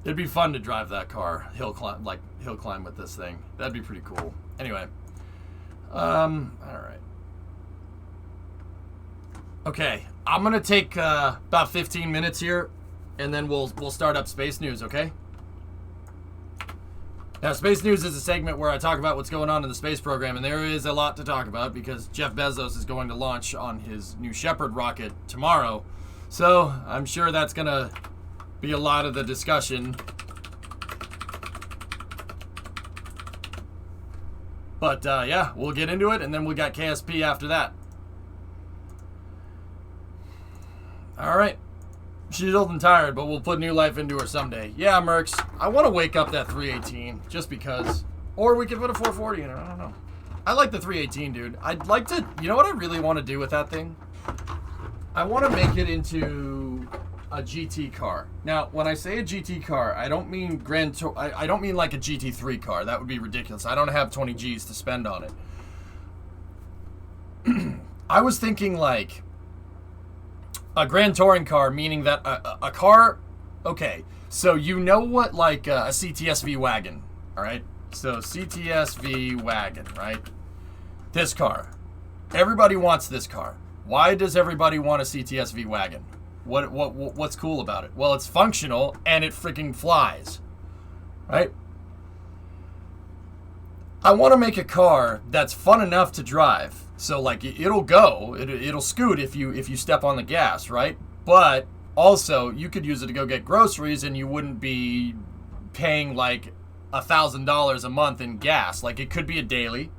It'd be fun to drive that car, hill climb with this thing. That'd be pretty cool. Anyway, all right. Okay, I'm gonna take about 15 minutes here, and then we'll start up Space News. Okay. Now, Space News is a segment where I talk about what's going on in the space program, and there is a lot to talk about because Jeff Bezos is going to launch on his New Shepard rocket tomorrow. So I'm sure that's gonna be a lot of the discussion. But yeah, we'll get into it, and then we got KSP after that. All right. She's old and tired, but we'll put new life into her someday. Yeah, Mercs. I want to wake up that 318 just because. Or we could put a 440 in her. I don't know. I like the 318, dude. I'd like to. You know what I really want to do with that thing? I want to make it into a GT car. Now, when I say a GT car, I don't mean I don't mean like a GT3 car. That would be ridiculous. I don't have 20 G's to spend on it. I was thinking like a Grand Touring car, meaning that a car. Okay, so you know what, like a CTSV wagon, all right? So CTSV wagon, right? This car. Everybody wants this car. Why does everybody want a CTSV wagon? What's cool about it? Well, it's functional and it freaking flies, right? I want to make a car that's fun enough to drive. So like it'll go, it'll scoot if you step on the gas, right? But also you could use it to go get groceries and you wouldn't be paying like $1,000 a month in gas. Like it could be a daily,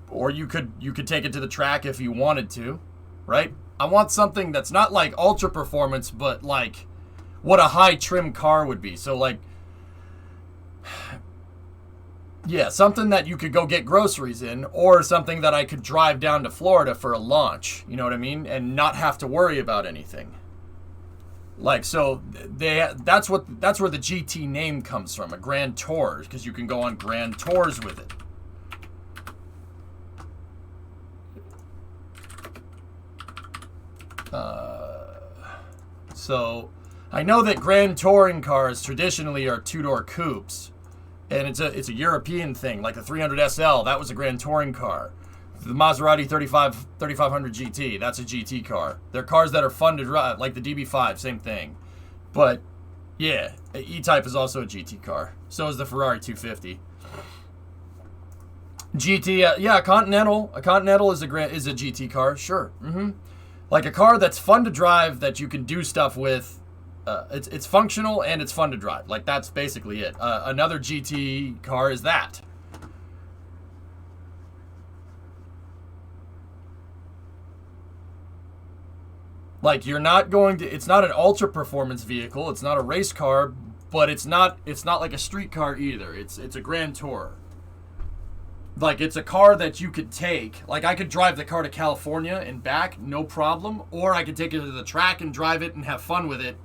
or you could take it to the track if you wanted to, right? I want something that's not like ultra performance, but like what a high trim car would be. So like, yeah, something that you could go get groceries in, or something that I could drive down to Florida for a launch, you know what I mean? And not have to worry about anything. Like, so that's where the GT name comes from, a Grand Tour, because you can go on Grand Tours with it. So I know that Grand Touring cars traditionally are two-door coupes, and it's a European thing, like the 300 SL. That was a Grand Touring car. The Maserati 3500 GT, that's a GT car. They're cars that are fun to drive, like the DB5, same thing. But yeah, E-Type is also a GT car. So is the Ferrari 250. GT, yeah, Continental. A Continental is a GT car, sure. Like a car that's fun to drive, that you can do stuff with. It's functional and it's fun to drive. Like that's basically it. Another GT car is that. Like you're not going to. It's not an ultra performance vehicle. It's not a race car, but it's not like a street car either. It's a Grand Tour. Like, it's a car that you could take. Like, I could drive the car to California and back, no problem. Or I could take it to the track and drive it and have fun with it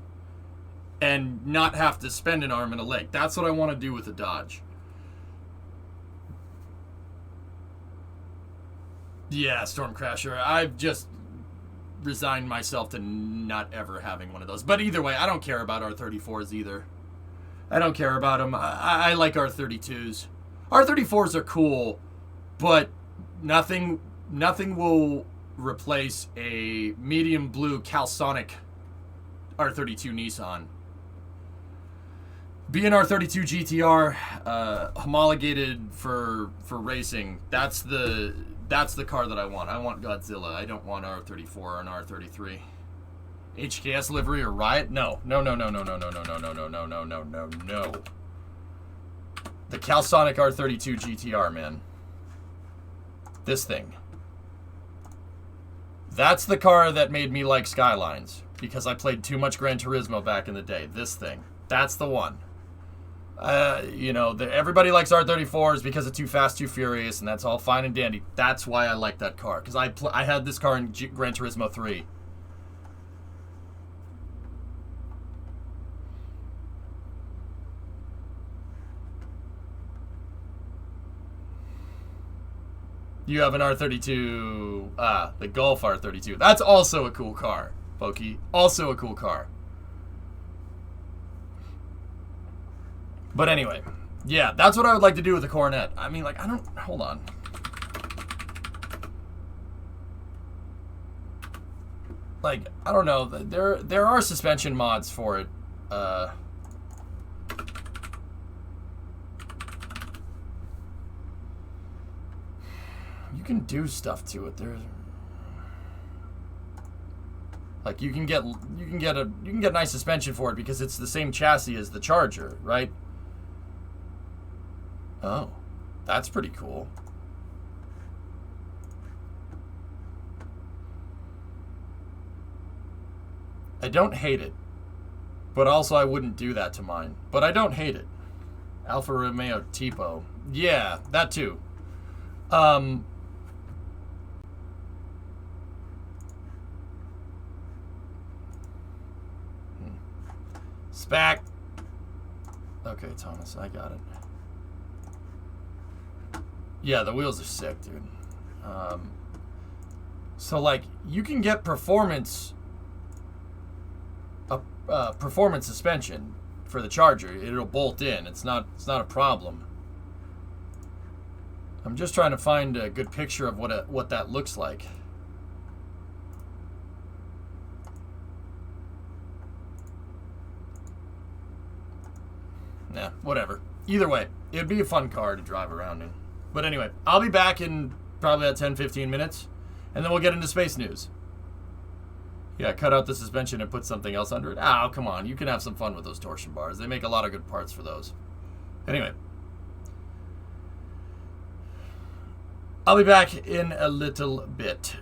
and not have to spend an arm and a leg. That's what I want to do with the Dodge. Yeah, Stormcrasher. I've just resigned myself to not ever having one of those. But either way, I don't care about R34s either. I don't care about them. I like R32s. R34s are cool, but nothing will replace a medium blue Calsonic R32 Nissan. Being R32 GTR, homologated for racing, that's the car that I want. I want Godzilla. I don't want R34 or an R33. HKS livery or Riot? No. The Calsonic R32 GTR, man. This thing. That's the car that made me like Skylines, because I played too much Gran Turismo back in the day. This thing. That's the one. Everybody likes R34s because of Too Fast, Too Furious, and that's all fine and dandy. That's why I like that car, because I had this car in Gran Turismo 3. You have an R32, the Golf R32. That's also a cool car, Pokey. Also a cool car. But anyway, yeah, that's what I would like to do with the Coronet. I mean, like, I don't... Hold on. Like, I don't know. There are suspension mods for it. You can do stuff to it. There's... Like, you can get nice suspension for it because it's the same chassis as the Charger, right? Oh, that's pretty cool. I don't hate it, but also I wouldn't do that to mine. But I don't hate it. Alfa Romeo Tipo. Yeah, that too. Spac. Okay, Thomas, I got it. Yeah, the wheels are sick, dude. So, like, you can get performance suspension for the Charger. It'll bolt in. It's not a problem. I'm just trying to find a good picture of what that looks like. Nah, whatever. Either way, it'd be a fun car to drive around in. But anyway, I'll be back in probably about 10-15 minutes, and then we'll get into space news. Yeah, cut out the suspension and put something else under it. Oh, come on. You can have some fun with those torsion bars. They make a lot of good parts for those. Anyway. I'll be back in a little bit.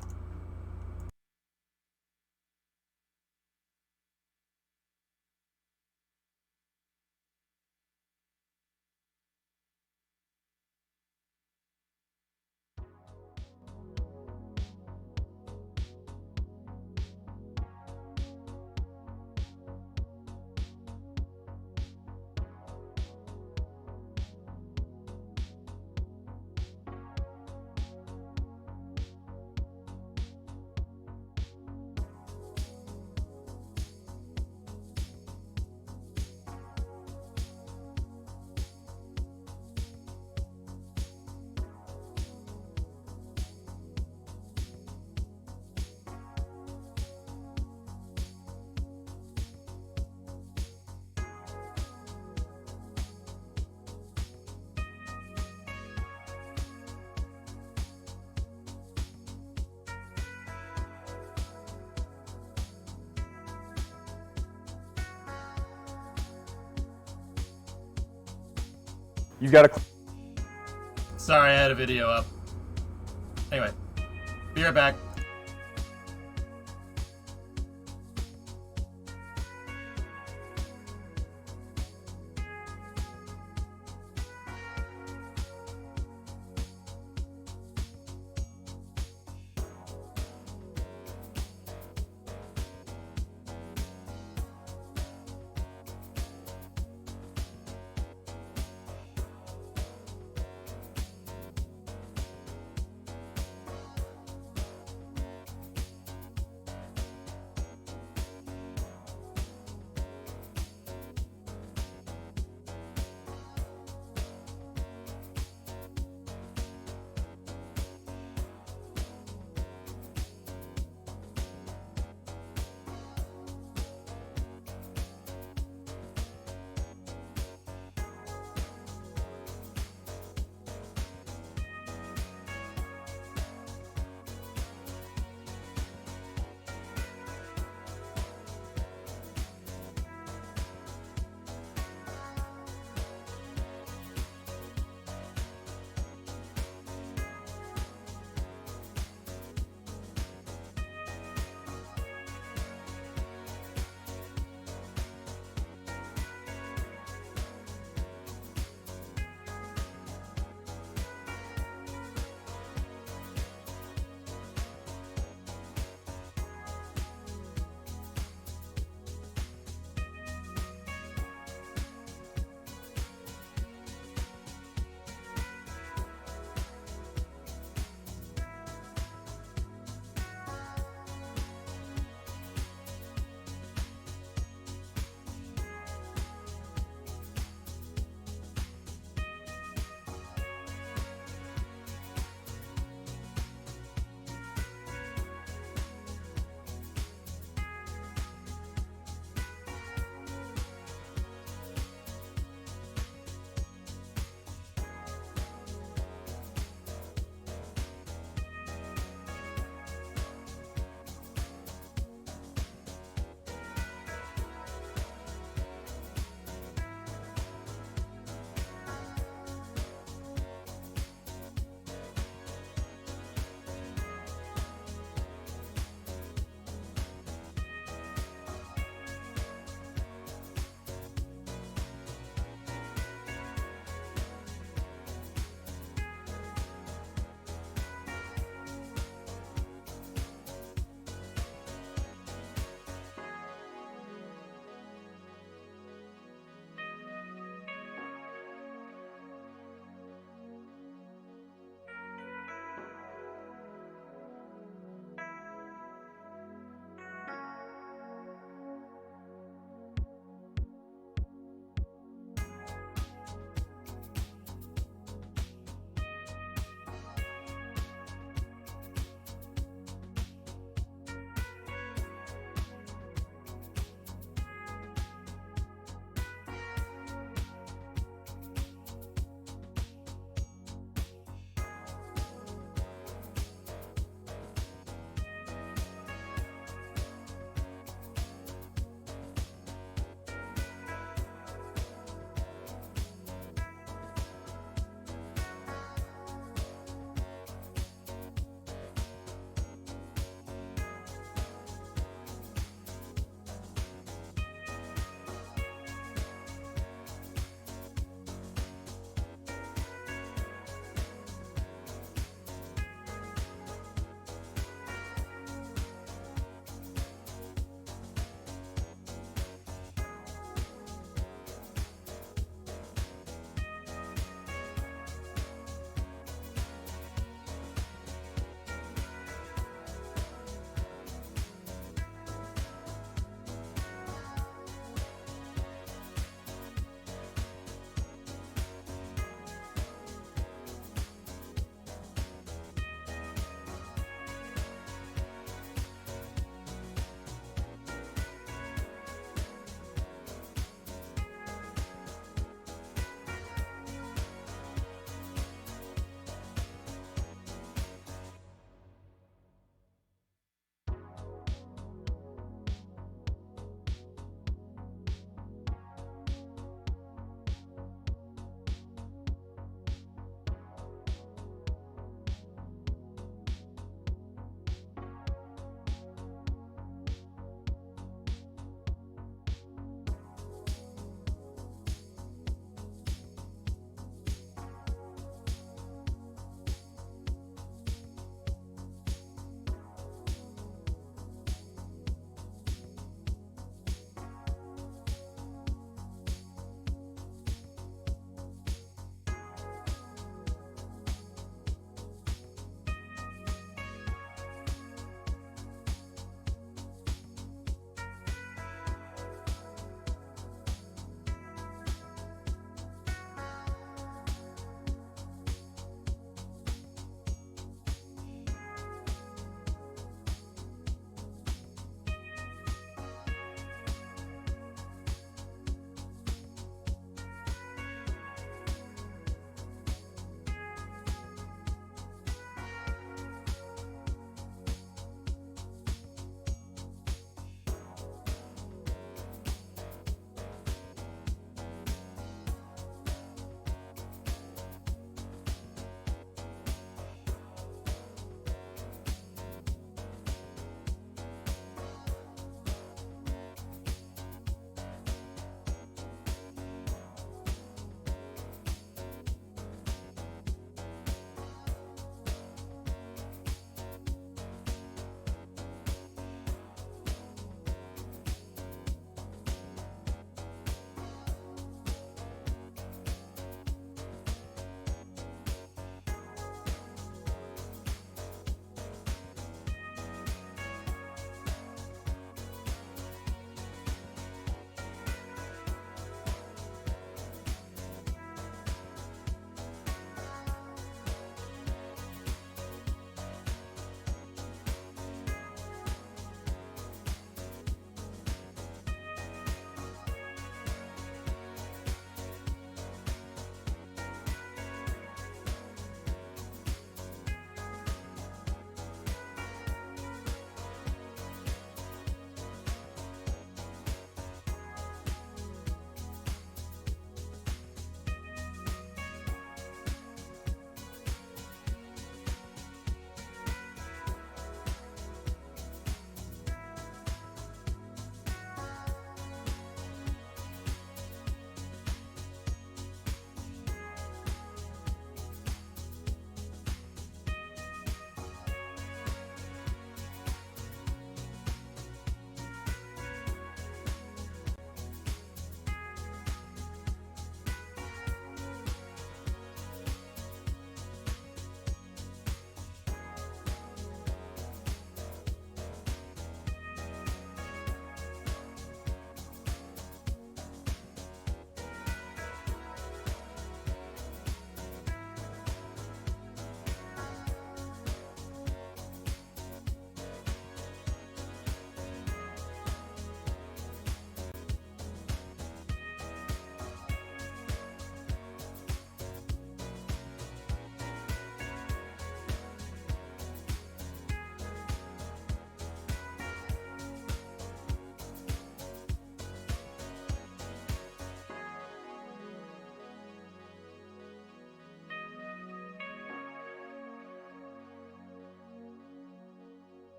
You got to... Sorry, I had a video up. Anyway, be right back.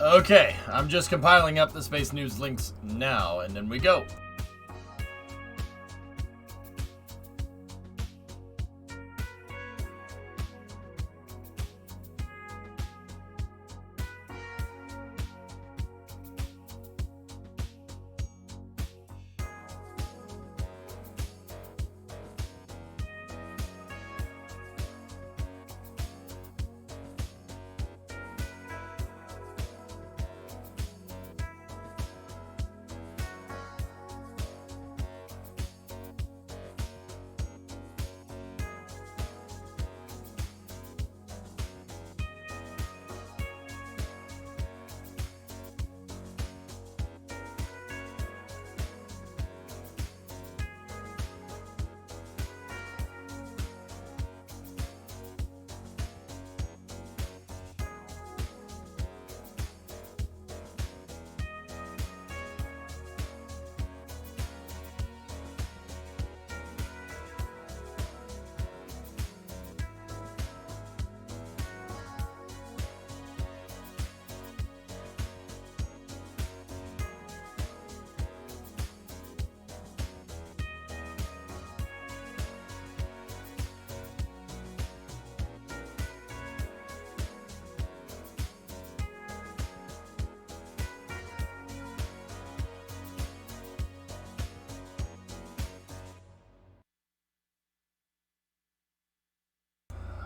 Okay, I'm just compiling up the space news links now, and then we go.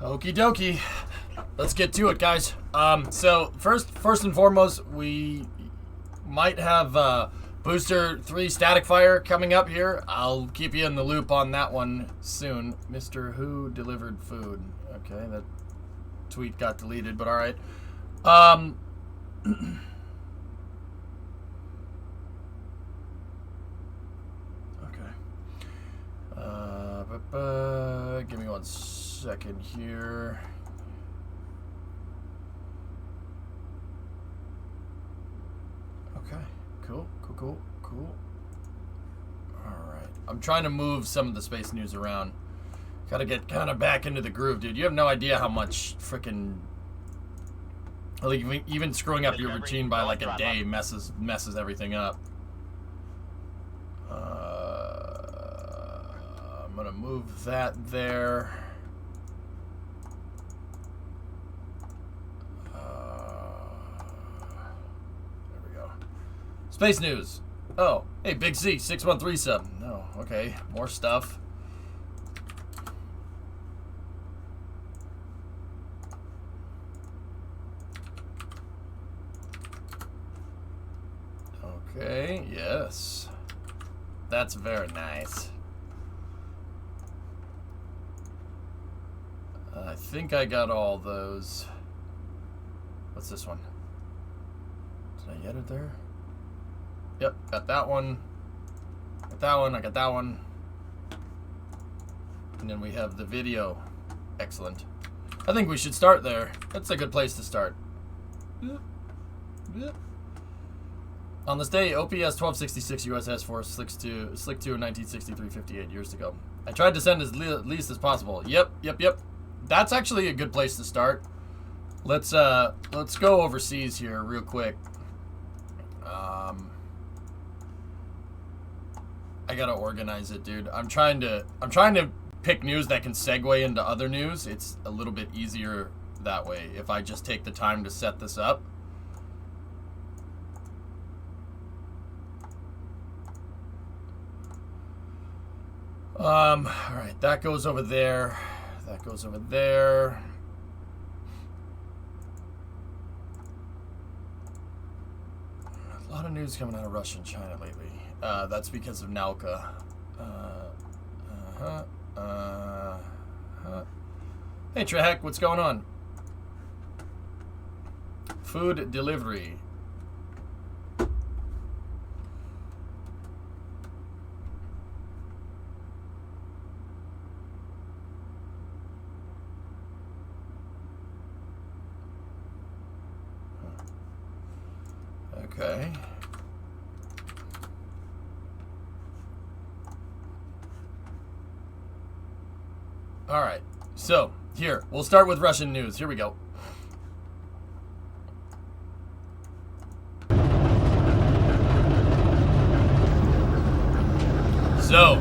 Okie dokie. Let's get to it, guys. So first and foremost, we might have Booster 3 Static Fire coming up here. I'll keep you in the loop on that one soon. Mr. Who delivered food. Okay, that tweet got deleted, but alright. Okay. Give me 1 second here. Okay, cool. Alright. I'm trying to move some of the space news around. Gotta get kind of back into the groove, dude. You have no idea how much freaking... Like, even screwing up your routine by like a day messes everything up. I'm gonna move that there. There we go. Space news. Oh, hey, Big C, 6137. No, okay, more stuff. Okay, yes. That's very nice. I think I got all those. What's this one? Did I get it there? Yep, got that one. Got that one, I got that one. And then we have the video. Excellent. I think we should start there. That's a good place to start. On this day, OPS 1266 USS Force Slick 2 in 1963, 58 years ago. I tried to send as least as possible. Yep. That's actually a good place to start. Let's go overseas here real quick. I gotta organize it, dude. I'm trying to pick news that can segue into other news. It's a little bit easier that way if I just take the time to set this up. Alright, that goes over there. That goes over there. A lot of news coming out of Russia and China lately. That's because of Nauka. Hey, Trehek, what's going on? Food delivery. Okay. All right. So, here, we'll start with Russian news. Here we go. So,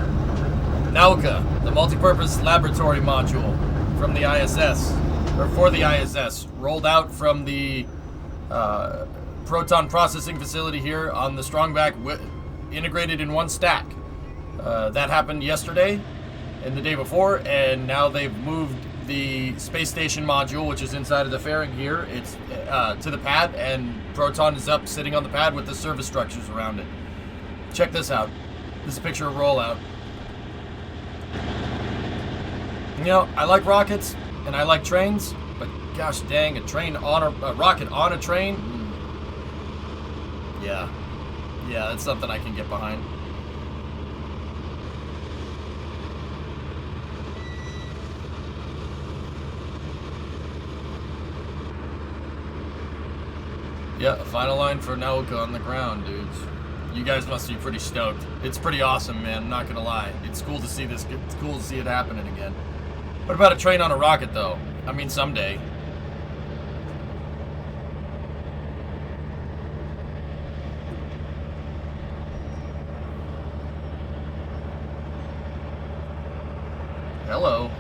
Nauka, the multipurpose laboratory module from the ISS, or for the ISS, rolled out from the proton processing facility here on the Strongback, integrated in one stack. That happened yesterday and the day before, and now they've moved the space station module, which is inside of the fairing here, it's to the pad, and Proton is up sitting on the pad with the service structures around it. Check this out. This is a picture of rollout. You know, I like rockets and I like trains, but gosh dang, a rocket on a train? Yeah, that's something I can get behind. Yeah, final line for Nauka on the ground, dudes. You guys must be pretty stoked. It's pretty awesome, man. I'm not gonna lie. It's cool to see this. It's cool to see it happening again. What about a train on a rocket, though? I mean, someday. Hello.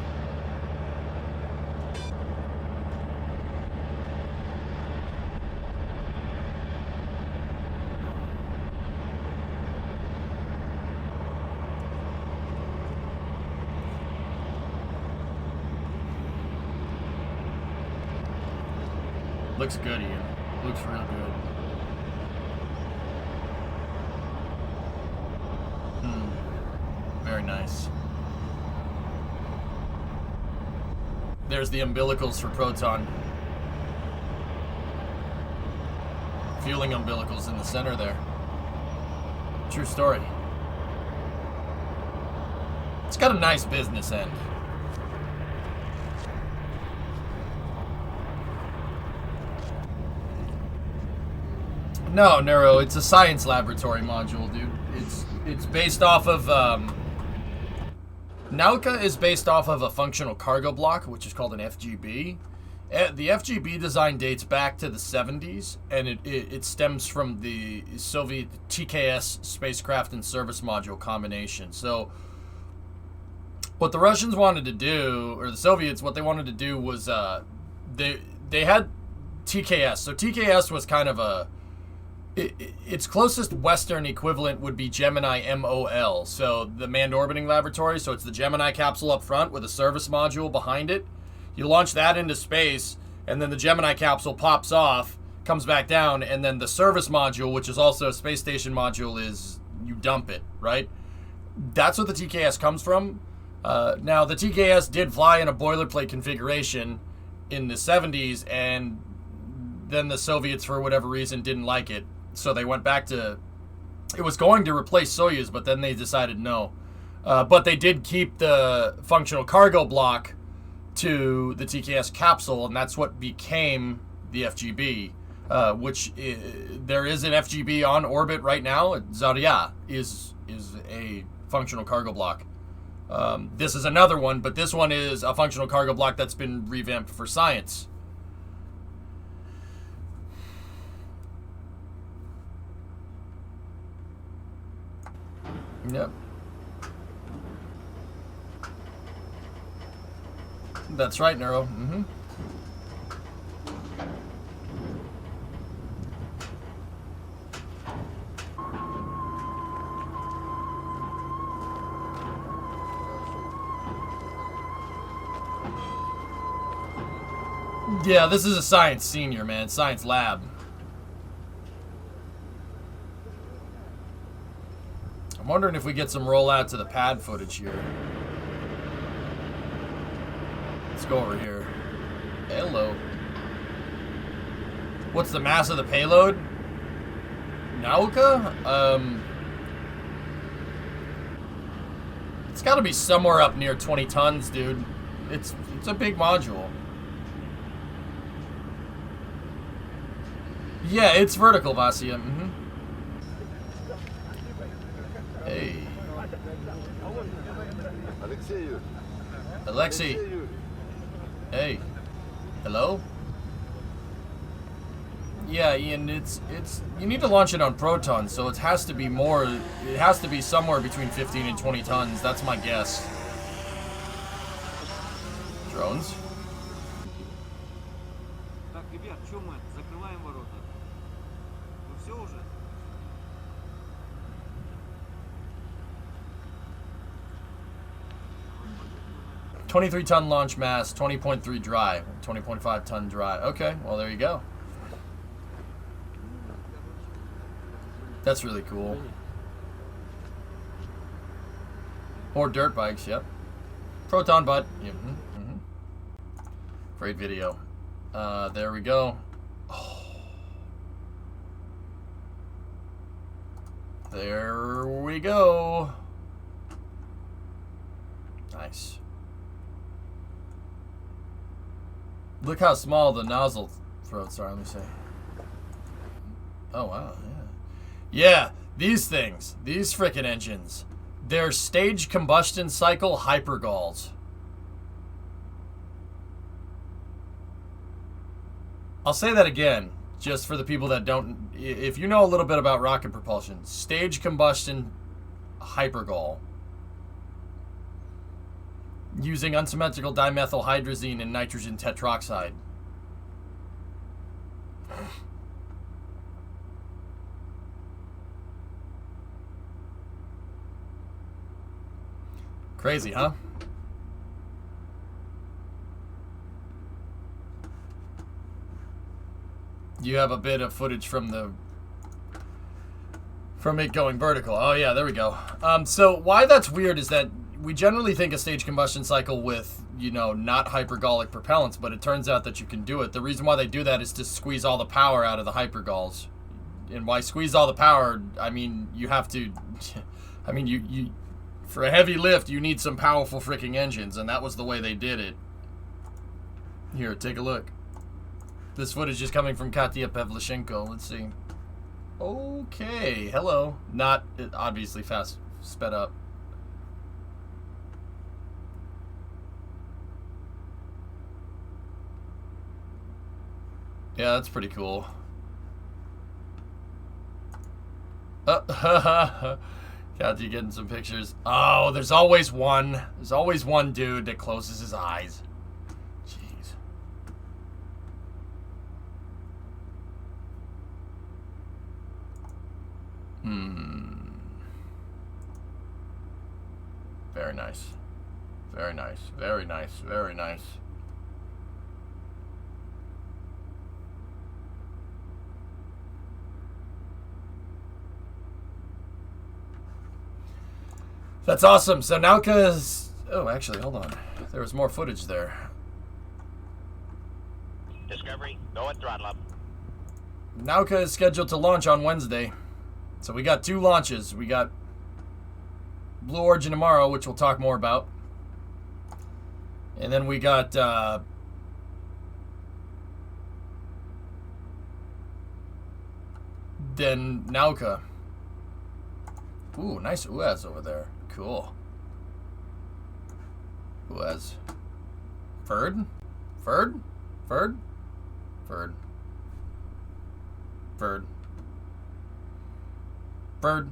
Looks good, Ian. Looks real good. Very nice. There's the umbilicals for Proton. Fueling umbilicals in the center there. True story. It's got a nice business end. No, Nero, it's a science laboratory module, dude. It's based off of Nauka is based off of a functional cargo block, which is called an FGB. The FGB design dates back to the 70s, and it stems from the Soviet TKS spacecraft and service module combination. So what the Russians wanted to do, or the Soviets, what they wanted to do was they had TKS. So TKS was kind of a its closest Western equivalent would be Gemini MOL, so the Manned Orbiting Laboratory. So it's the Gemini capsule up front with a service module behind it. You launch that into space, and then the Gemini capsule pops off, comes back down, and then the service module, which is also a space station module, is you dump it, right? That's what the TKS comes from. Now, the TKS did fly in a boilerplate configuration in the 70s, and then the Soviets, for whatever reason, didn't like it. So they went back to, it was going to replace Soyuz, but then they decided no. But they did keep the functional cargo block to the TKS capsule, and that's what became the FGB, which there is an FGB on orbit right now. Zarya is a functional cargo block. This is another one, but this one is a functional cargo block that's been revamped for science. Yep. That's right, Neuro. Mm-hmm. Yeah, this is a science senior, man. Science lab. I'm wondering if we get some rollout to the pad footage here. Let's go over here. Hello. What's the mass of the payload? Nauka? It's got to be somewhere up near 20 tons, dude. It's a big module. Yeah, it's vertical, Vasya. Mm-hmm. Hey. Alexei. Hey. Hello? Yeah, Ian, it's you need to launch it on Proton, so it has to be more. It has to be somewhere between 15 and 20 tons. That's my guess. Drones. Так, ребят, что мы? Закрываем ворота. Ну все уже. 23-ton launch mass, 20.3 dry, 20.5-ton dry. Okay, well, there you go. That's really cool. Or dirt bikes, yep. Proton butt. Great video. There we go. Oh. There we go. Nice. Look how small the nozzle throats are. Let me see. Oh, wow. Yeah, these things, these frickin' engines, they're stage combustion cycle hypergalls. I'll say that again, just for the people that don't. If you know a little bit about rocket propulsion, stage combustion hypergall. Using unsymmetrical dimethylhydrazine and nitrogen tetroxide. Crazy, huh? You have a bit of footage from it going vertical. Oh yeah, there we go. So why that's weird is that we generally think a stage combustion cycle with, you know, not hypergallic propellants, but it turns out that you can do it. The reason why they do that is to squeeze all the power out of the hypergalls. And why squeeze all the power? I mean, you have to. I mean, you for a heavy lift, you need some powerful freaking engines, and that was the way they did it. Here, take a look. This footage is coming from Katya Pavlichenko. Let's see. Okay, hello. Not obviously fast, sped up. Yeah, that's pretty cool. Katya getting some pictures. Oh, there's always one. There's always one dude that closes his eyes. Jeez. Very nice. Very nice. Very nice. Very nice. That's awesome. So Nauka's... Oh, actually, hold on. There was more footage there. Discovery, go at throttle up. Nauka is scheduled to launch on Wednesday. So we got 2 launches. We got Blue Origin tomorrow, which we'll talk more about. And then we got... then Nauka. Ooh, nice UAS over there. Cool. UAS. Ferd? Ferd? Ferd? Ferd. Ferd. Ferd.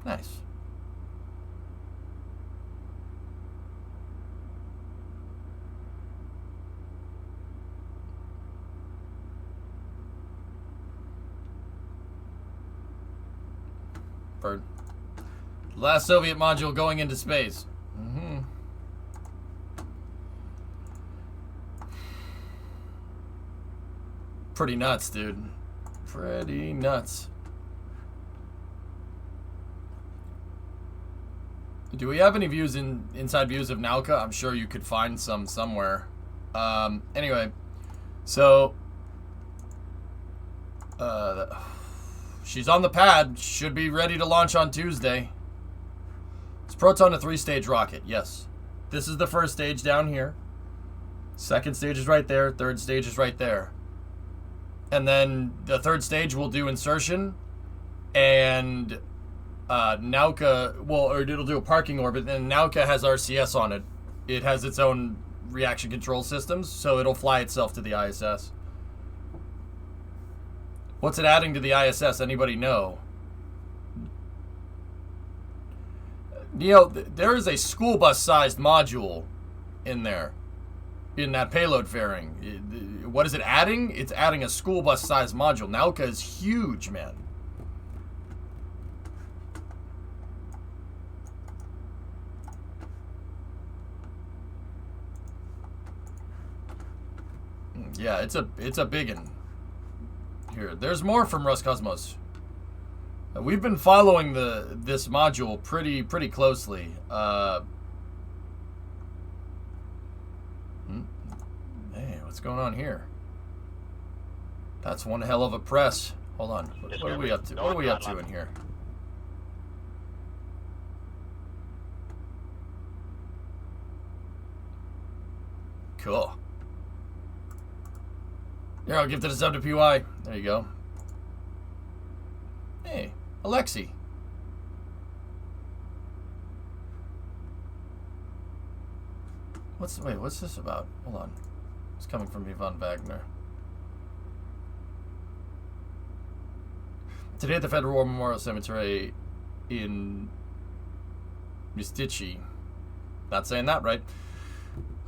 Nice. Bird. Last Soviet module going into space. Pretty nuts, dude. Pretty nuts. Do we have any views inside views of Nauka? I'm sure you could find some somewhere. Anyway, so she's on the pad. Should be ready to launch on Tuesday. It's Proton, a 3-stage rocket. Yes. This is the first stage down here. Second stage is right there. Third stage is right there. And then the third stage will do insertion. And Nauka, well, or it'll do a parking orbit. And Nauka has RCS on it. It has its own reaction control systems, so it'll fly itself to the ISS. What's it adding to the ISS? Anybody know? Neil, there is a school bus-sized module in there, in that payload fairing. What is it adding? It's adding a school bus-sized module. Nauka is huge, man. Yeah, it's a biggin. Here, there's more from Roscosmos. We've been following this module pretty closely. Hey, what's going on here? That's one hell of a press. Hold on. What are we up to? What are we up to in here? Cool. Here, I'll give to the sub to PY. There you go. Hey, Alexi. Wait, what's this about? Hold on. It's coming from Ivan Wagner. Today at the Federal War Memorial Cemetery in Mystichi. Not saying that right.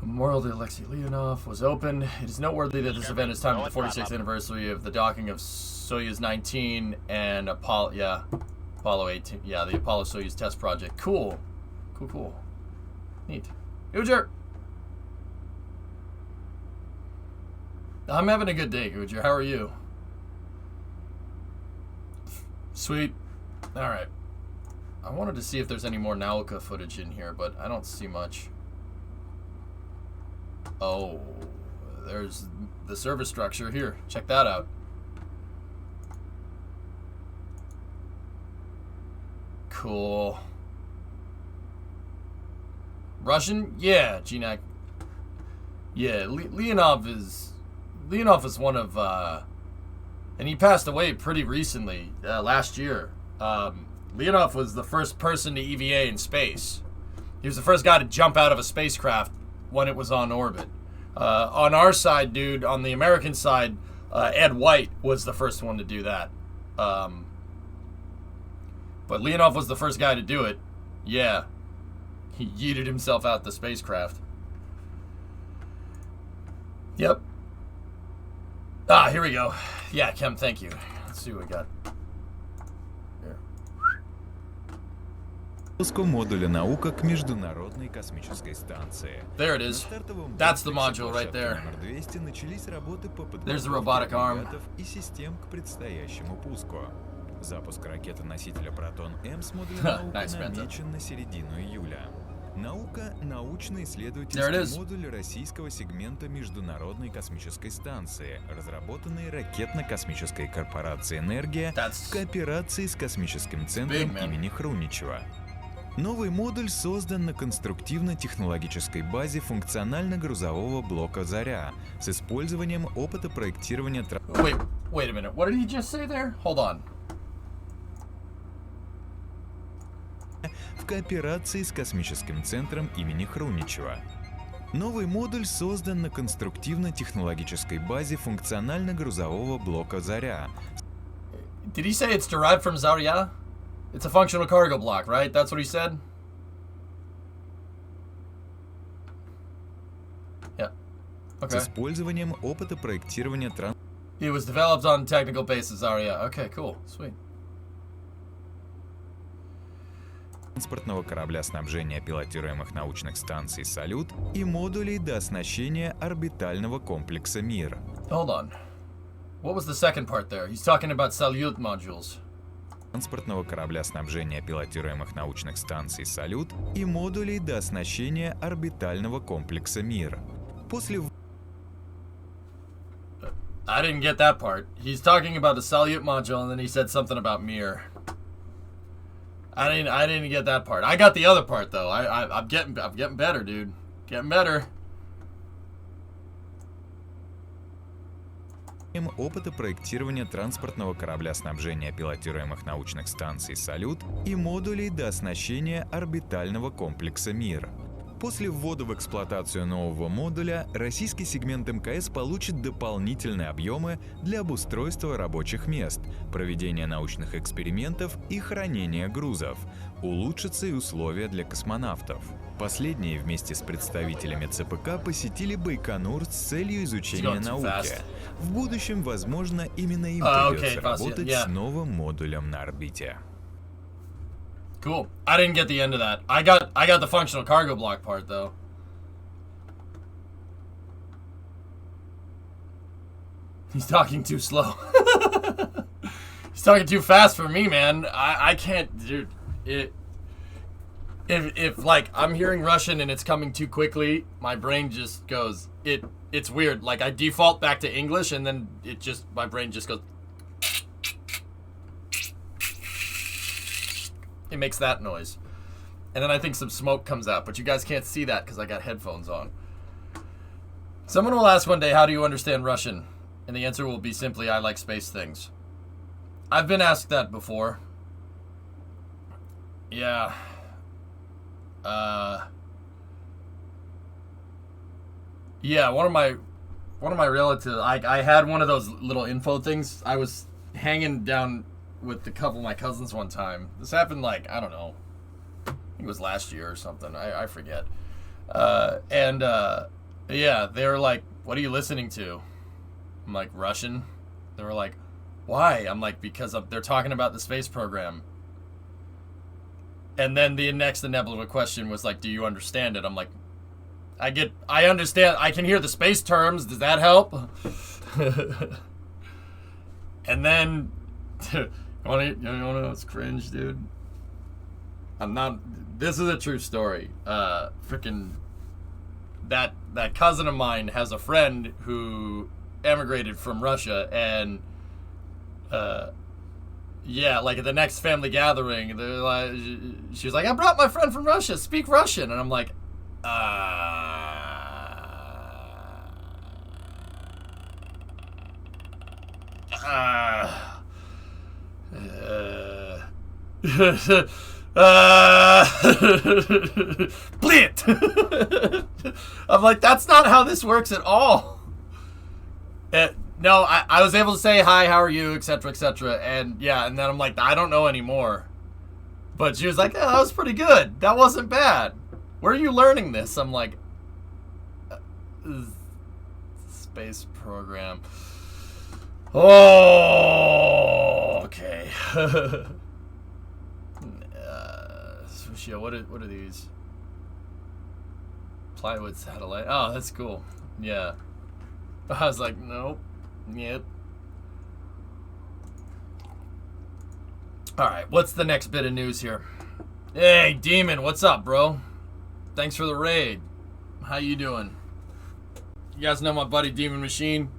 Memorial to Alexei Leonov was opened. It is noteworthy that this event is timed with the 46th anniversary of the docking of Soyuz 19 and Apollo 18. Yeah, the Apollo Soyuz test project. Cool. Cool. Neat. Gujar! I'm having a good day, Gujar. How are you? Sweet. Alright. I wanted to see if there's any more Nauka footage in here, but I don't see much. Oh, there's the service structure here. Check that out. Cool. Russian? Yeah, Genak. Yeah, Leonov is one of, and he passed away pretty recently, last year. Leonov was the first person to EVA in space. He was the first guy to jump out of a spacecraft when it was on orbit. On our side, dude, on the American side, Ed White was the first one to do that. But Leonov was the first guy to do it. Yeah. He yeeted himself out the spacecraft. Yep. Ah, here we go. Yeah, Kem, thank you. Let's see what we got. Here. Модуля «Наука» к Международной космической станции. There it is. That's the module right there. Номер 200 начались работы по There's the robotic arm. и систем к предстоящему пуску. Запуск ракеты-носителя «Протон-М» с модуля «Наука» намечен на середину июля. «Наука» — научно-исследовательский модуль российского сегмента Международной космической станции, разработанный ракетно-космической корпорацией «Энергия» в кооперации с космическим центром имени Хруничева. Новый модуль создан на конструктивно-технологической базе функционально-грузового блока «Заря» с использованием опыта проектирования... Wait a minute. What did he just say there? Hold on. В кооперации с космическим центром имени Хруничева. Новый модуль создан на конструктивно-технологической базе функционально-грузового блока «Заря». Did he say it's derived from Zarya? It's a functional cargo block, right? That's what he said? Yeah. Okay. С использованием опыта проектирования It was developed on technical basis, Zarya. Okay, cool. Sweet. транспортного корабля снабжения пилотируемых научных станций «Салют» и модулей до оснащения орбитального комплекса «Мир». Hold on. What was the second part there? He's talking about Salyut modules. Транспортного корабля снабжения пилотируемых научных станций «Салют» и модулей до оснащения орбитального комплекса «Мир». После... I didn't get that part. He's talking about the Salyut module, and then he said something about Mir. I didn't get that part. I got the other part though. I'm getting better, dude. Getting better. Опыта проектирования транспортного корабля снабжения пилотируемых научных станций «Салют» и модулей до оснащения орбитального комплекса «Мир». После ввода в эксплуатацию нового модуля российский сегмент МКС получит дополнительные объемы для обустройства рабочих мест, проведения научных экспериментов и хранения грузов. Улучшатся и условия для космонавтов. Последние вместе с представителями ЦПК посетили Байконур с целью изучения науки. В будущем, возможно, именно им придется работать с новым модулем на орбите. Cool. I didn't get the end of that. I got the functional cargo block part though. He's talking too slow. He's talking too fast for me, man. I can't, dude. If like I'm hearing Russian and it's coming too quickly, my brain just goes. It's weird. Like I default back to English and then my brain just goes. It makes that noise. And then I think some smoke comes out, but you guys can't see that because I got headphones on. Someone will ask one day, how do you understand Russian? And the answer will be simply, I like space things. I've been asked that before. Yeah. Yeah, one of my relatives, I had one of those little info things. I was hanging down with a couple of my cousins one time. This happened like, I don't know, I think it was last year or something. I forget. Yeah, they were like, what are you listening to? I'm like, Russian. They were like, why? I'm like, because they're talking about the space program. And then the next inevitable question was like, do you understand it? I'm like, I understand. I can hear the space terms. Does that help? And then, you know what's cringe, dude? This is a true story. Freaking, that cousin of mine has a friend who emigrated from Russia, and yeah, like at the next family gathering, she was like, I brought my friend from Russia, speak Russian. And I'm like, Blit! I'm like, that's not how this works at all. No, I was able to say, hi, how are you, etc., etc., and yeah, and then I'm like, I don't know anymore. But she was like, that was pretty good. That wasn't bad. Where are you learning this? I'm like, space program. Oh, okay. Yeah, what are these? Plywood satellite. Oh, that's cool. Yeah. I was like, nope. Yep. Alright, what's the next bit of news here? Hey, Demon, what's up, bro? Thanks for the raid. How you doing? You guys know my buddy Demon Machine?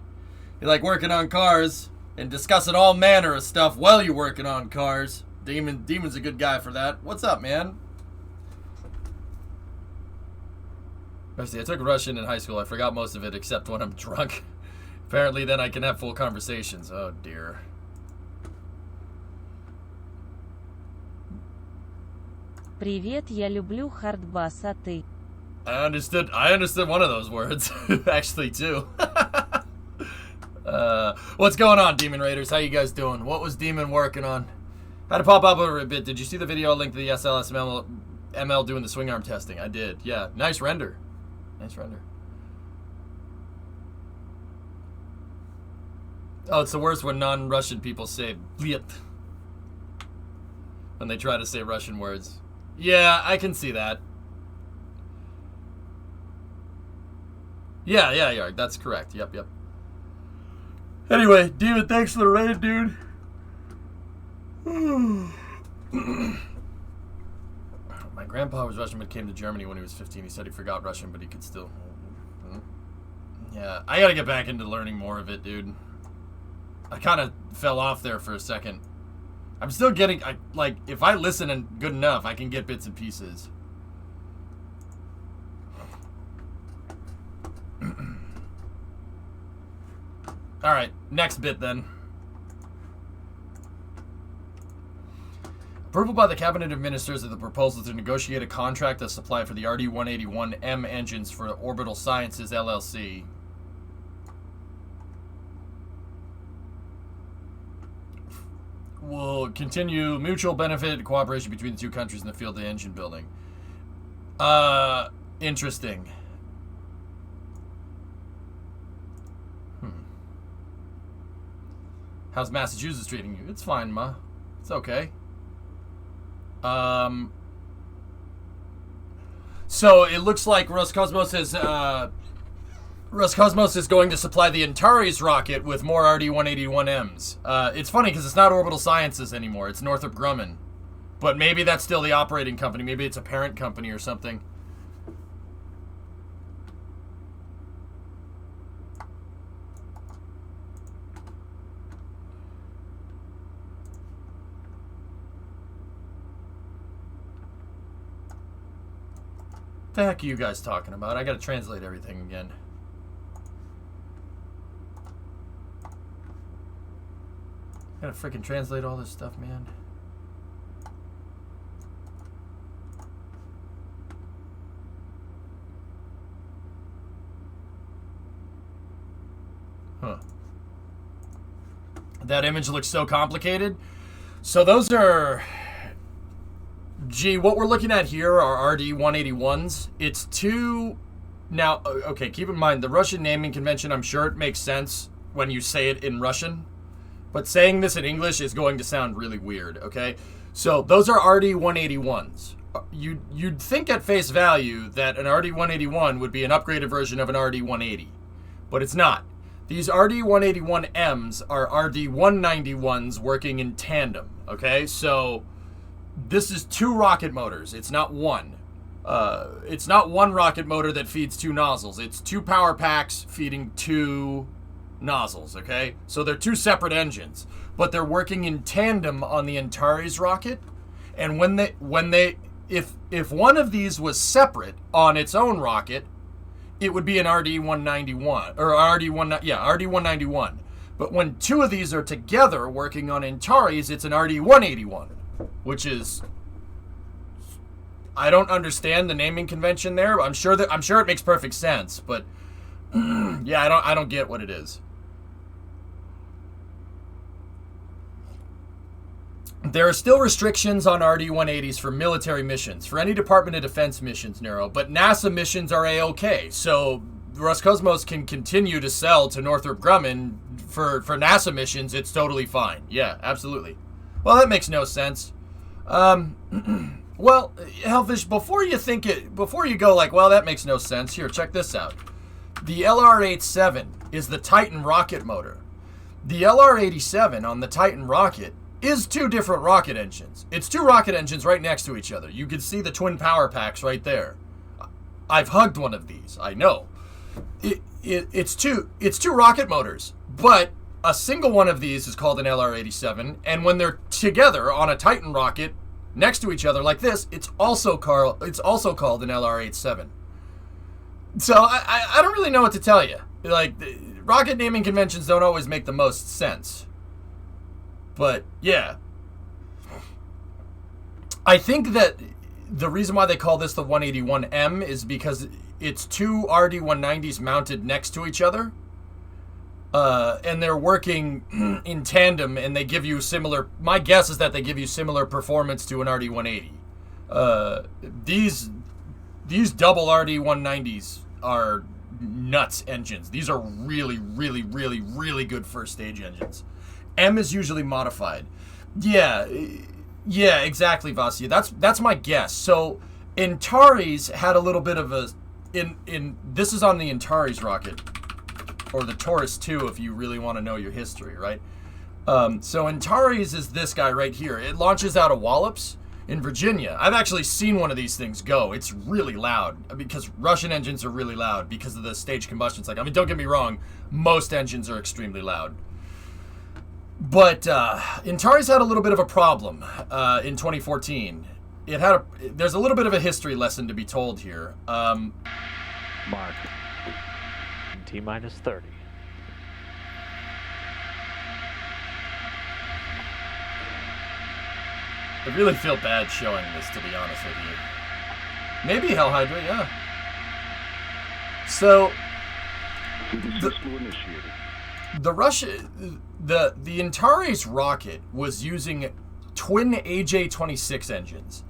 You like working on cars and discussing all manner of stuff while you're working on cars. Demon's a good guy for that. What's up, man? Actually, I took Russian in high school. I forgot most of it except when I'm drunk. Apparently, then I can have full conversations. Oh, dear. Привет, я люблю хардбас, а ты? I understood one of those words, actually, too. What's going on, Demon Raiders? How you guys doing? What was Demon working on? Had to pop up over a bit. Did you see the video linked to the SLS ML doing the swing arm testing? I did. Yeah, nice render. Nice render. Oh, it's the worst when non-Russian people say "bliet" when they try to say Russian words. Yeah, I can see that. Yeah, that's correct. Yep. Anyway, Demon, thanks for the raid, dude. My grandpa was Russian but came to Germany when he was 15. He said he forgot Russian, but he could still... Yeah, I gotta get back into learning more of it, dude. I kind of fell off there for a second. I'm still getting... like, if I listen good enough, I can get bits and pieces. Alright, next bit then. Approval by the Cabinet of Ministers of the proposal to negotiate a contract of supply for the RD-181M engines for Orbital Sciences, LLC. Will continue mutual benefit and cooperation between the two countries in the field of engine building. Interesting. How's Massachusetts treating you? It's fine, Ma. It's okay. So it looks like Roscosmos is going to supply the Antares rocket with more RD-181Ms. It's funny because it's not Orbital Sciences anymore. It's Northrop Grumman. But maybe that's still the operating company. Maybe it's a parent company or something. What the heck are you guys talking about? I gotta translate everything again. Gotta freaking translate all this stuff, man. Huh. That image looks so complicated. So those are... Gee, what we're looking at here are RD-181s. It's two... Now, okay, keep in mind, the Russian naming convention, I'm sure it makes sense when you say it in Russian. But saying this in English is going to sound really weird, okay? So, those are RD-181s. You'd think at face value that an RD-181 would be an upgraded version of an RD-180. But it's not. These RD-181Ms are RD-191s working in tandem, okay? So... This is two rocket motors. It's not one. It's not one rocket motor that feeds two nozzles. It's two power packs feeding two nozzles, okay? So they're two separate engines, but they're working in tandem on the Antares rocket. And if one of these was separate on its own rocket, it would be an RD-191 or RD-191. But when two of these are together working on Antares, it's an RD-181. Which is, I don't understand the naming convention there. I'm sure it makes perfect sense, but yeah, I don't get what it is. There are still restrictions on RD-180s for military missions, for any Department of Defense missions, Nero, but NASA missions are A-OK. So Roscosmos can continue to sell to Northrop Grumman for NASA missions. It's totally fine. Yeah, absolutely. Well, that makes no sense. Well, Hellfish, before you go like, well, that makes no sense. Here, check this out. The LR-87 is the Titan rocket motor. The LR-87 on the Titan rocket is two different rocket engines. It's two rocket engines right next to each other. You can see the twin power packs right there. I've hugged one of these. I know. It's two rocket motors, but a single one of these is called an LR-87, and when they're together on a Titan rocket next to each other like this, it's also called an LR-87. So I don't really know what to tell you. Like, rocket naming conventions don't always make the most sense. But yeah, I think that the reason why they call this the 181M is because it's two RD-190s mounted next to each other. And they're working in tandem, and they give you similar... My guess is that they give you similar performance to an RD-180. These double RD-190s are nuts engines. These are really, really, really, really good first stage engines. M is usually modified. Yeah, exactly, Vasya. That's my guess. So, Antares had a little bit of a... This is on the Antares rocket. Or the Taurus 2, if you really want to know your history, right? So Antares is this guy right here. It launches out of Wallops in Virginia. I've actually seen one of these things go. It's really loud, because Russian engines are really loud because of the stage combustion cycle. I mean, don't get me wrong, most engines are extremely loud. But Antares had a little bit of a problem in 2014. There's a little bit of a history lesson to be told here. Mark. T-minus 30. I really feel bad showing this, to be honest with you. Maybe Hell Hydra, yeah. So, the Antares rocket was using twin AJ-26 engines.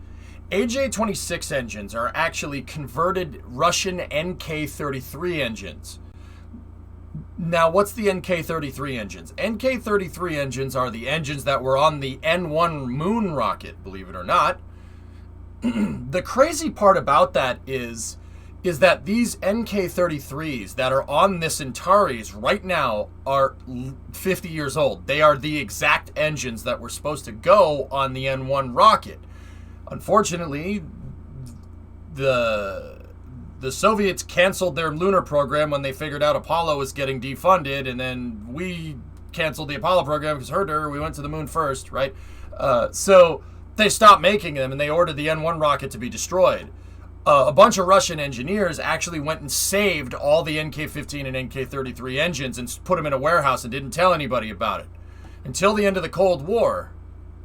AJ-26 engines are actually converted Russian NK-33 engines. Now, what's the NK-33 engines? NK-33 engines are the engines that were on the N1 moon rocket, believe it or not. The crazy part about that is that these NK-33s that are on this Antares right now are 50 years old. They are the exact engines that were supposed to go on the N1 rocket. Unfortunately, the Soviets canceled their lunar program when they figured out Apollo was getting defunded, and then we canceled the Apollo program because we went to the moon first, right? So they stopped making them, and they ordered the N1 rocket to be destroyed. A bunch of Russian engineers actually went and saved all the NK-15 and NK-33 engines and put them in a warehouse and didn't tell anybody about it. Until the end of the Cold War,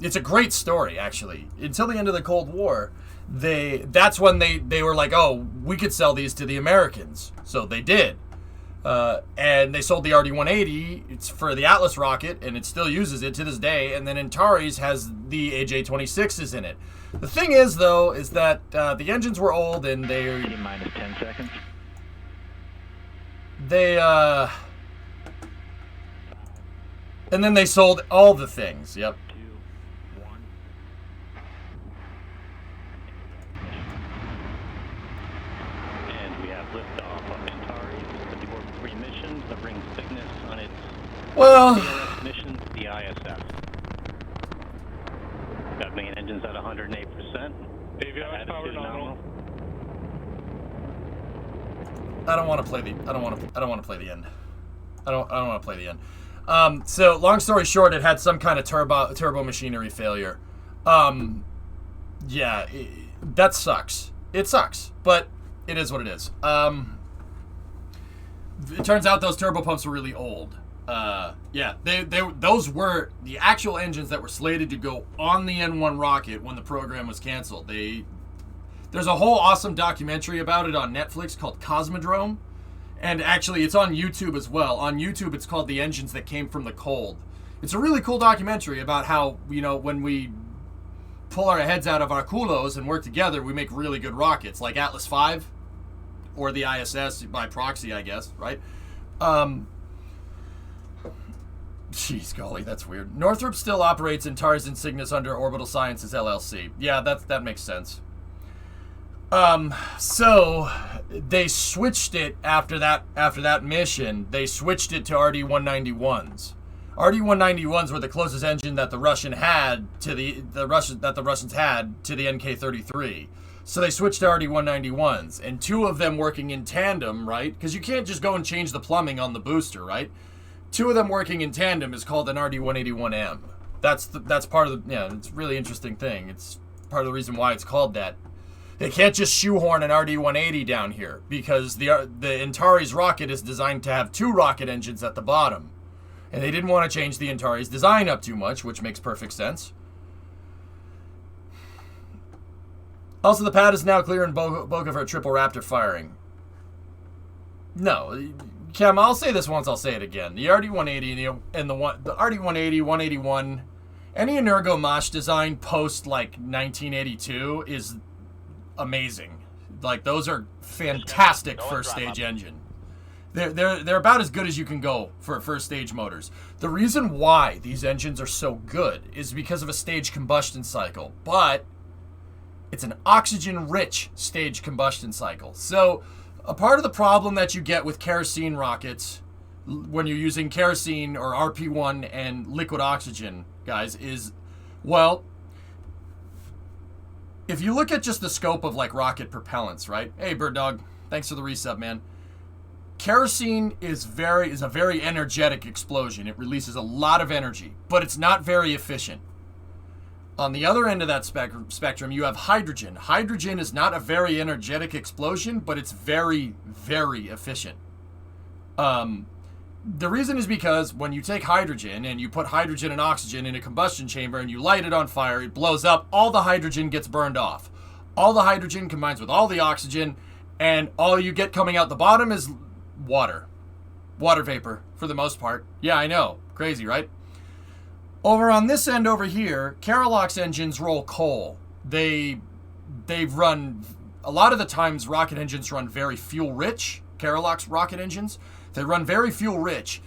it's a great story, actually. Until the end of the Cold War, that's when they were like, oh, we could sell these to the Americans. So they did. And they sold the RD-180 it's for the Atlas rocket, and it still uses it to this day. And then Antares has the AJ-26s in it. The thing is, though, is that the engines were old, and T-minus 10 seconds. And then they sold all the things. Yep. 2, 1. And we have liftoff of Antares. The orbital 3 missions that brings Cygnus on its Well, mission to the ISS. Got main engines at 108%. Attitude nominal. I don't want to play the end. I don't want to play the end. So long story short, it had some kind of turbo machinery failure. Yeah, that sucks. It sucks, but it is what it is. It turns out those turbo pumps were really old. Yeah, those were the actual engines that were slated to go on the N1 rocket when the program was canceled. There's a whole awesome documentary about it on Netflix called Cosmodrome. And actually, it's on YouTube as well. On YouTube, it's called The Engines That Came from the Cold. It's a really cool documentary about how, when we pull our heads out of our culos and work together, we make really good rockets, like Atlas V, or the ISS by proxy, I guess, right? Jeez, golly, that's weird. Northrop still operates Antares and Cygnus under Orbital Sciences, LLC. Yeah, that makes sense. So they switched it after that mission. They switched it to RD-191s. RD-191s were the closest engine that the Russians had to the NK-33. So they switched to RD-191s, and two of them working in tandem, right? Because you can't just go and change the plumbing on the booster, right? Two of them working in tandem is called an RD-181M. That's part of the it's a really interesting thing. It's part of the reason why it's called that. They can't just shoehorn an RD-180 down here because the Antares rocket is designed to have two rocket engines at the bottom. And they didn't want to change the Antares design up too much, which makes perfect sense. Also, the pad is now clear in Boca for a triple Raptor firing. No, Cam, I'll say this once, I'll say it again. The RD-180 and the RD-180, 181, any Energo Mosh design post like 1982 is amazing. Like, those are fantastic first stage engine. They're about as good as you can go for first stage motors. The reason why these engines are so good is because of a stage combustion cycle, but it's an oxygen-rich stage combustion cycle. So a part of the problem that you get with kerosene rockets when you're using kerosene or RP1 and liquid oxygen, guys, is, well, if you look at just the scope of like rocket propellants, right? Hey, Bird Dog, thanks for the resub, man. Kerosene is a very energetic explosion. It releases a lot of energy, but it's not very efficient. On the other end of that spectrum, you have hydrogen. Hydrogen is not a very energetic explosion, but it's very, very efficient. The reason is because when you take hydrogen and you put hydrogen and oxygen in a combustion chamber and you light it on fire, it blows up, all the hydrogen gets burned off. All the hydrogen combines with all the oxygen, and all you get coming out the bottom is water. Water vapor, for the most part. Yeah, I know. Crazy, right? Over on this end over here, Kerolox engines roll coal. They run, a lot of the times rocket engines run very fuel-rich. Kerolox rocket engines, they run very fuel-rich.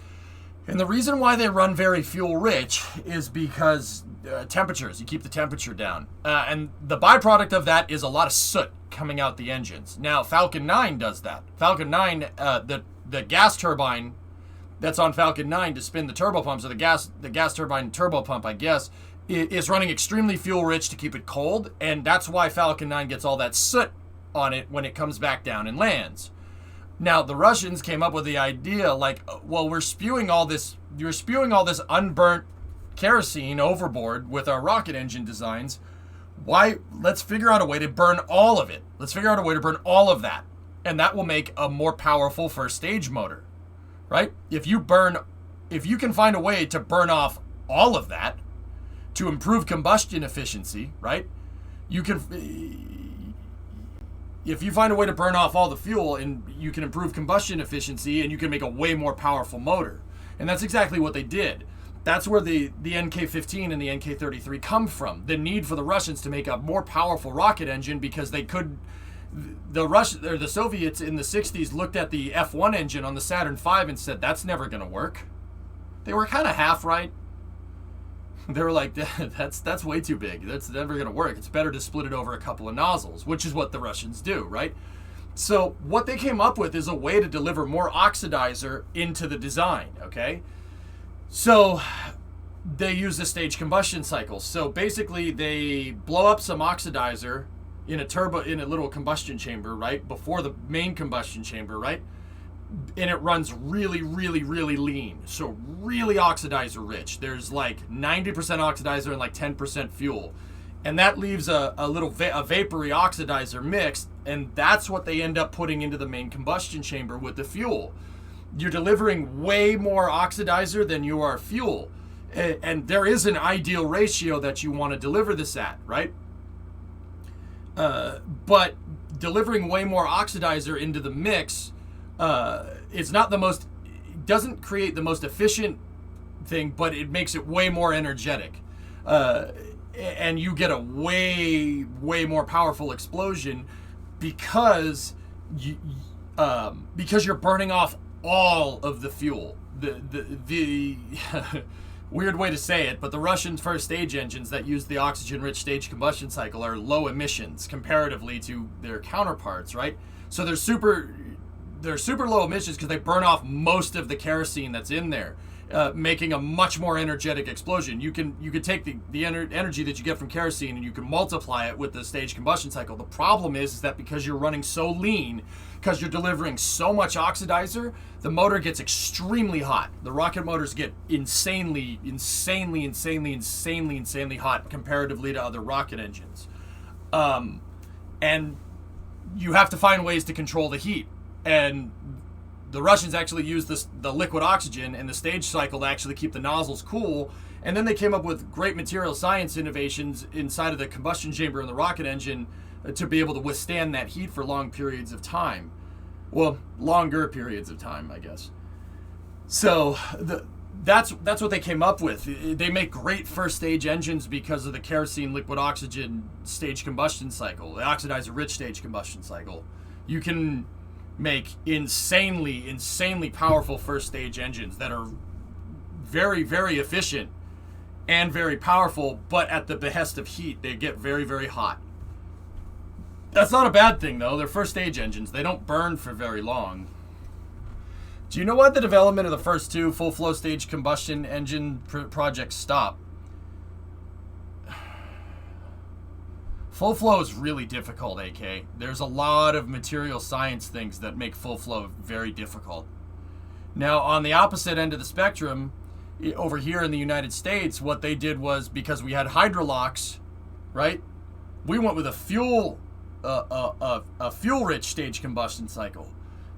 And the reason why they run very fuel-rich is because temperatures. You keep the temperature down. And the byproduct of that is a lot of soot coming out the engines. Now, Falcon 9 does that. Falcon 9, the gas turbine that's on Falcon 9 to spin the turbopumps, or the gas turbine turbopump, I guess, is running extremely fuel-rich to keep it cold. And that's why Falcon 9 gets all that soot on it when it comes back down and lands. Now, the Russians came up with the idea, like, well, you're spewing all this unburnt kerosene overboard with our rocket engine designs. Why? Let's figure out a way to burn all of it. Let's figure out a way to burn all of that. And that will make a more powerful first stage motor, right? If you can find a way to burn off all of that to improve combustion efficiency, right? If you find a way to burn off all the fuel, and you can improve combustion efficiency, and you can make a way more powerful motor. And that's exactly what they did. That's where the NK-15 and the NK-33 come from. The need for the Russians to make a more powerful rocket engine, because they could. The Soviets in the 60s looked at the F1 engine on the Saturn V and said, that's never going to work. They were kind of half right. They were like, that's way too big. That's never going to work. It's better to split it over a couple of nozzles, which is what the Russians do, right? So what they came up with is a way to deliver more oxidizer into the design, okay? So they use the stage combustion cycle. So basically they blow up some oxidizer in a little combustion chamber, right? Before the main combustion chamber, right? And it runs really, really, really lean. So really oxidizer rich. There's like 90% oxidizer and like 10% fuel. And that leaves a vapory oxidizer mix. And that's what they end up putting into the main combustion chamber with the fuel. You're delivering way more oxidizer than you are fuel. And there is an ideal ratio that you want to deliver this at, right? But delivering way more oxidizer into the mix, it's not the most, it doesn't create the most efficient thing, but it makes it way more energetic. And you get a way more powerful explosion because you're burning off all of the fuel. The weird way to say it, but the Russian first stage engines that use the oxygen-rich stage combustion cycle are low emissions comparatively to their counterparts, right? So they're super low emissions because they burn off most of the kerosene that's in there, making a much more energetic explosion. You could take the energy that you get from kerosene and you can multiply it with the stage combustion cycle. The problem is that because you're running so lean, because you're delivering so much oxidizer, the motor gets extremely hot. The rocket motors get insanely hot comparatively to other rocket engines. And you have to find ways to control the heat. And the Russians actually used the liquid oxygen and the stage cycle to actually keep the nozzles cool. And then they came up with great material science innovations inside of the combustion chamber in the rocket engine to be able to withstand that heat for long periods of time. Well, longer periods of time, I guess. So that's what they came up with. They make great first stage engines because of the kerosene liquid oxygen stage combustion cycle, the oxidizer-rich stage combustion cycle. You can make insanely powerful first stage engines that are very, very efficient and very powerful, but at the behest of heat, they get very, very hot. That's not a bad thing, though. They're first stage engines. They don't burn for very long. Do you know why the development of the first two full flow stage combustion engine projects stopped? Full flow is really difficult, AK. There's a lot of material science things that make full flow very difficult. Now, on the opposite end of the spectrum, over here in the United States, what they did was, because we had hydrolocks, right? We went with a fuel-rich stage combustion cycle.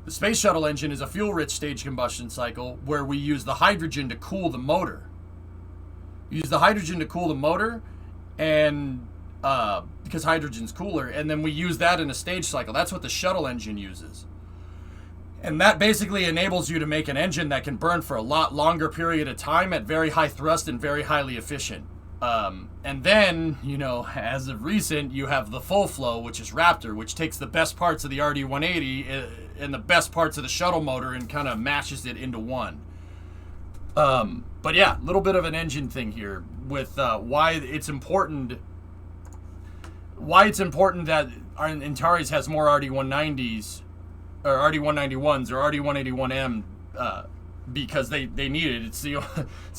The space shuttle engine is a fuel-rich stage combustion cycle where we use the hydrogen to cool the motor. We use the hydrogen to cool the motor, and because hydrogen's cooler, and then we use that in a stage cycle. That's what the shuttle engine uses. And that basically enables you to make an engine that can burn for a lot longer period of time at very high thrust and very highly efficient. And then, you know, as of recent, you have the full flow, which is Raptor, which takes the best parts of the RD-180 and the best parts of the shuttle motor and kind of mashes it into one. But yeah, a little bit of an engine thing here with why it's important that our Antares has more RD-190s or RD-191s or RD-181M because they need it. It's the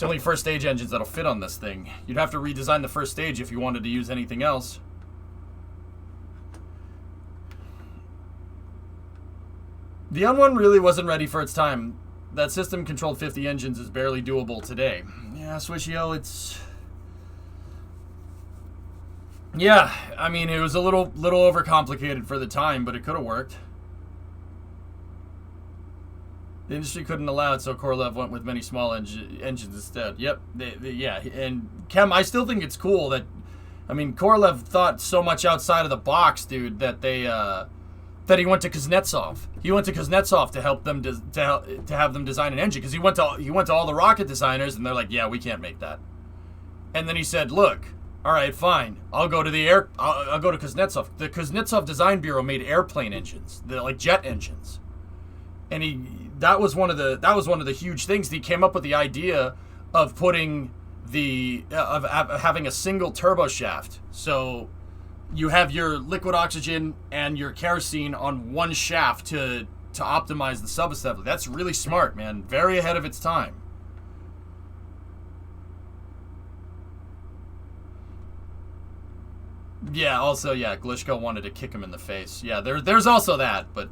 only first stage engines that'll fit on this thing. You'd have to redesign the first stage if you wanted to use anything else. The Un-1 really wasn't ready for its time. That system controlled 50 engines is barely doable today. Yeah, Swishio, it's... Yeah, I mean, it was a little overcomplicated for the time, but it could have worked. The industry couldn't allow it, so Korolev went with many small engines instead. Yep, yeah. And Kem, I still think it's cool that, I mean, Korolev thought so much outside of the box, dude, that that he went to Kuznetsov. He went to Kuznetsov to help them to have them design an engine, because he went to all the rocket designers, and they're like, yeah, we can't make that. And then he said, look, all right, fine, I'll go to I'll go to Kuznetsov. The Kuznetsov Design Bureau made airplane engines, like jet engines. And that was one of the huge things. He came up with the idea of putting of having a single turbo shaft. So you have your liquid oxygen and your kerosene on one shaft to optimize the subassembly. That's really smart, man. Very ahead of its time. Yeah, also, yeah, Glishko wanted to kick him in the face. Yeah, there's also that, but...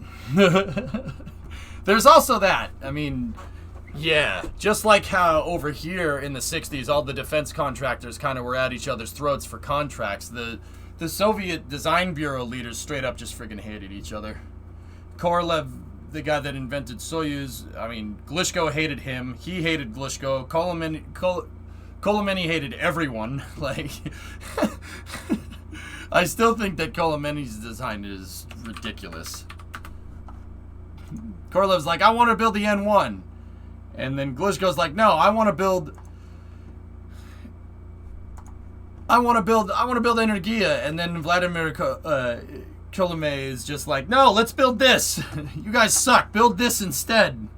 There's also that. I mean, yeah, just like how over here in the 60s, all the defense contractors kind of were at each other's throats for contracts. The Soviet Design Bureau leaders straight up just friggin' hated each other. Korolev, the guy that invented Soyuz, I mean, Glishko hated him. He hated Glishko. Kolomeny hated everyone. Like, I still think that Kolomeny's design is ridiculous. Korolev's like, I want to build the N1. And then Glishko's like, no, I want to build Energia. And then Vladimir Kolomey is just like, no, let's build this. You guys suck. Build this instead.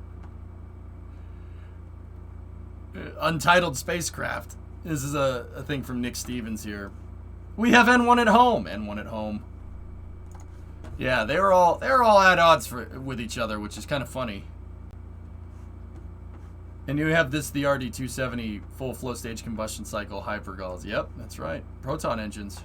Untitled Spacecraft. This is a thing from Nick Stevens here. We have N1 at home. N1 at home. Yeah, they were all at odds with each other, which is kind of funny. And you have the RD-270 full flow stage combustion cycle hypergulls. Yep, that's right. Proton engines.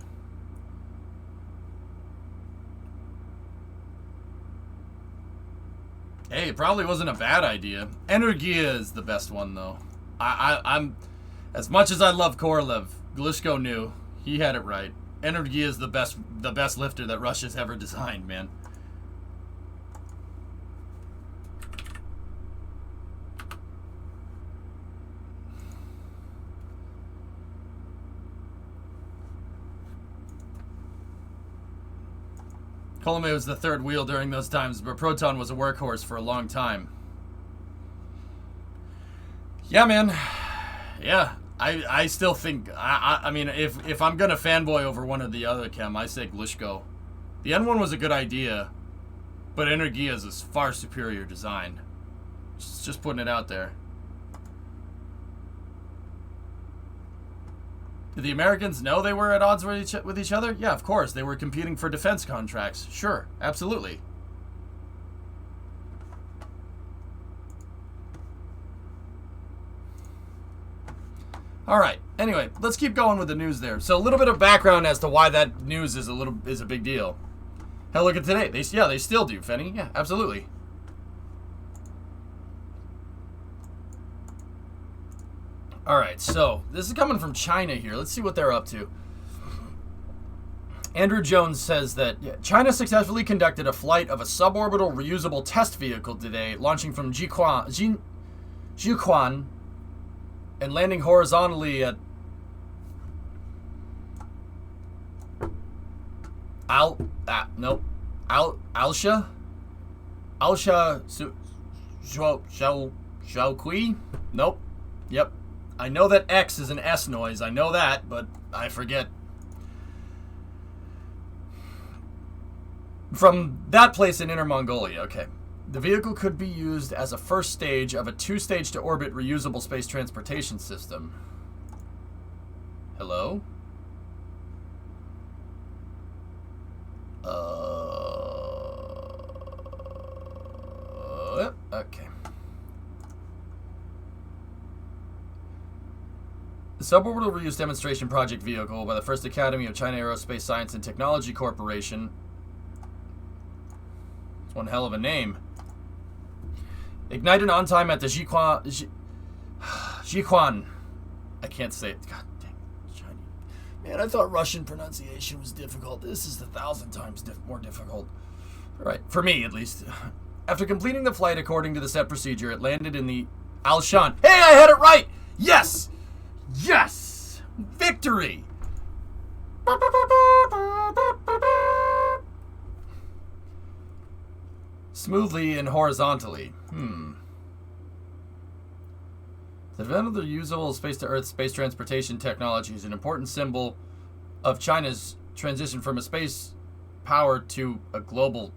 Hey, it probably wasn't a bad idea. Energia is the best one, though. I'm as much as I love Korolev, Glishko knew he had it right. Energia is the best lifter that Russia's ever designed, man. Kolomey was the third wheel during those times, but Proton was a workhorse for a long time. Yeah, man. Yeah. I still think, I mean, if I'm going to fanboy over one or the other, Kem, I say Glishko. The N1 was a good idea, but Energia is a far superior design. Just putting it out there. Did the Americans know they were at odds with each other? Yeah, of course. They were competing for defense contracts. Sure, absolutely. All right. Anyway, let's keep going with the news there. So a little bit of background as to why that news is a big deal. Hell, look at today. They still do, Fenny. Yeah, absolutely. All right. So this is coming from China here. Let's see what they're up to. Andrew Jones says that China successfully conducted a flight of a suborbital reusable test vehicle today, launching from Jiuquan and landing horizontally at Alsha Xiaokui? Nope. Yep. I know that X is an S noise. I know that, but I forget. From that place in Inner Mongolia. Okay. The vehicle could be used as a first stage of a two-stage to orbit reusable space transportation system. Hello? Okay. The Suborbital Reuse Demonstration Project Vehicle by the First Academy of China Aerospace Science and Technology Corporation. It's one hell of a name. Ignited on time at the Jiuquan. I can't say it. God dang Chinese. Man, I thought Russian pronunciation was difficult. This is 1,000 times more difficult. All right, for me at least. After completing the flight according to the set procedure, it landed in the Alshan. Hey, I had it right! Yes! Yes! Victory! Smoothly and horizontally. The development of the reusable space-to-Earth space transportation technology is an important symbol of China's transition from a space power to a global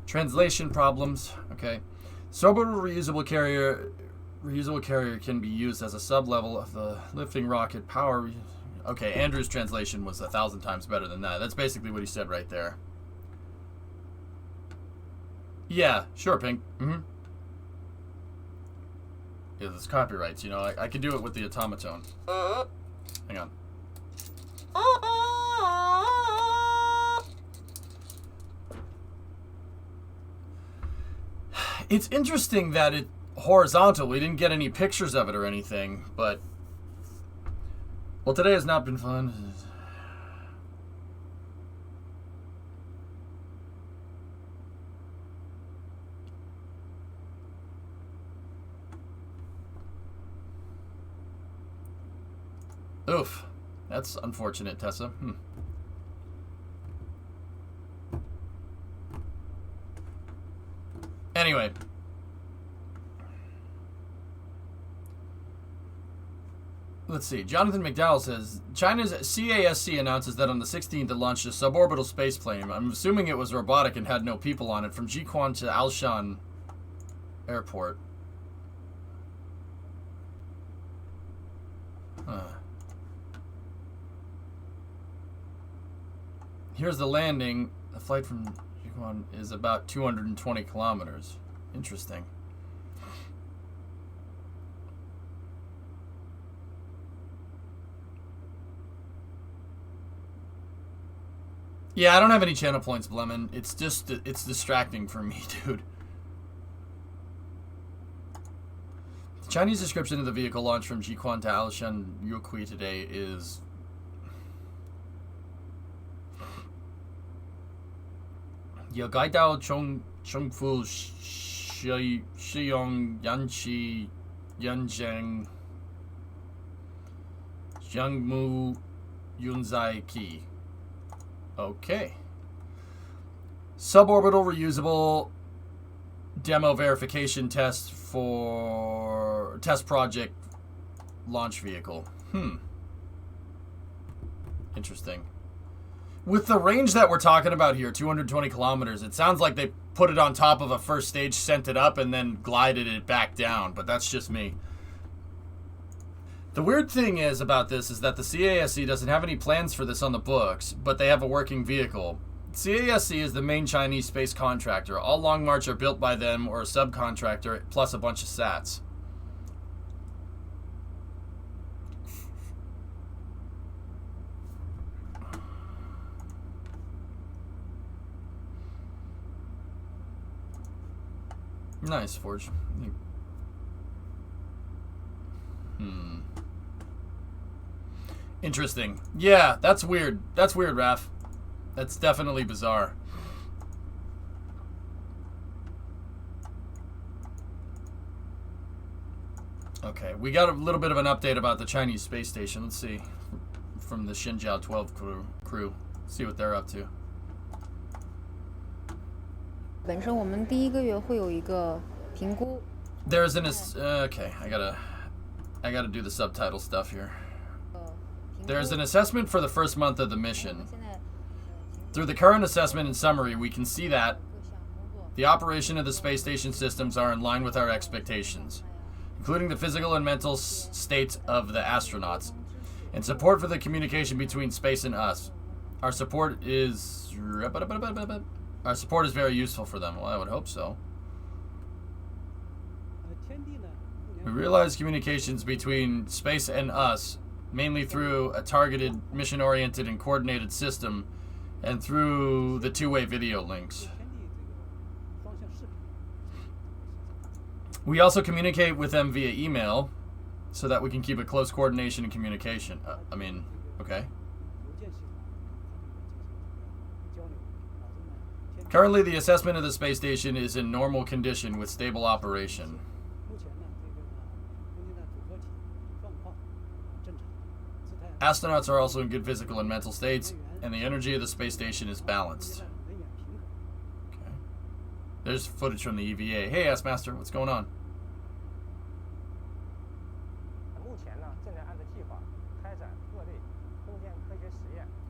translation problems. Okay. Suborbital reusable carrier can be used as a sub-level of the lifting rocket power. Okay, Andrew's translation was 1,000 times better than that. That's basically what he said right there. Yeah, sure, Pink. Yeah, there's copyrights, you know. I can do it with the automaton. Hang on. It's interesting that it horizontal. We didn't get any pictures of it or anything, but well, today has not been fun. Oof. That's unfortunate, Tessa. Anyway. Let's see. Jonathan McDowell says, China's CASC announces that on the 16th it launched a suborbital space plane. I'm assuming it was robotic and had no people on it, from Jiuquan to Alshan Airport. Here's the landing. The flight from Jiuquan is about 220 kilometers. Interesting. Yeah, I don't have any channel points, Blemon. It's just, it's distracting for me, dude. The Chinese description of the vehicle launched from Jiuquan to Alshan Yuqui today is... Gaidao Chongfu Shiyong Yanqi Yanzheng Jiangmu Yunzai Qi. Okay. Suborbital reusable demo verification test for test project launch vehicle. Interesting. With the range that we're talking about here, 220 kilometers, it sounds like they put it on top of a first stage, sent it up, and then glided it back down. But that's just me. The weird thing is about this is that the CASC doesn't have any plans for this on the books, but they have a working vehicle. CASC is the main Chinese space contractor. All Long March are built by them or a subcontractor, plus a bunch of sats. Nice, Forge. Interesting. Yeah, that's weird. That's weird, Raph. That's definitely bizarre. Okay, we got a little bit of an update about the Chinese space station. Let's see. From the Xinjiao 12 crew. See what they're up to. 本身我们第一个月会有一个评估。 There's an okay, I gotta do the subtitle stuff here. There's an assessment for the first month of the mission. Through the current assessment and summary, we can see that the operation of the space station systems are in line with our expectations, including the physical and mental states of the astronauts, and support for the communication between space and us. Our support is very useful for them. Well, I would hope so. We realize communications between space and us, mainly through a targeted, mission-oriented, and coordinated system, and through the two-way video links. We also communicate with them via email, so that we can keep a close coordination and communication. Okay. Currently, the assessment of the space station is in normal condition with stable operation. Astronauts are also in good physical and mental states, and the energy of the space station is balanced. Okay. There's footage from the EVA. Hey, S-Master, what's going on?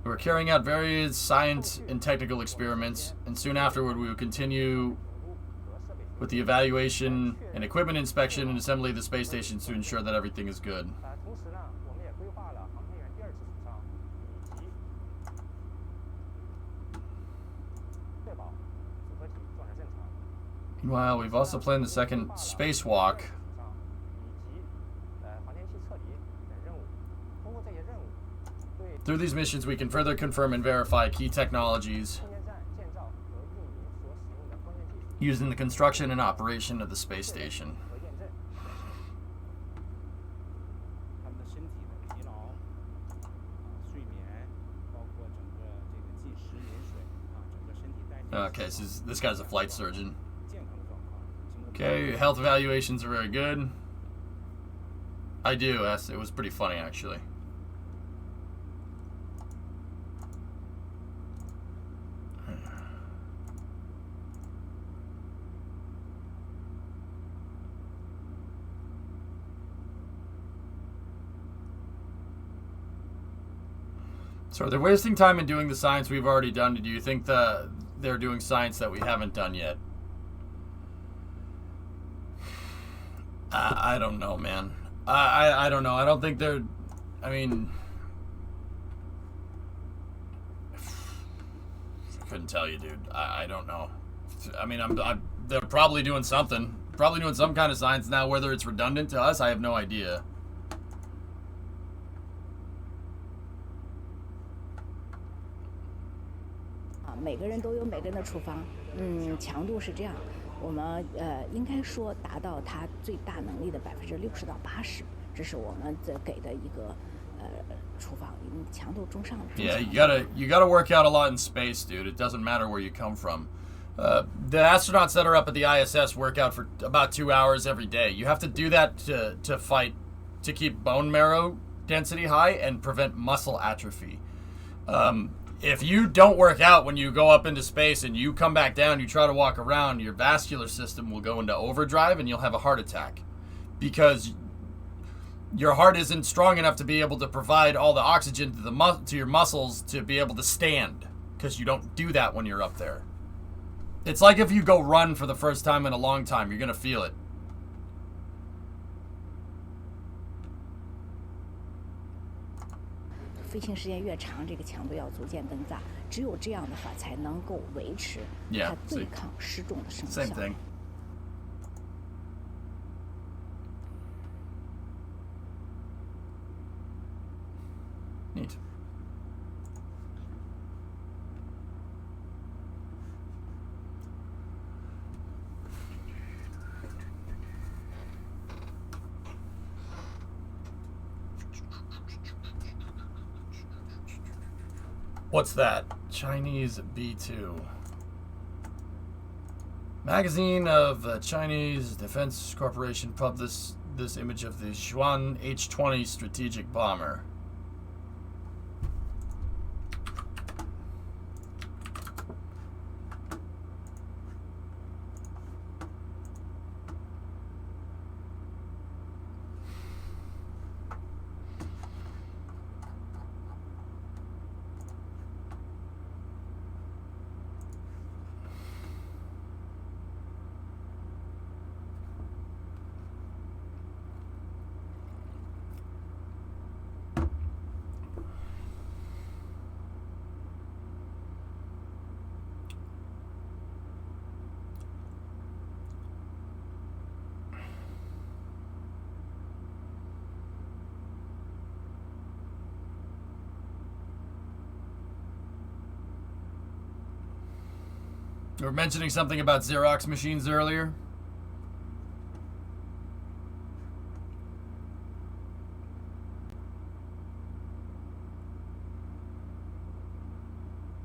We're carrying out various science and technical experiments, and soon afterward we will continue with the evaluation and equipment inspection and assembly of the space station to ensure that everything is good. Meanwhile, we've also planned the second spacewalk. Through these missions, we can further confirm and verify key technologies used in the construction and operation of the space station. Okay, so this guy's a flight surgeon. Okay, health evaluations are very good. I do, it was pretty funny actually. So are they wasting time in doing the science we've already done? Do you think they're doing science that we haven't done yet? I don't know, man. I don't know. I don't think they're... I mean... I couldn't tell you, dude. I don't know. I mean, they're probably doing something. Probably doing some kind of science now. Whether it's redundant to us, I have no idea. Yeah, you gotta work out a lot in space, dude. It doesn't matter where you come from. The astronauts that are up at the ISS work out for about 2 hours every day. You have to do that to keep bone marrow density high and prevent muscle atrophy. If you don't work out when you go up into space and you come back down, you try to walk around, your vascular system will go into overdrive and you'll have a heart attack because your heart isn't strong enough to be able to provide all the oxygen to your muscles to be able to stand, because you don't do that when you're up there. It's like if you go run for the first time in a long time, you're going to feel it. Same thing. Neat. What's that? Chinese B2. Magazine of Chinese Defense Corporation published this image of the Xuan H-20 strategic bomber. You were mentioning something about Xerox machines earlier.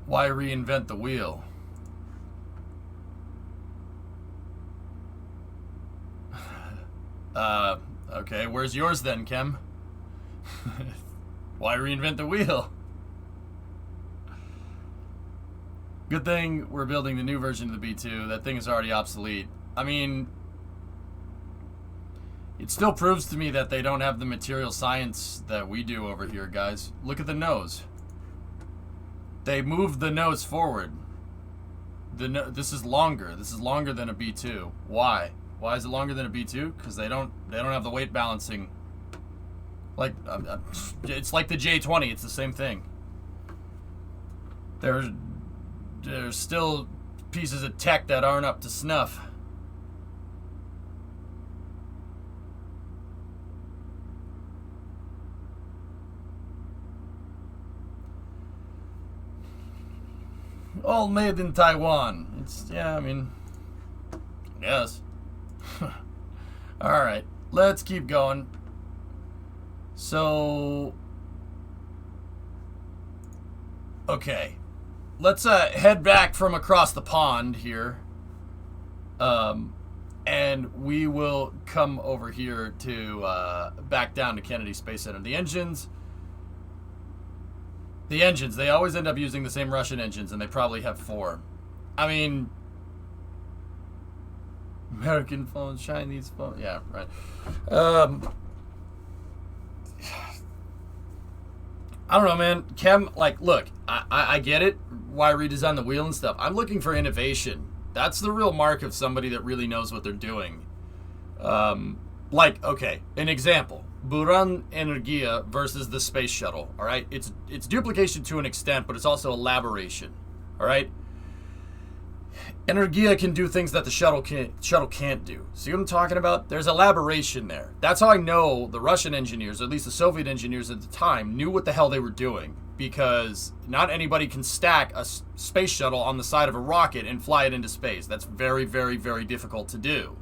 Why reinvent the wheel? Okay, where's yours then, Kem? Why reinvent the wheel? Good thing we're building the new version of the B2. That thing is already obsolete. I mean, it still proves to me that they don't have the material science that we do over here, guys. Look at the nose. They moved the nose forward. This is longer. This is longer than a B2. Why? Why is it longer than a B2? Because they don't have the weight balancing. Like it's like the J20. It's the same thing. There's still pieces of tech that aren't up to snuff. All made in Taiwan. It's, yeah, I mean, yes. Alright, let's keep going. So, okay. Let's head back from across the pond here. And we will come over here to back down to Kennedy Space Center. The engines, they always end up using the same Russian engines, and they probably have 4. I mean, American phones, Chinese phones, yeah, right. I don't know, man. Kem, like, look, I get it, why redesign the wheel and stuff. I'm looking for innovation. That's the real mark of somebody that really knows what they're doing. Like, okay, an example. Buran Energia versus the space shuttle, all right? It's duplication to an extent, but it's also elaboration, all right? Energia can do things that the shuttle can't do. See what I'm talking about? There's elaboration there. That's how I know the Russian engineers, or at least the Soviet engineers at the time, knew what the hell they were doing. Because not anybody can stack a space shuttle on the side of a rocket and fly it into space. That's very, very, very difficult to do.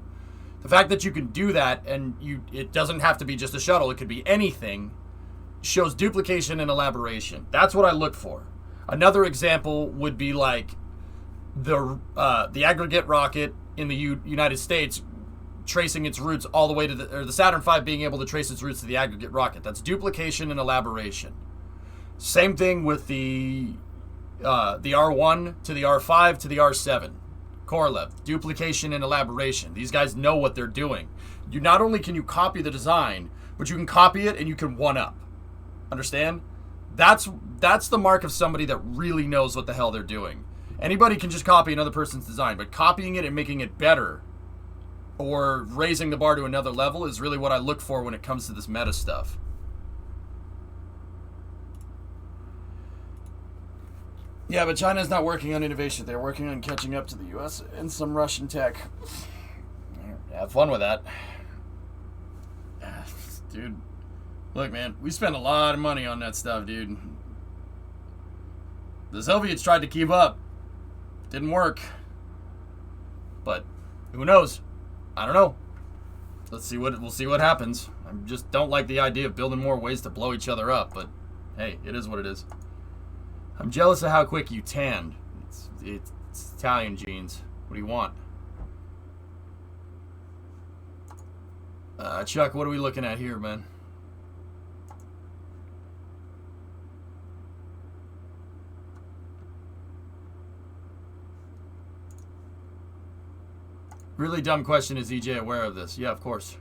The fact that you can do that, and it doesn't have to be just a shuttle, it could be anything, shows duplication and elaboration. That's what I look for. Another example would be like the aggregate rocket in the United States tracing its roots all the way to the Saturn V being able to trace its roots to the aggregate rocket. That's duplication and elaboration. Same thing with the R1 to the R5 to the R7. Korolev, duplication and elaboration. These guys know what they're doing. You not only can you copy the design, but you can copy it and you can one-up. Understand? That's the mark of somebody that really knows what the hell they're doing. Anybody can just copy another person's design, but copying it and making it better or raising the bar to another level is really what I look for when it comes to this meta stuff. Yeah, but China's not working on innovation. They're working on catching up to the U.S. and some Russian tech. Have fun with that. Dude, look, man, we spend a lot of money on that stuff, dude. The Soviets tried to keep up. Didn't work. But who knows? I don't know. We'll see what happens. I just don't like the idea of building more ways to blow each other up, but hey, it is what it is. I'm jealous of how quick you tanned. It's Italian genes. What do you want? Chuck, what are we looking at here, man? Really dumb question. Is EJ aware of this? Yeah, of course.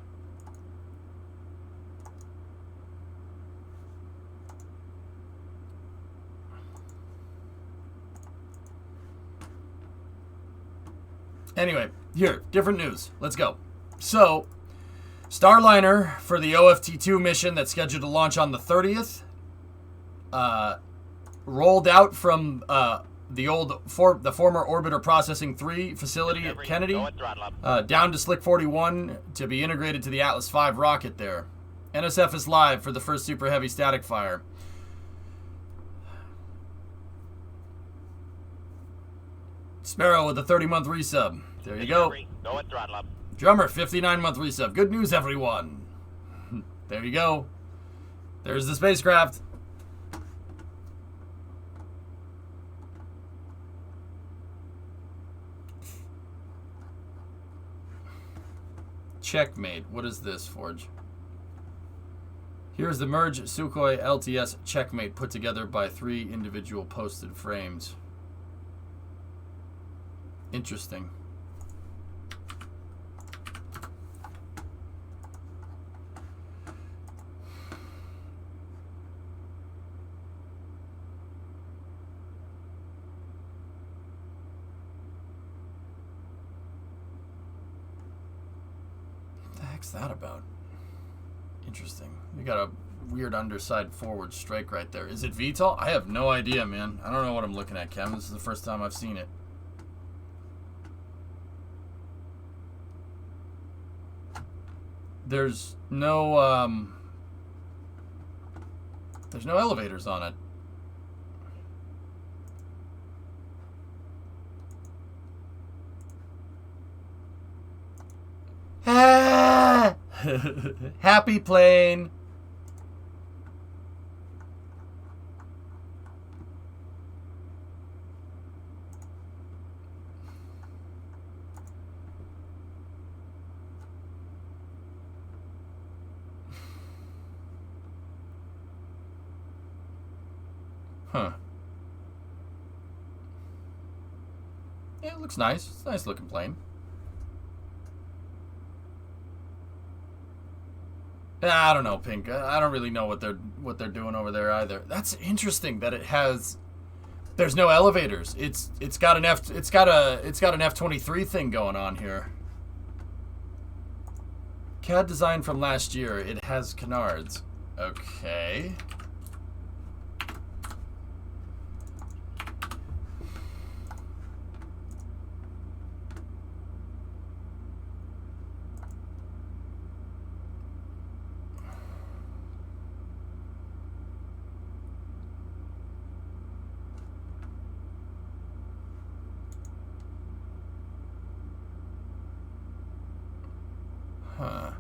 Anyway, here, different news. Let's go. So, Starliner for the OFT-2 mission that's scheduled to launch on the 30th rolled out from the former Orbiter Processing 3 facility at Kennedy down to Slick 41 to be integrated to the Atlas V rocket there. NSF is live for the first Super Heavy static fire. Sparrow with a 30-month resub. There you go. Drummer, 59-month resub. Good news, everyone. There you go. There's the spacecraft. Checkmate. What is this, Forge? Here's the merge Sukhoi LTS Checkmate put together by 3 individual posted frames. Interesting. What the heck's that about? Interesting. We got a weird underside forward strike right there. Is it VTOL? I have no idea, man. I don't know what I'm looking at, Cam. This is the first time I've seen it. There's no elevators on it. Ah! Happy plane. Huh. Yeah, it looks nice. It's a nice looking plane. I don't know, Pink. I don't really know what they're doing over there either. That's interesting that it has. There's no elevators. It's got an F-23 thing going on here. CAD design from last year. It has canards. Okay. Huh.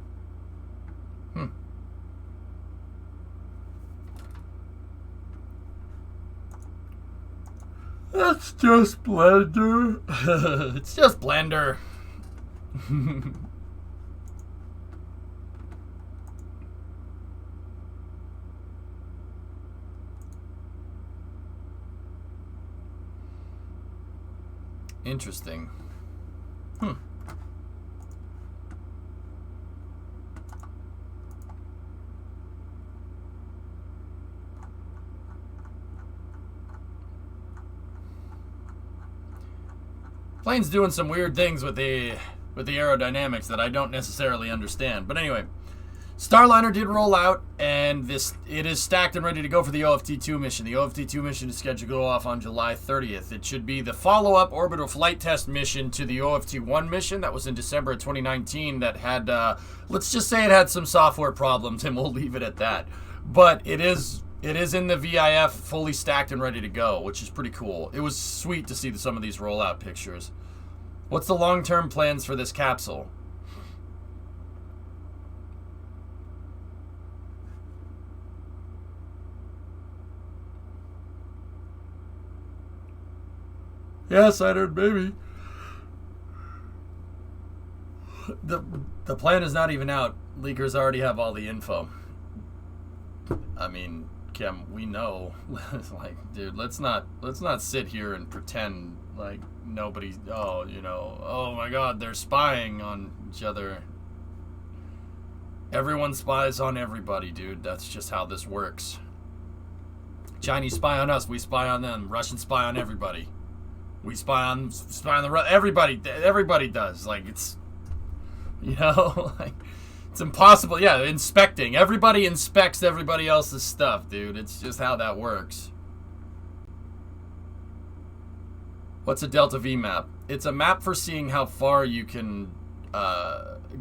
That's just Blender. It's just Blender. Interesting. Plane's doing some weird things with the aerodynamics that I don't necessarily understand. But anyway, Starliner did roll out, and it is stacked and ready to go for the OFT-2 mission. The OFT-2 mission is scheduled to go off on July 30th. It should be the follow-up orbital flight test mission to the OFT-1 mission that was in December of 2019 that had, let's just say it had some software problems, and we'll leave it at that. But it is in the VIF fully stacked and ready to go, which is pretty cool. It was sweet to see some of these rollout pictures. What's the long-term plans for this capsule? Yes, I heard baby. The plan is not even out. Leakers already have all the info. I mean, Kim, we know. Like, dude, let's not sit here and pretend like nobody. Oh, you know. Oh my God, they're spying on each other. Everyone spies on everybody, dude. That's just how this works. Chinese spy on us. We spy on them. Russians spy on everybody. We spy on the everybody does. Like, it's, you know, like, it's impossible. Yeah, inspecting. Everybody inspects everybody else's stuff, dude. It's just how that works. What's a Delta V map? It's a map for seeing how far you can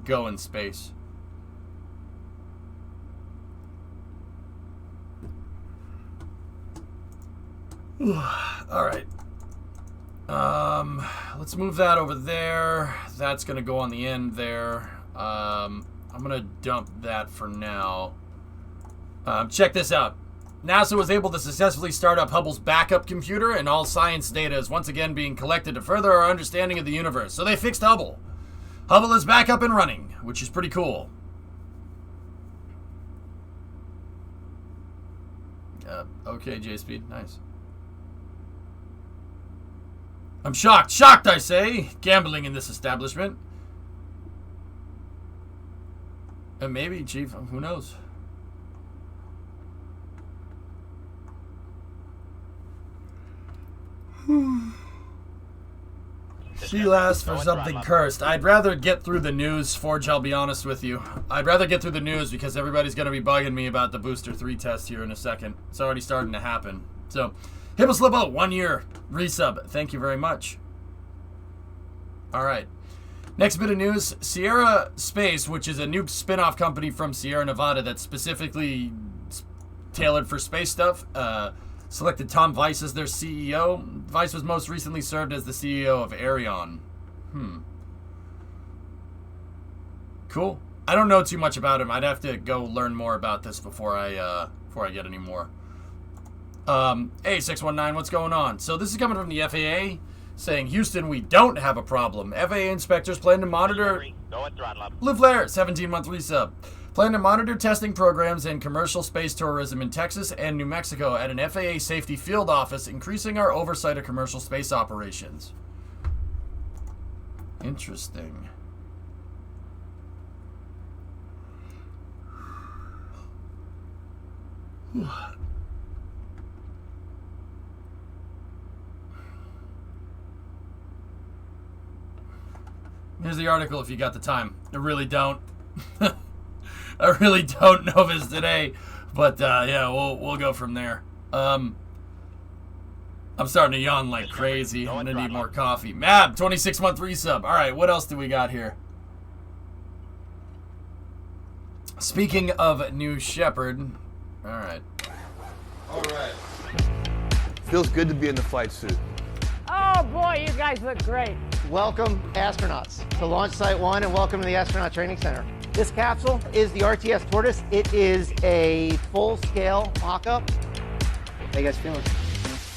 go in space. All right. Let's move that over there. That's gonna go on the end there. I'm gonna dump that for now. Check this out. NASA was able to successfully start up Hubble's backup computer, and all science data is once again being collected to further our understanding of the universe. So they fixed Hubble. Hubble is back up and running, which is pretty cool. Okay, J-Speed, nice. I'm shocked. Shocked, I say. Gambling in this establishment. And maybe, Chief. Who knows? She lasts for something cursed. I'd rather get through the news, Forge, I'll be honest with you. I'd rather get through the news because everybody's going to be bugging me about the Booster 3 test here in a second. It's already starting to happen. So, Hibboslibbo, 1 year resub. Thank you very much. All right. Next bit of news. Sierra Space, which is a new spin-off company from Sierra Nevada that's specifically tailored for space stuff, selected Tom Weiss as their CEO. Weiss was most recently served as the CEO of Arion. Cool. I don't know too much about him. I'd have to go learn more about this before I get any more. Hey, 619, what's going on? So this is coming from the FAA, saying, Houston, we don't have a problem. FAA inspectors plan to monitor... Blue Flare, 17-month resub. Plan to monitor testing programs and commercial space tourism in Texas and New Mexico at an FAA safety field office, increasing our oversight of commercial space operations. Interesting. Here's the article if you got the time. I really don't. I really don't know if it's today, but yeah, we'll go from there. I'm starting to yawn like crazy. I'm gonna need more coffee. Mab, 26-month resub. All right, what else do we got here? Speaking of New Shepard, all right. All right. Feels good to be in the flight suit. Oh boy, you guys look great. Welcome, astronauts, to Launch Site 1 and welcome to the Astronaut Training Center. This capsule is the RTS Tortoise. It is a full-scale mock-up. How you guys feeling?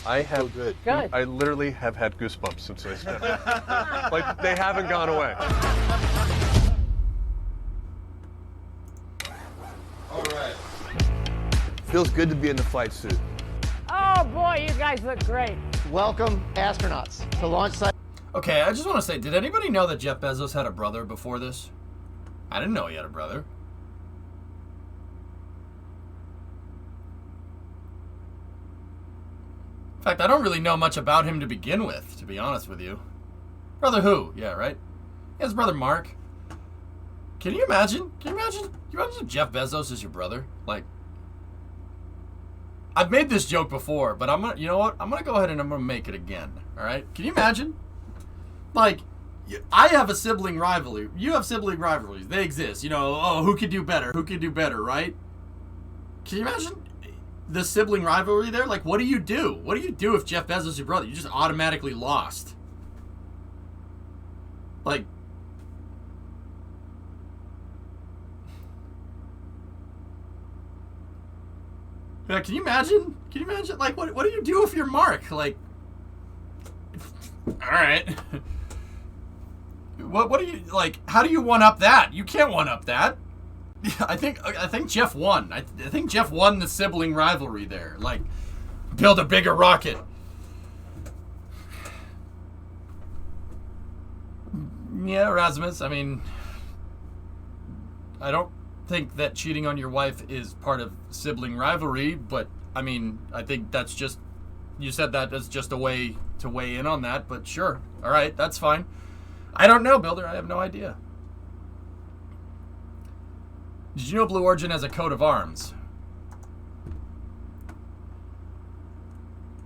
I have good. Good. I literally have had goosebumps since I stepped in. Like, they haven't gone away. All right. Feels good to be in the flight suit. Oh boy, you guys look great. Welcome, astronauts, to Launch Site. Okay, I just want to say, did anybody know that Jeff Bezos had a brother before this? I didn't know he had a brother. In fact, I don't really know much about him to begin with, to be honest with you. Brother who? Yeah, right? He has brother Mark. Can you imagine? Can you imagine if Jeff Bezos is your brother? Like, I've made this joke before, but I'm gonna, you know what? I'm gonna go ahead and I'm gonna make it again. All right? Can you imagine? Like, I have a sibling rivalry. You have sibling rivalries. They exist. You know, oh, who could do better? Who could do better, right? Can you imagine the sibling rivalry there? Like, what do you do? What do you do if Jeff Bezos is your brother? You just automatically lost. Like, yeah, can you imagine? Can you imagine? Like, what do you do if you're Mark? Like, All right. What do you like? How do you one up that? You can't one up that. I think Jeff won. I think Jeff won the sibling rivalry there. Like, build a bigger rocket. Yeah, Erasmus. I mean, I don't think that cheating on your wife is part of sibling rivalry, but I mean, I think that's just, you said that as just a way to weigh in on that, but sure. All right, that's fine. I don't know, Builder. I have no idea. Did you know Blue Origin has a coat of arms?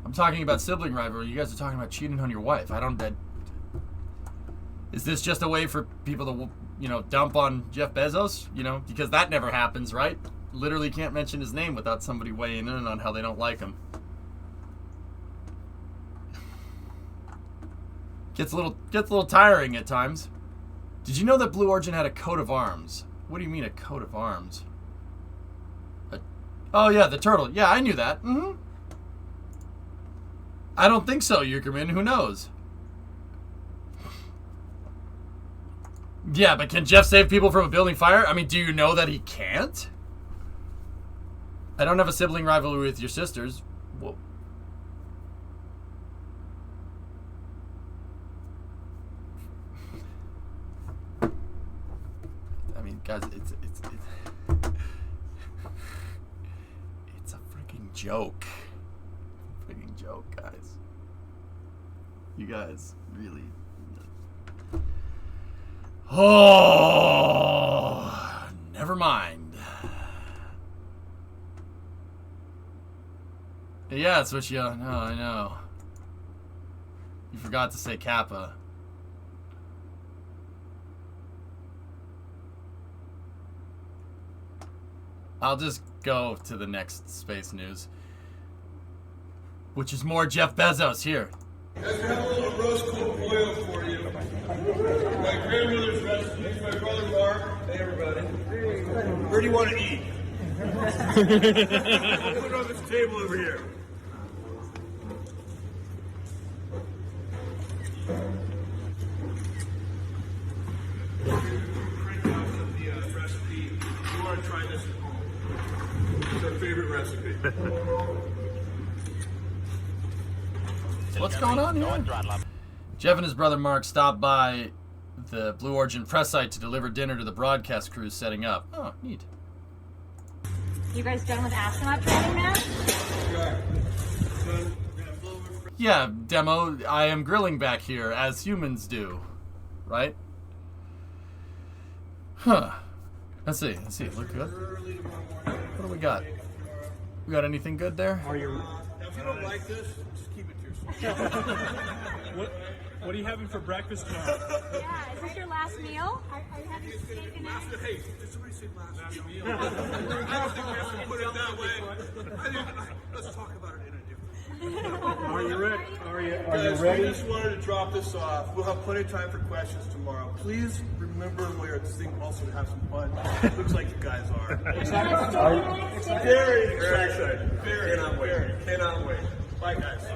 I'm talking about sibling rivalry. You guys are talking about cheating on your wife. I don't... Is this just a way for people to, you know, dump on Jeff Bezos? You know, because that never happens, right? Literally can't mention his name without somebody weighing in on how they don't like him. Gets a little tiring at times. Did you know that Blue Origin had a coat of arms? What do you mean a coat of arms? Oh yeah, the turtle. Yeah, I knew that. Mm-hmm. I don't think so, Eukerman. Who knows? Yeah, but can Jeff save people from a building fire? I mean, do you know that he can't? I don't have a sibling rivalry with your sisters. Whoa. I mean, guys, it's a freaking joke. Freaking joke, guys. You guys really... Oh, never mind. Yeah, that's what you... No, I know. You forgot to say Kappa. I'll just go to the next space news, which is more Jeff Bezos here. Guys, we have a little roast cooked boil for you. My grandmother's recipe, my brother Mark. Hey, everybody. Where do you want to eat? Put it on this table over here. Print out the recipe. You want to try this at home. It's our favorite recipe. What's going on here? Jeff and his brother Mark stopped by the Blue Origin press site to deliver dinner to the broadcast crews setting up. Oh, neat. You guys done with astronaut training now? Yeah, demo. I am grilling back here, as humans do. Right? Huh. Let's see. Look good. What do we got? We got anything good there? If you don't like this, just keep it to yourself. What are you having for breakfast tomorrow? Yeah, is this your last meal? Are you having steak and eggs? Hey, did somebody say last meal? I don't think we have to put it that way. Let's talk about it in a different way. Are you ready? Are you Guys, ready? we just wanted to drop this off. We'll have plenty of time for questions tomorrow. Please remember while you're at this thing also to have some fun. Looks like you guys are. Very excited. Very cannot wait. Cannot wait. Bye, guys.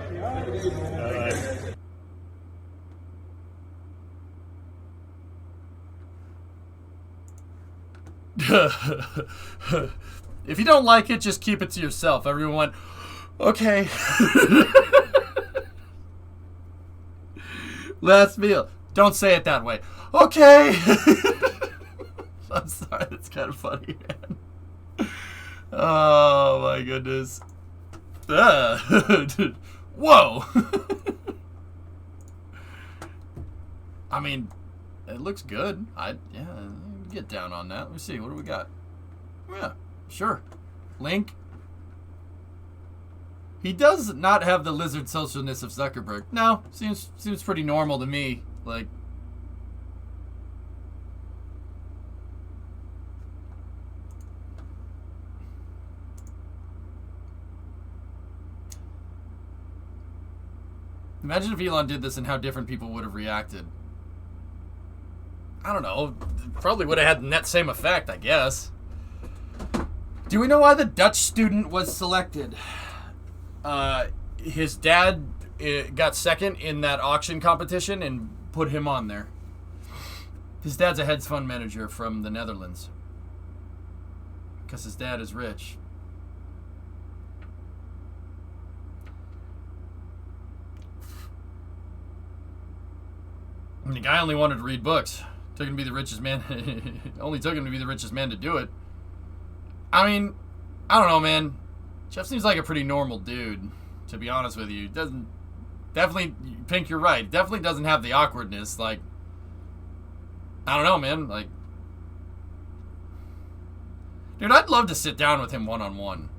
If you don't like it, just keep it to yourself. Everyone went, okay. Last meal. Don't say it that way. Okay. I'm sorry, that's kind of funny, man. Oh my goodness. Whoa. I mean, it looks good. Yeah, get down on that. Let me see. What do we got? Yeah, sure. Link. He does not have the lizard socialness of Zuckerberg. No, seems pretty normal to me. Like, imagine if Elon did this and how different people would have reacted. I don't know. Probably would have had that same effect, I guess. Do we know why the Dutch student was selected? His dad got second in that auction competition and put him on there. His dad's a hedge fund manager from the Netherlands. Because his dad is rich. And the guy only wanted to read books. Took him to be the richest man. Only took him to be the richest man to do it. I mean, I don't know, man. Jeff seems like a pretty normal dude, to be honest with you. Doesn't definitely, Pink, you're right. Definitely doesn't have the awkwardness. Like, I don't know, man. Like, dude, I'd love to sit down with him one-on-one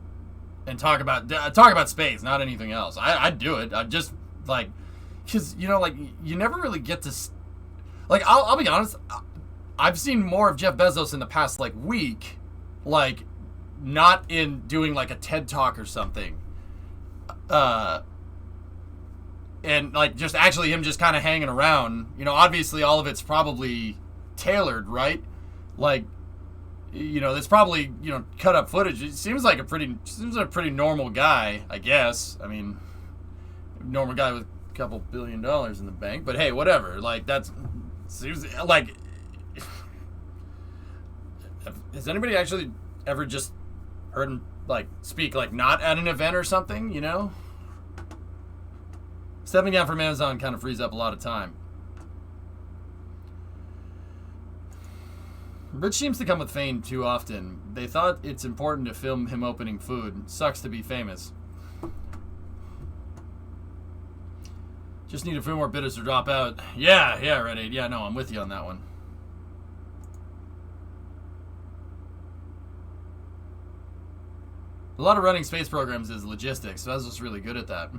and talk about space, not anything else. I'd do it. I'd just, like, because, you know, like, you never really get to, like, I'll be honest, I've seen more of Jeff Bezos in the past, like, week, like, not in doing, like, a TED Talk or something. And, like, just actually him just kind of hanging around. You know, obviously all of it's probably tailored, right? Like, you know, there's probably, you know, cut up footage. It seems like a pretty normal guy, I guess. I mean, normal guy with a couple $1 billion in the bank. But hey, whatever. Like, that's, seems like, has anybody actually ever just heard him, like, speak, like, not at an event or something, you know? Stepping down from Amazon kind of frees up a lot of time. Rich seems to come with fame too often. They thought it's important to film him opening food. Sucks to be famous. Just need a few more bidders to drop out. Yeah, Reddit. Yeah, no, I'm with you on that one. A lot of running space programs is logistics. So I was just really good at that.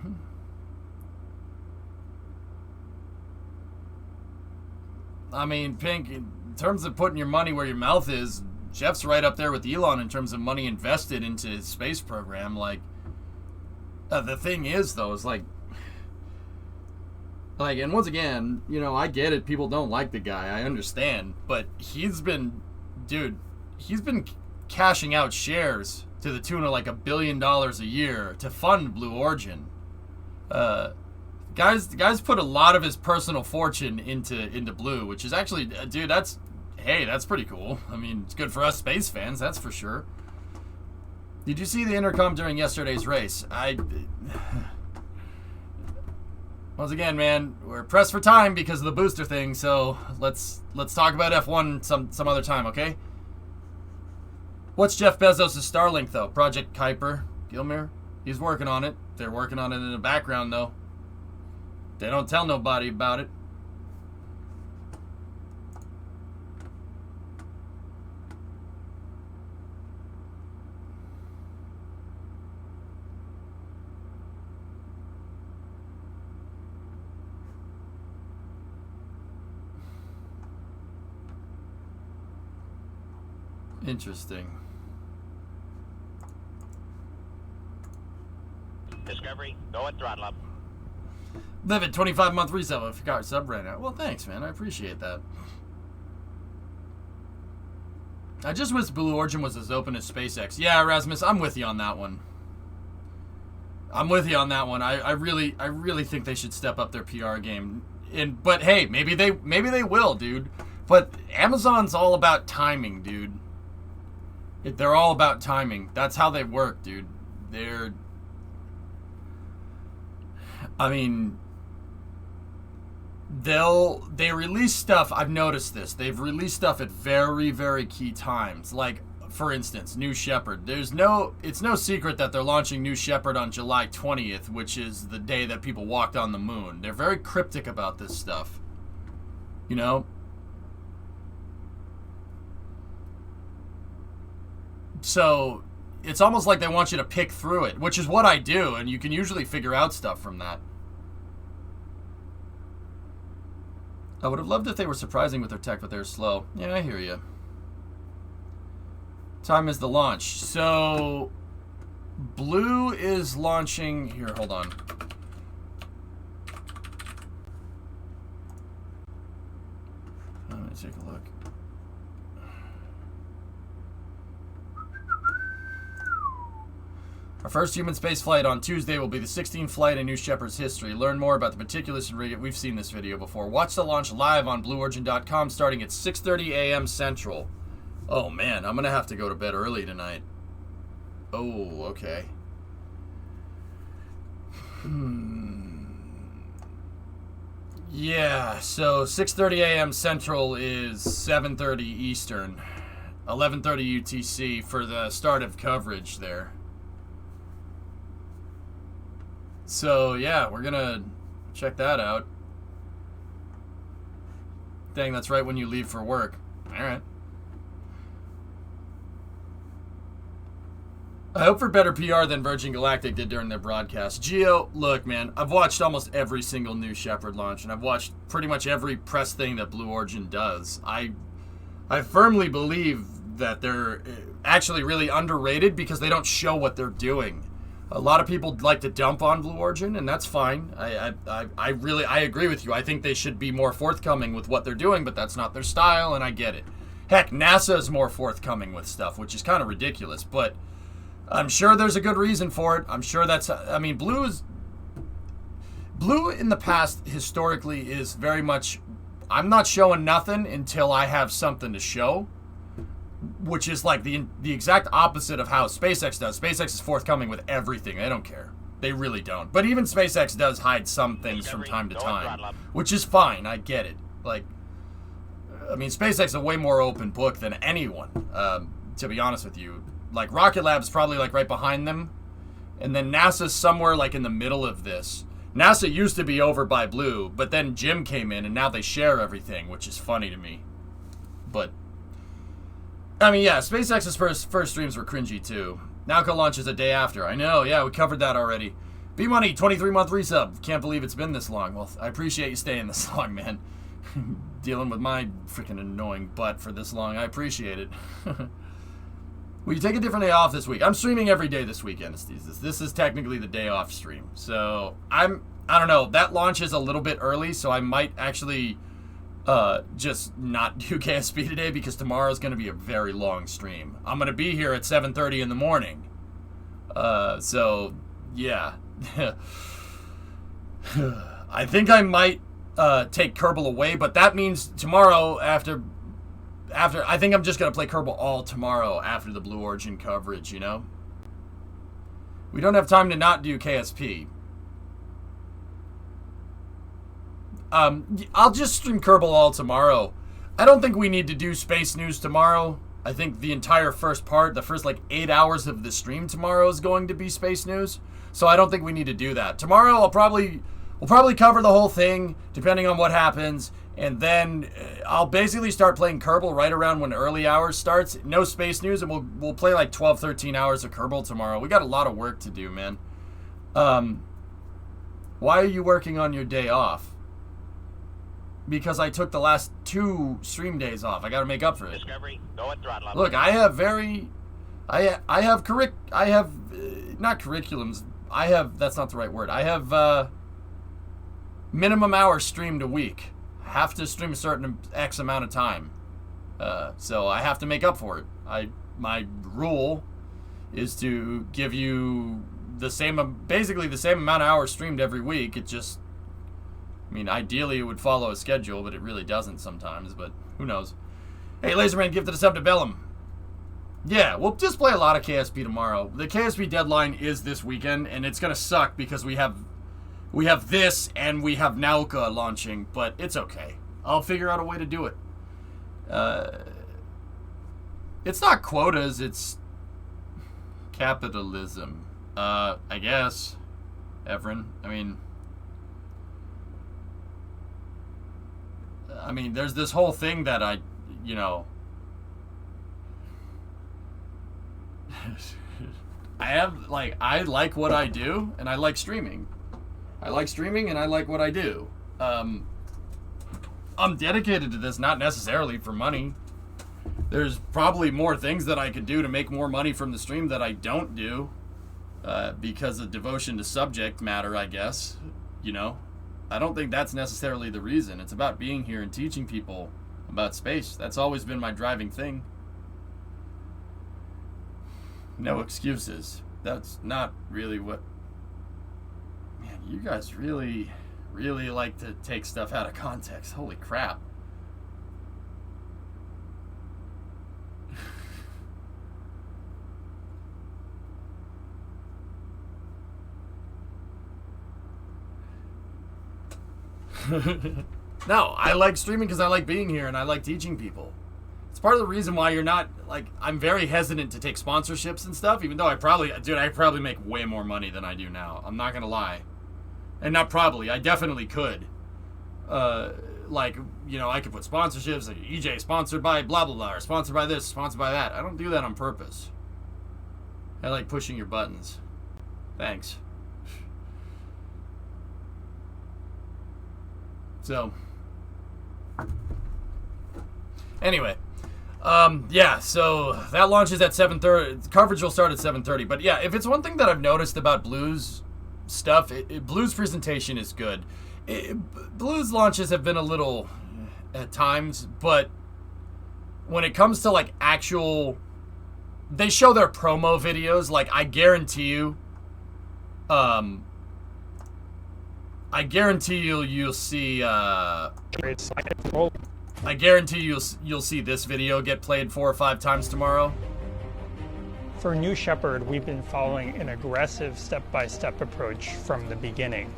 I mean, Pink, in terms of putting your money where your mouth is, Jeff's right up there with Elon in terms of money invested into his space program. Like, the thing is, though, is like, and once again, you know, I get it. People don't like the guy. I understand. But he's been cashing out shares to the tune of like $1 billion a year to fund Blue Origin. Guys put a lot of his personal fortune into Blue, which is actually, dude, that's pretty cool. I mean, it's good for us space fans, that's for sure. Did you see the intercom during yesterday's race? Once again, man, we're pressed for time because of the booster thing, so let's talk about F1 some other time, okay? What's Jeff Bezos' Starlink, though? Project Kuiper? Gilmere? He's working on it. They're working on it in the background, though. They don't tell nobody about it. Interesting. Discovery, go and throttle up. Live at 25-month resale if your car sub ran out. Well, thanks, man. I appreciate that. I just wish Blue Origin was as open as SpaceX. Yeah, Erasmus, I'm with you on that one. I really think they should step up their PR game. But hey, maybe they will, dude. But Amazon's all about timing, dude. They're all about timing. That's how they work, dude. I mean, they release stuff. I've noticed this. They've released stuff at very, very key times. Like, for instance, New Shepard. It's no secret that they're launching New Shepard on July 20th, which is the day that people walked on the moon. They're very cryptic about this stuff. You know? So, it's almost like they want you to pick through it, which is what I do, and you can usually figure out stuff from that. I would have loved if they were surprising with their tech, but they're slow. Yeah, I hear you. Time is the launch. So, Blue is launching... Here, hold on. Let me take a look. Our first human space flight on Tuesday will be the 16th flight in New Shepard's history. Learn more about the particulars and rig. We've seen this video before. Watch the launch live on BlueOrigin.com starting at 6:30 a.m. Central. Oh man, I'm gonna have to go to bed early tonight. Oh, okay. Yeah, so 6:30 a.m. Central is 7:30 Eastern, 11:30 UTC for the start of coverage there. So yeah, we're gonna check that out. Dang, that's right when you leave for work. All right. I hope for better PR than Virgin Galactic did during their broadcast. Geo, look, man, I've watched almost every single New Shepard launch, and I've watched pretty much every press thing that Blue Origin does. I firmly believe that they're actually really underrated because they don't show what they're doing. A lot of people like to dump on Blue Origin, and that's fine. I agree with you. I think they should be more forthcoming with what they're doing, but that's not their style, and I get it. Heck, NASA is more forthcoming with stuff, which is kind of ridiculous, but I'm sure there's a good reason for it. I'm sure that's, I mean, Blue in the past historically is very much, I'm not showing nothing until I have something to show, which is like the exact opposite of how SpaceX does. SpaceX is forthcoming with everything. They don't care. They really don't. But even SpaceX does hide some things from time to time, which is fine. I get it. Like, I mean, SpaceX is a way more open book than anyone, to be honest with you. Like, Rocket Lab's probably, like, right behind them. And then NASA's somewhere, like, in the middle of this. NASA used to be over by Blue, but then Jim came in, and now they share everything, which is funny to me. But, I mean, yeah, SpaceX's first streams were cringy, too. Nauka launches a day after. I know, yeah, we covered that already. B-Money, 23-month resub. Can't believe it's been this long. Well, I appreciate you staying this long, man. Dealing with my freaking annoying butt for this long. I appreciate it. Will you take a different day off this week? I'm streaming every day this week, Anesthesis. This is technically the day off stream. So, I don't know. That launch is a little bit early, so I might actually just not do KSP today because tomorrow's going to be a very long stream. I'm going to be here at 7:30 in the morning. So, yeah. I think I might take Kerbal away, but that means tomorrow after I think I'm just going to play Kerbal all tomorrow after the Blue Origin coverage, you know? We don't have time to not do KSP. I'll just stream Kerbal all tomorrow. I don't think we need to do Space News tomorrow. I think the entire first part, the first like 8 hours of the stream tomorrow is going to be Space News. So I don't think we need to do that. Tomorrow we'll probably cover the whole thing, depending on what happens. And then I'll basically start playing Kerbal right around when early hours starts. No Space News, and we'll play like 12, 13 hours of Kerbal tomorrow. We got a lot of work to do, man. Why are you working on your day off? Because I took the last 2 stream days off. I got to make up for it. Discovery, go and throttle up. Look, I have not curriculums. That's not the right word. I have minimum hours streamed a week. Have to stream a certain X amount of time, so I have to make up for it. My rule is to give you basically the same amount of hours streamed every week. It just, I mean, ideally it would follow a schedule, but it really doesn't sometimes. But who knows? Hey, Laserman, gifted a sub to Bellum. Yeah, we'll just play a lot of KSP tomorrow. The KSP deadline is this weekend, and it's gonna suck because we have this, and we have Nauka launching, but it's okay. I'll figure out a way to do it. It's not quotas, it's capitalism. I guess, Evren. I mean, there's this whole thing that I like what I do, and I like streaming. I like streaming, and I like what I do. I'm dedicated to this, not necessarily for money. There's probably more things that I could do to make more money from the stream that I don't do because of devotion to subject matter, I guess. You know? I don't think that's necessarily the reason. It's about being here and teaching people about space. That's always been my driving thing. No excuses. That's not really what... Man, you guys really like to take stuff out of context. Holy crap. No, I like streaming because I like being here and I like teaching people. It's part of the reason why you're not, like, I'm very hesitant to take sponsorships and stuff, even though I probably make way more money than I do now. I'm not going to lie. And not probably, I definitely could. Like, you know, I could put sponsorships, like EJ sponsored by blah, blah, blah, or sponsored by this, sponsored by that. I don't do that on purpose. I like pushing your buttons. Thanks. So, anyway, yeah, so that launches at 7:30. Coverage will start at 7:30. But yeah, if it's one thing that I've noticed about Blue's stuff, Blue's presentation is good. Blue's launches have been a little at times, but when it comes to like actual, they show their promo videos. Like I guarantee you, you'll see. I guarantee you'll see this video get played 4 or 5 times tomorrow. For New Shepard, we've been following an aggressive step-by-step approach from the beginning.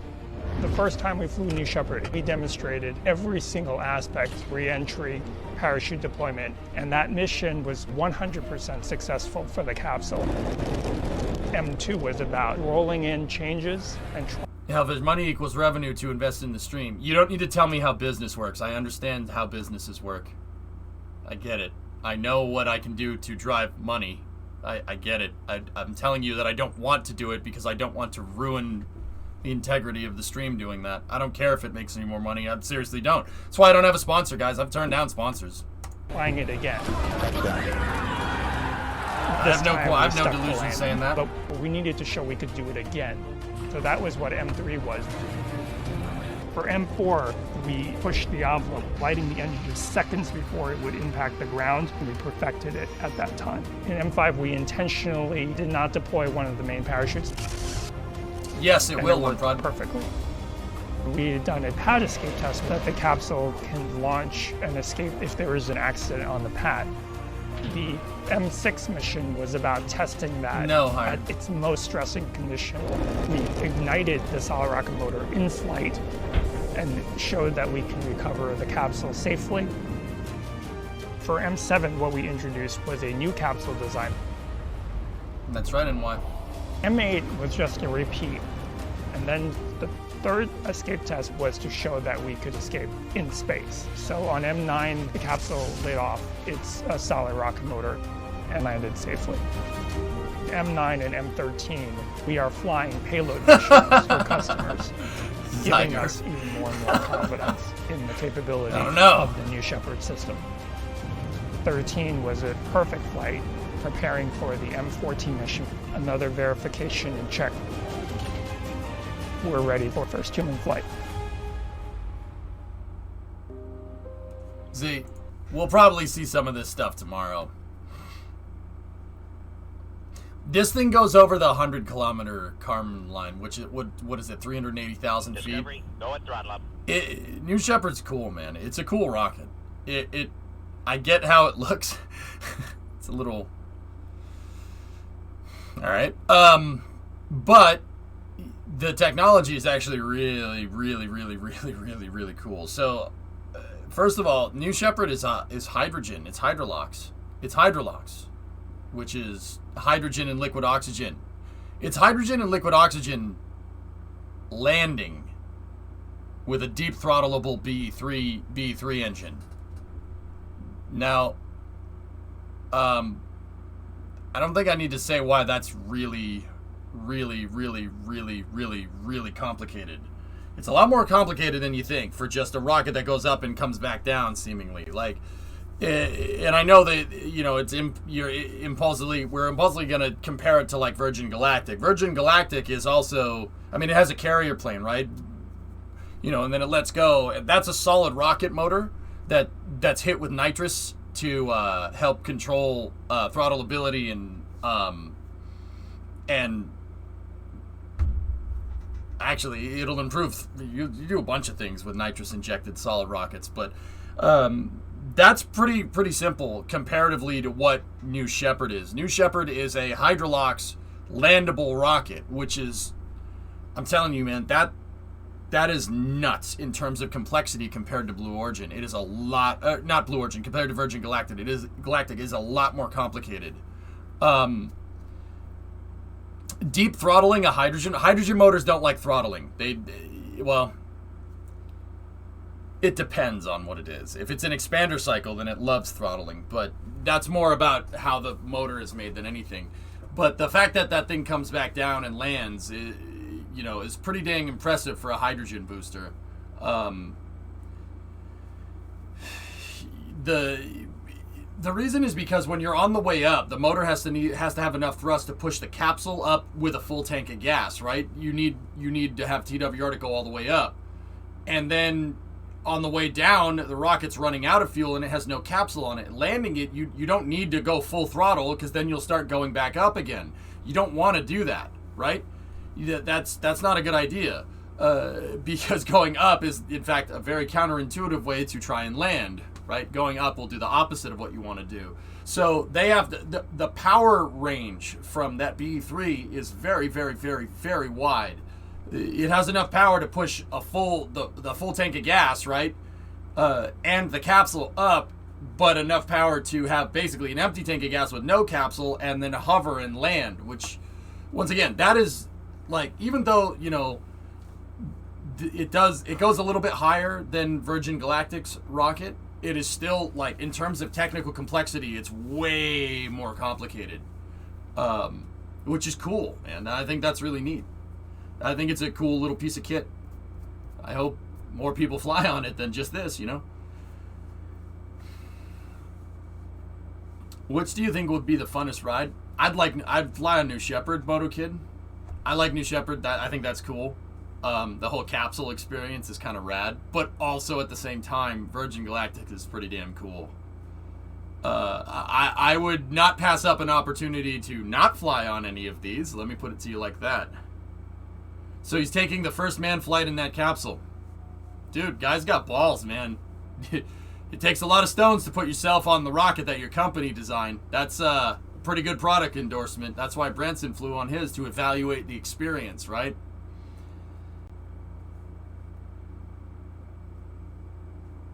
The first time we flew New Shepard, we demonstrated every single aspect, re-entry, parachute deployment, and that mission was 100% successful for the capsule. M2 was about rolling in changes and How the money equals revenue to invest in the stream. You don't need to tell me how business works. I understand how businesses work. I get it. I know what I can do to drive money. I get it. I'm telling you that I don't want to do it because I don't want to ruin the integrity of the stream doing that. I don't care if it makes any more money. I seriously don't. That's why I don't have a sponsor, guys. I've turned down sponsors. Flying it again. I have no delusion saying that. But we needed to show we could do it again. So that was what M3 was. For M4, we pushed the envelope, lighting the engine just seconds before it would impact the ground, and we perfected it at that time. In M5, we intentionally did not deploy one of the main parachutes. Yes, it will work perfectly. We had done a pad escape test that the capsule can launch and escape if there is an accident on the pad. The M6 mission was about testing that at its most stressing condition. We ignited the solid rocket motor in flight and showed that we can recover the capsule safely. For M7, what we introduced was a new capsule design. That's right, and why? M8 was just a repeat. And then the third escape test was to show that we could escape in space. So on M9, the capsule lit off its solid rocket motor and landed safely. M9 and M13, we are flying payload missions for customers, giving us even more and more confidence in the capability of the New Shepard system. 13 was a perfect flight, preparing for the M14 mission, another verification and check. We're ready for first human flight. See, we'll probably see some of this stuff tomorrow. This thing goes over the 100-kilometer Kármán line, which is, what is it, 380,000 feet? Discovery, go and throttle up. New Shepard's cool, man. It's a cool rocket. I get how it looks. It's a little... Alright. But the technology is actually really, really, really, really, really, really cool. So, first of all, New Shepard is hydrogen. It's hydrolox. It's hydrolox, which is hydrogen and liquid oxygen. It's hydrogen and liquid oxygen landing with a deep throttleable B3 engine. Now, I don't think I need to say why that's really, really, really, really, really, really complicated. It's a lot more complicated than you think for just a rocket that goes up and comes back down, seemingly. Like, and I know that, you know, we're impulsively going to compare it to like Virgin Galactic. Virgin Galactic is also, I mean, it has a carrier plane, right? You know, and then it lets go. That's a solid rocket motor that's hit with nitrous to help control throttleability and And actually, it'll improve. You do a bunch of things with nitrous-injected solid rockets, but that's pretty simple comparatively to what New Shepard is. New Shepard is a Hydrolox landable rocket, which is, I'm telling you, man, that is nuts in terms of complexity compared to Blue Origin. It is a lot, not Blue Origin, compared to Virgin Galactic. Galactic is a lot more complicated. Deep throttling a hydrogen motors don't like throttling. Well, it depends on what it is. If it's an expander cycle, then it loves throttling, but that's more about how the motor is made than anything. But the fact that that thing comes back down and lands, is pretty dang impressive for a hydrogen booster. The reason is because when you're on the way up, the motor has to have enough thrust to push the capsule up with a full tank of gas, right? You need to have TWR to go all the way up. And then on the way down, the rocket's running out of fuel and it has no capsule on it. Landing it, you don't need to go full throttle because then you'll start going back up again. You don't want to do that, right? That's not a good idea because going up is, in fact, a very counterintuitive way to try and land, right? Going up will do the opposite of what you want to do. So they have the power range from that BE-3 is very, very, very, very wide. It has enough power to push the full tank of gas, right? And the capsule up, but enough power to have basically an empty tank of gas with no capsule and then hover and land, which, once again, that is, like, even though, it goes a little bit higher than Virgin Galactic's rocket, it is still, like, in terms of technical complexity, it's way more complicated, which is cool, and I think that's really neat. I think it's a cool little piece of kit. I hope more people fly on it than just this, Which do you think would be the funnest ride? I'd fly on New Shepard, Moto Kid. I like New Shepard. I think that's cool. The whole capsule experience is kind of rad, but also at the same time, Virgin Galactic is pretty damn cool. I would not pass up an opportunity to not fly on any of these. Let me put it to you like that. So he's taking the first manned flight in that capsule. Dude, guy's got balls, man. It takes a lot of stones to put yourself on the rocket that your company designed. That's a pretty good product endorsement. That's why Branson flew on his, to evaluate the experience, right?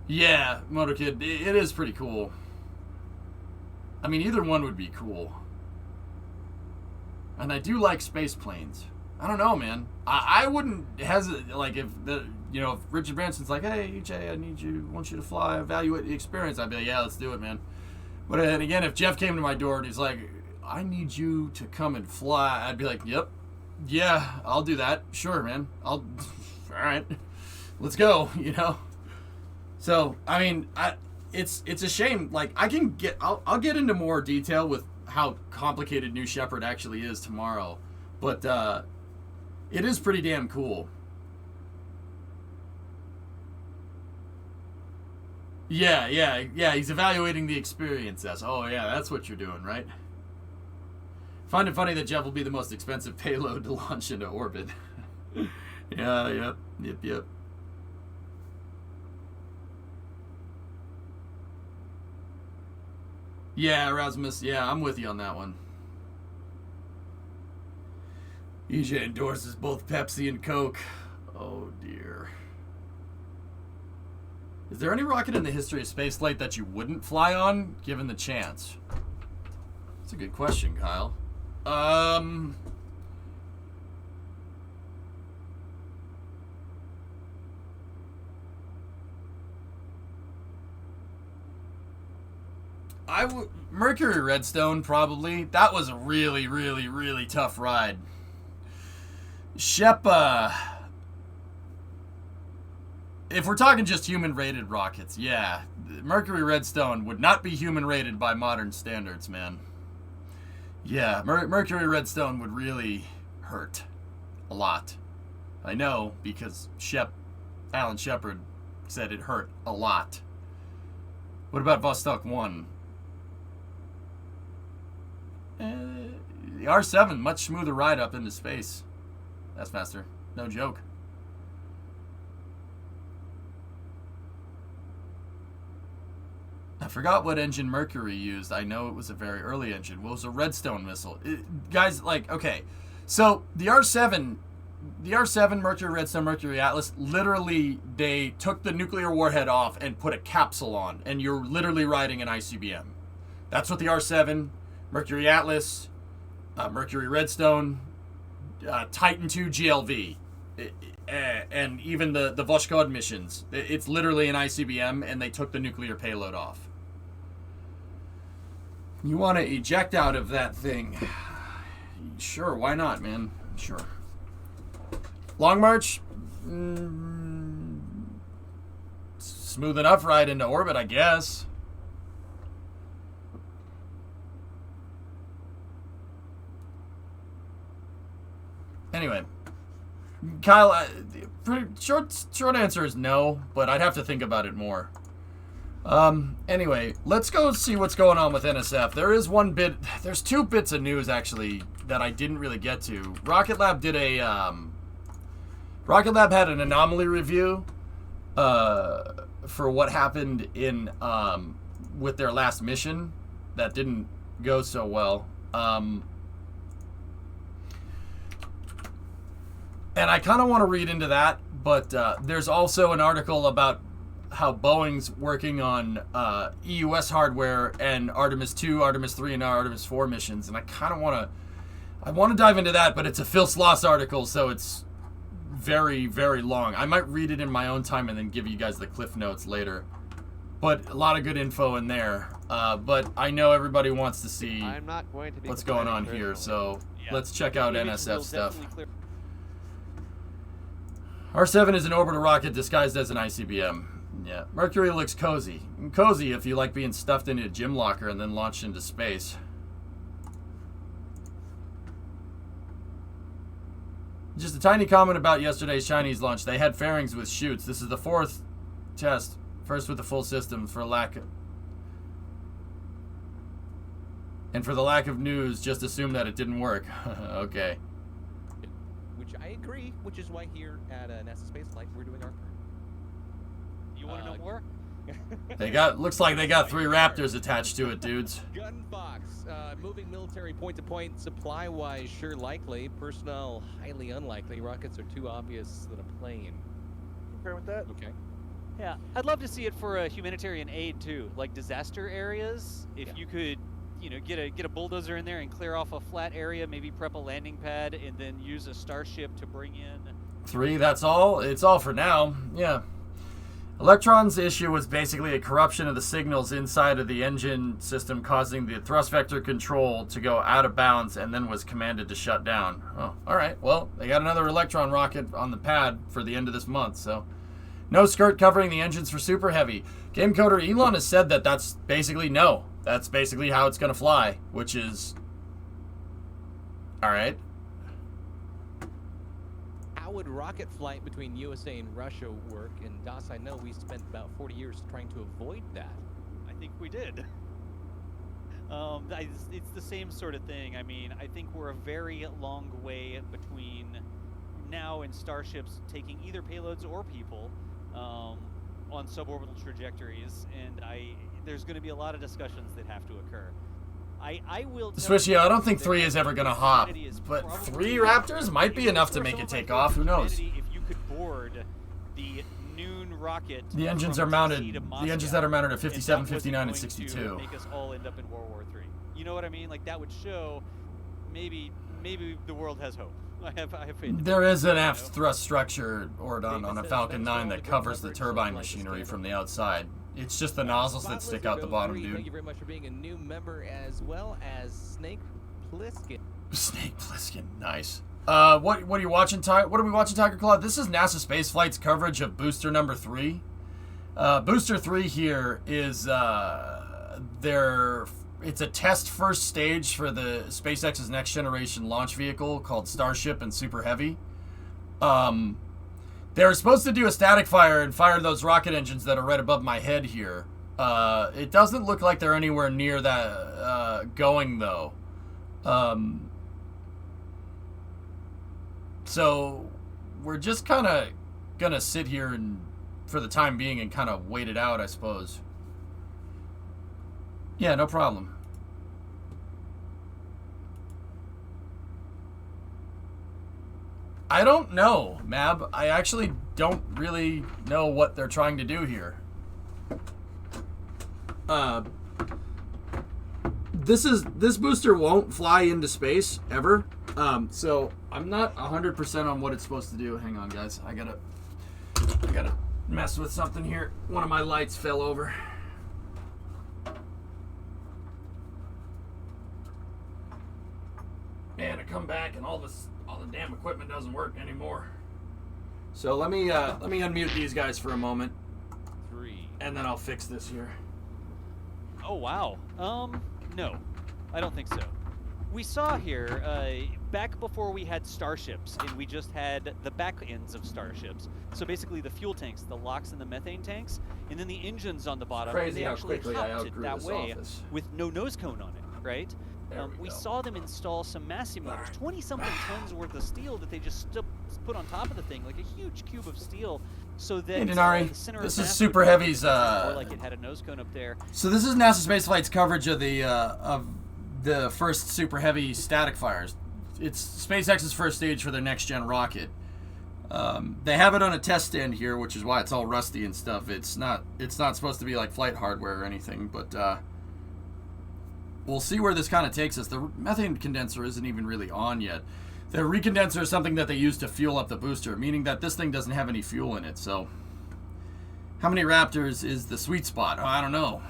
Yeah, MotoKid, it is pretty cool. I mean, either one would be cool. And I do like space planes. I don't know, man. I wouldn't hesitate, like, if Richard Branson's like, hey, EJ, I want you to fly, evaluate the experience. I'd be like, yeah, let's do it, man. But then again, if Jeff came to my door and he's like, I need you to come and fly, I'd be like, yep, yeah, I'll do that. Sure, man. All right, let's go, So, I mean, it's a shame. Like, I'll get into more detail with how complicated New Shepard actually is tomorrow. But, it is pretty damn cool. Yeah, he's evaluating the experience. Oh, yeah, that's what you're doing, right? Find it funny that Jeff will be the most expensive payload to launch into orbit. Yep. Yeah, Erasmus, yeah, I'm with you on that one. EJ endorses both Pepsi and Coke. Oh, dear. Is there any rocket in the history of spaceflight that you wouldn't fly on, given the chance? That's a good question, Kyle. Mercury Redstone, probably. That was a really, really, really tough ride. Shep, if we're talking just human-rated rockets, yeah, Mercury Redstone would not be human-rated by modern standards, man. Yeah, Mercury Redstone would really hurt a lot. I know, because Alan Shepard said it hurt a lot. What about Vostok 1? The R7, much smoother ride up into space. That's faster. No joke. I forgot what engine Mercury used. I know it was a very early engine. Well, it was a Redstone missile. Guys, like, okay. So, the R7, Mercury, Redstone, Mercury, Atlas, literally, they took the nuclear warhead off and put a capsule on. And you're literally riding an ICBM. That's what the R7, Mercury, Atlas, Mercury, Redstone, Titan II GLV, and even the Voskhod missions. It's literally an ICBM, and they took the nuclear payload off. You want to eject out of that thing? Sure, why not, man? Sure. Long March? Smooth enough ride into orbit, I guess. Anyway, Kyle, pretty short answer is no, but I'd have to think about it more. Anyway, let's go see what's going on with NSF. There's two bits of news actually that I didn't really get to. Rocket Lab had an anomaly review for what happened in with their last mission that didn't go so well. And I kind of want to read into that, but there's also an article about how Boeing's working on EUS hardware and Artemis 2, Artemis 3, and now Artemis 4 missions, and I kind of want to dive into that, but it's a Phil Sloss article, so it's very, very long. I might read it in my own time and then give you guys the cliff notes later. But a lot of good info in there. But I know everybody wants to see what's going on here, so let's check out NSF stuff. R7 is an orbital rocket disguised as an ICBM. Yeah, Mercury looks cozy. Cozy if you like being stuffed into a gym locker and then launched into space. Just a tiny comment about yesterday's Chinese launch. They had fairings with chutes. This is the fourth test. First with the full system for lack of news, just assume that it didn't work. Okay. Which I agree, which is why here at NASA Space Flight we're doing our... You want to know more? Looks like they got 3 Raptors attached to it, dudes. Gunbox, moving military point to point, supply-wise, sure likely. Personnel, highly unlikely. Rockets are too obvious than a plane. Fair with that? Okay. Yeah, I'd love to see it for a humanitarian aid too, like disaster areas. If you could, get a bulldozer in there and clear off a flat area, maybe prep a landing pad, and then use a starship to bring in. 3. That's all. It's all for now. Yeah. Electron's issue was basically a corruption of the signals inside of the engine system, causing the thrust vector control to go out of bounds, and then was commanded to shut down. Oh, all right. Well, they got another Electron rocket on the pad for the end of this month, so no skirt covering the engines for Super Heavy. Game coder Elon has said that that's basically no. That's basically how it's going to fly, which is all right. How would rocket flight between USA and Russia work? And DOS, I know we spent about 40 years trying to avoid that. I think we did. It's the same sort of thing. I mean, I think we're a very long way between now and starships taking either payloads or people on suborbital trajectories, and there's going to be a lot of discussions that have to occur. I will Swishy, I don't think 3 is ever going to hop, but 3 Raptors might be enough to make it take off. Who knows? If you could board the Noon rocket, the engines are mounted. The engines that are mounted at 57, 59, and 62. Make us all end up in World War III. You know what I mean? Like that would show maybe the world has hope. I have faith. There is an aft thrust structure on a Falcon 9 that covers the turbine machinery from the outside. It's just the nozzles that stick out the bottom, dude. Thank you very much for being a new member, as well as Snake Plissken. Snake Plissken, nice. What are you watching, What are we watching, Tiger Claw? This is NASA Spaceflight's coverage of booster number 3. Booster 3 here is it's a test first stage for the SpaceX's next generation launch vehicle called Starship and Super Heavy. They're supposed to do a static fire and fire those rocket engines that are right above my head here. It doesn't look like they're anywhere near that going, though. So we're just kind of gonna sit here and, for the time being, and kind of wait it out, I suppose. Yeah, no problem. I don't know, Mab. I actually don't really know what they're trying to do here. This booster won't fly into space ever. So I'm not 100% on what it's supposed to do. Hang on, guys. I gotta mess with something here. One of my lights fell over. Man, I come back and all the damn equipment doesn't work anymore. So let me unmute these guys for a moment. 3. And then I'll fix this here. Oh, wow. No. I don't think so. We saw here, back before we had starships, and we just had the back ends of starships. So basically the fuel tanks, the LOX and the methane tanks, and then the engines on the bottom. Crazy and they how actually quickly I hopped it outgrew that this way office. with no nose cone on it, right? We saw them install some massive motors, 20-something tons worth of steel that they just put on top of the thing, like a huge cube of steel, so that Hey, Denari, the center this of is mass Super would be Heavy's, more like it had a nose cone up there. So this is NASA Spaceflight's coverage of the first Super Heavy static fires. It's SpaceX's first stage for their next-gen rocket. They have it on a test stand here, which is why it's all rusty and stuff. It's not supposed to be like flight hardware or anything, but we'll see where this kind of takes us. The methane condenser isn't even really on yet. The recondenser is something that they use to fuel up the booster, meaning that this thing doesn't have any fuel in it. So how many Raptors is the sweet spot? Oh, I don't know.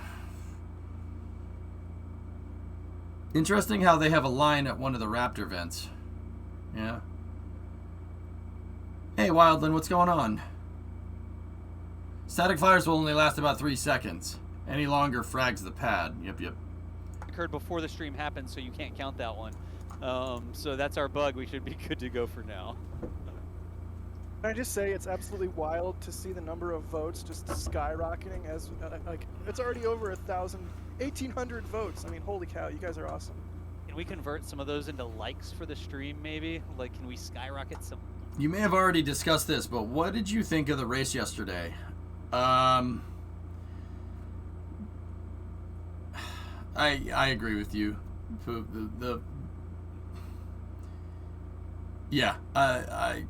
Interesting how they have a line at one of the Raptor vents. Yeah. Hey, Wildland, what's going on? Static fires will only last about 3 seconds. Any longer frags the pad. Yep. Occurred before the stream happened, so you can't count that one. So that's our bug. We should be good to go for now. Can I just say it's absolutely wild to see the number of votes just skyrocketing as like it's already over 1,800 votes. I mean, holy cow, you guys are awesome. Can we convert some of those into likes for the stream, maybe? Like, can we skyrocket some? You may have already discussed this, but what did you think of the race yesterday? I agree with you. I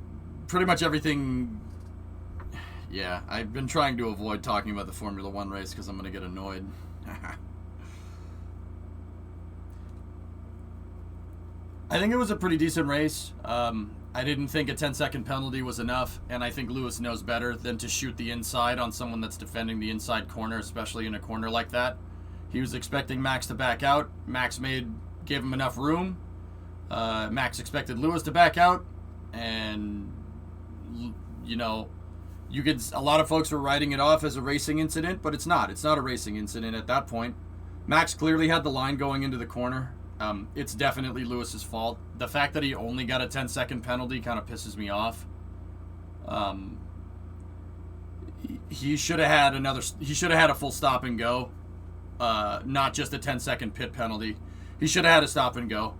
pretty much everything. Yeah, I've been trying to avoid talking about the Formula One race because I'm going to get annoyed. I think it was a pretty decent race. I didn't think a 10-second penalty was enough, and I think Lewis knows better than to shoot the inside on someone that's defending the inside corner, especially in a corner like that. He was expecting Max to back out. Max gave him enough room. Max expected Lewis to back out, and you know, a lot of folks were writing it off as a racing incident, but it's not. It's not a racing incident at that point. Max clearly had the line going into the corner. It's definitely Lewis's fault. The fact that he only got a 10-second penalty kind of pisses me off. He should have had a full stop and go, not just a 10-second pit penalty. He should have had a stop and go.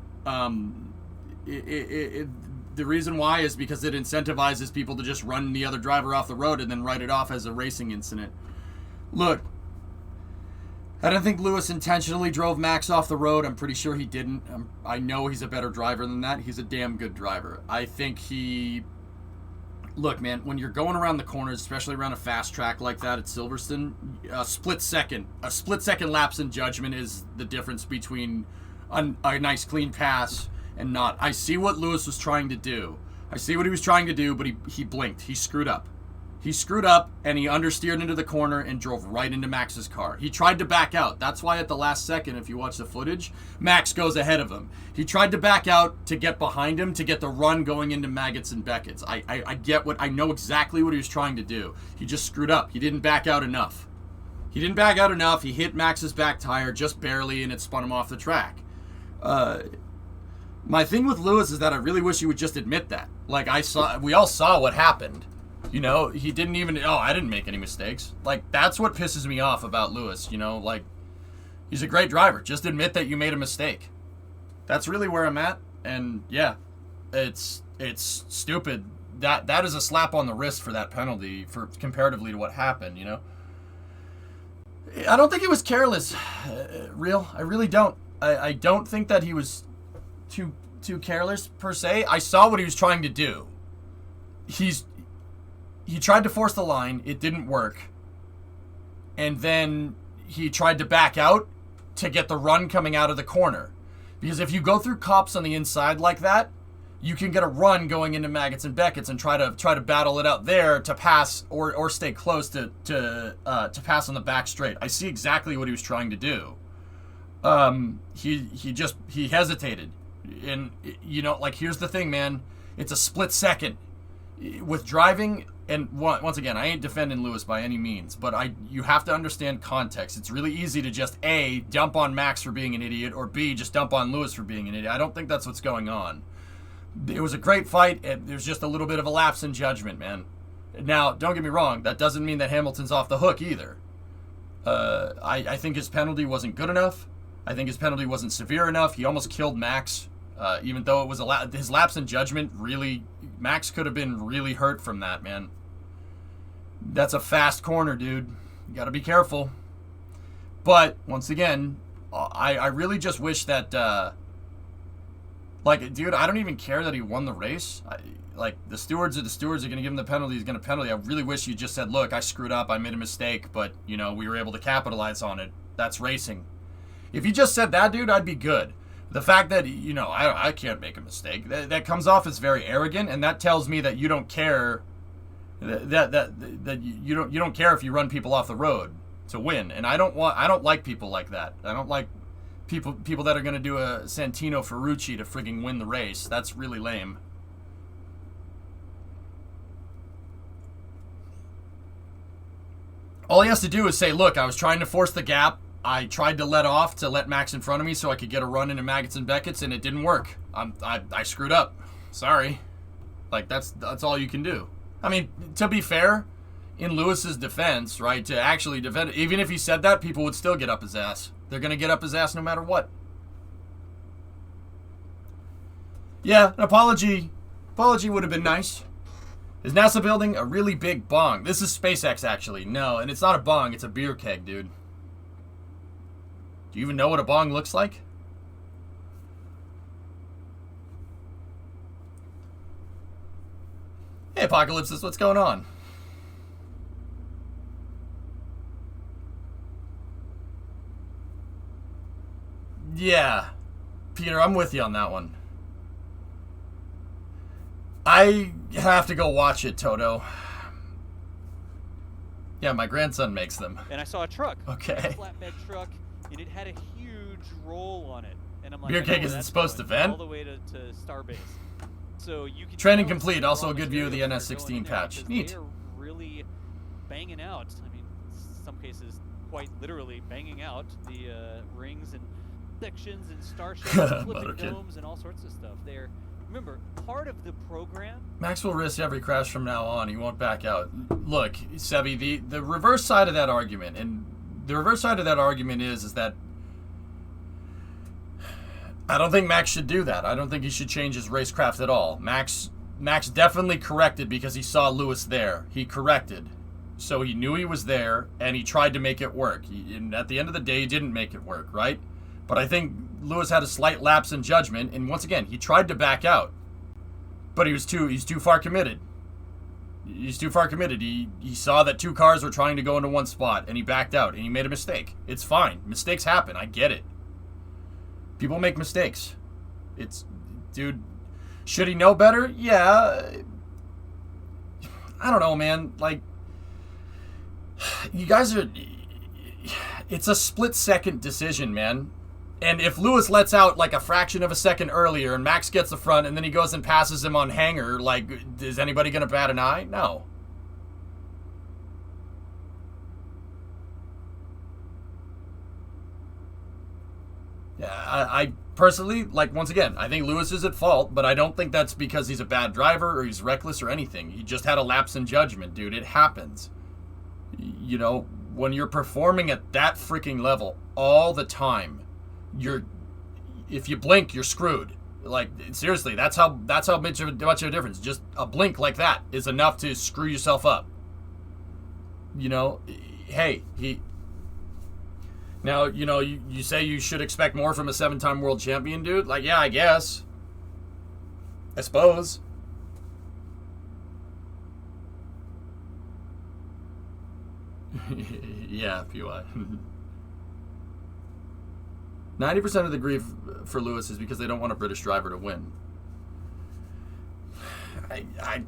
The reason why is because it incentivizes people to just run the other driver off the road and then write it off as a racing incident. Look, I don't think Lewis intentionally drove Max off the road. I'm pretty sure he didn't. I know he's a better driver than that. He's a damn good driver. I think Look, man, when you're going around the corners, especially around a fast track like that at Silverstone, a split second lapse in judgment is the difference between a nice clean pass and not. I see what Lewis was trying to do. But he blinked. He screwed up. He screwed up, and he understeered into the corner and drove right into Max's car. He tried to back out. That's why at the last second, if you watch the footage, Max goes ahead of him. He tried to back out to get behind him, to get the run going into Maggots and Beckett's. I know exactly what he was trying to do. He just screwed up. He didn't back out enough. He hit Max's back tire just barely, and it spun him off the track. My thing with Lewis is that I really wish he would just admit that. Like, we all saw what happened. You know, he didn't even, I didn't make any mistakes. Like, that's what pisses me off about Lewis, you know, like, he's a great driver. Just admit that you made a mistake. That's really where I'm at, and yeah, it's stupid. That is a slap on the wrist for that penalty, for comparatively to what happened, you know? I don't think he was careless, I really don't. I don't think that he was too careless, per se. I saw what he was trying to do. He tried to force the line. It didn't work. And then he tried to back out to get the run coming out of the corner. Because if you go through cops on the inside like that, you can get a run going into Maggots and Beckett's and try to battle it out there to pass or stay close to pass on the back straight. I see exactly what he was trying to do. He hesitated. And, you know, like, here's the thing, man. It's a split second. With driving, and once again, I ain't defending Lewis by any means, but you have to understand context. It's really easy to just, A, dump on Max for being an idiot, or B, just dump on Lewis for being an idiot. I don't think that's what's going on. It was a great fight, and there's just a little bit of a lapse in judgment, man. Now, don't get me wrong, that doesn't mean that Hamilton's off the hook either. I think his penalty wasn't good enough. I think his penalty wasn't severe enough. He almost killed Max. Even though it was his lapse in judgment, really, Max could have been really hurt from that, man. That's a fast corner, dude. You gotta be careful. But, once again, I really just wish that, like, dude, I don't even care that he won the race. Like, the stewards are gonna give him the penalty, he's gonna penalty. I really wish you just said, look, I screwed up, I made a mistake, but, you know, we were able to capitalize on it. That's racing. If you just said that, dude, I'd be good. The fact that, you know, I can't make a mistake, that comes off as very arrogant, and that tells me that you don't care, that you don't care if you run people off the road to win. And I don't like people like that. I don't like people that are going to do a Santino Ferrucci to frigging win the race. That's really lame. All he has to do is say, look, I was trying to force the gap. I tried to let off to let Max in front of me so I could get a run into Maggots and Beckett's, and it didn't work. I screwed up. Sorry. Like, that's all you can do. I mean, to be fair, in Lewis's defense, right, to actually defend it, even if he said that, people would still get up his ass. They're going to get up his ass no matter what. Yeah, an apology would have been nice. Is NASA building a really big bong? This is SpaceX, actually. No, and it's not a bong, it's a beer keg, dude. Do you even know what a bong looks like? Hey, Apocalypsis, what's going on? Yeah, Peter, I'm with you on that one. I have to go watch it, Toto. Yeah, my grandson makes them. And I saw a truck. Okay. A flatbed truck, and it had a huge roll on it. And I'm like, beer keg isn't supposed to vent. All the way to Starbase. So you can training complete. Also a good view of the NS16 patch. Neat. They're really banging out. I mean, in some cases, quite literally banging out the rings and sections and starships, and flipping domes, and all sorts of stuff. They're, remember, part of the program. Max will risk every crash from now on. He won't back out. Look, Sebi, the reverse side of that argument, and the reverse side of that argument is that I don't think Max should do that. I don't think he should change his racecraft at all. Max definitely corrected because he saw Lewis there. He corrected. So he knew he was there, and he tried to make it work. And at the end of the day, he didn't make it work, right? But I think Lewis had a slight lapse in judgment, and once again, he tried to back out. But he's too far committed. He's too far committed. He saw that two cars were trying to go into one spot, and he backed out, and he made a mistake. It's fine. Mistakes happen. I get it. People make mistakes. Dude, should he know better? Yeah. I don't know, man. Like, you guys are, it's a split-second decision, man. And if Lewis lets out like a fraction of a second earlier and Max gets the front and then he goes and passes him on hanger, like, is anybody going to bat an eye? No. Yeah, I personally, like, once again, I think Lewis is at fault, but I don't think that's because he's a bad driver or he's reckless or anything. He just had a lapse in judgment, dude. It happens. You know, when you're performing at that freaking level all the time, if you blink, you're screwed. Like, seriously, that's how much of a difference. Just a blink like that is enough to screw yourself up. You know, hey, now, you know, you say you should expect more from a 7-time world champion, dude. Like, yeah, I guess. I suppose. Yeah, PY. 90% of the grief for Lewis is because they don't want a British driver to win. I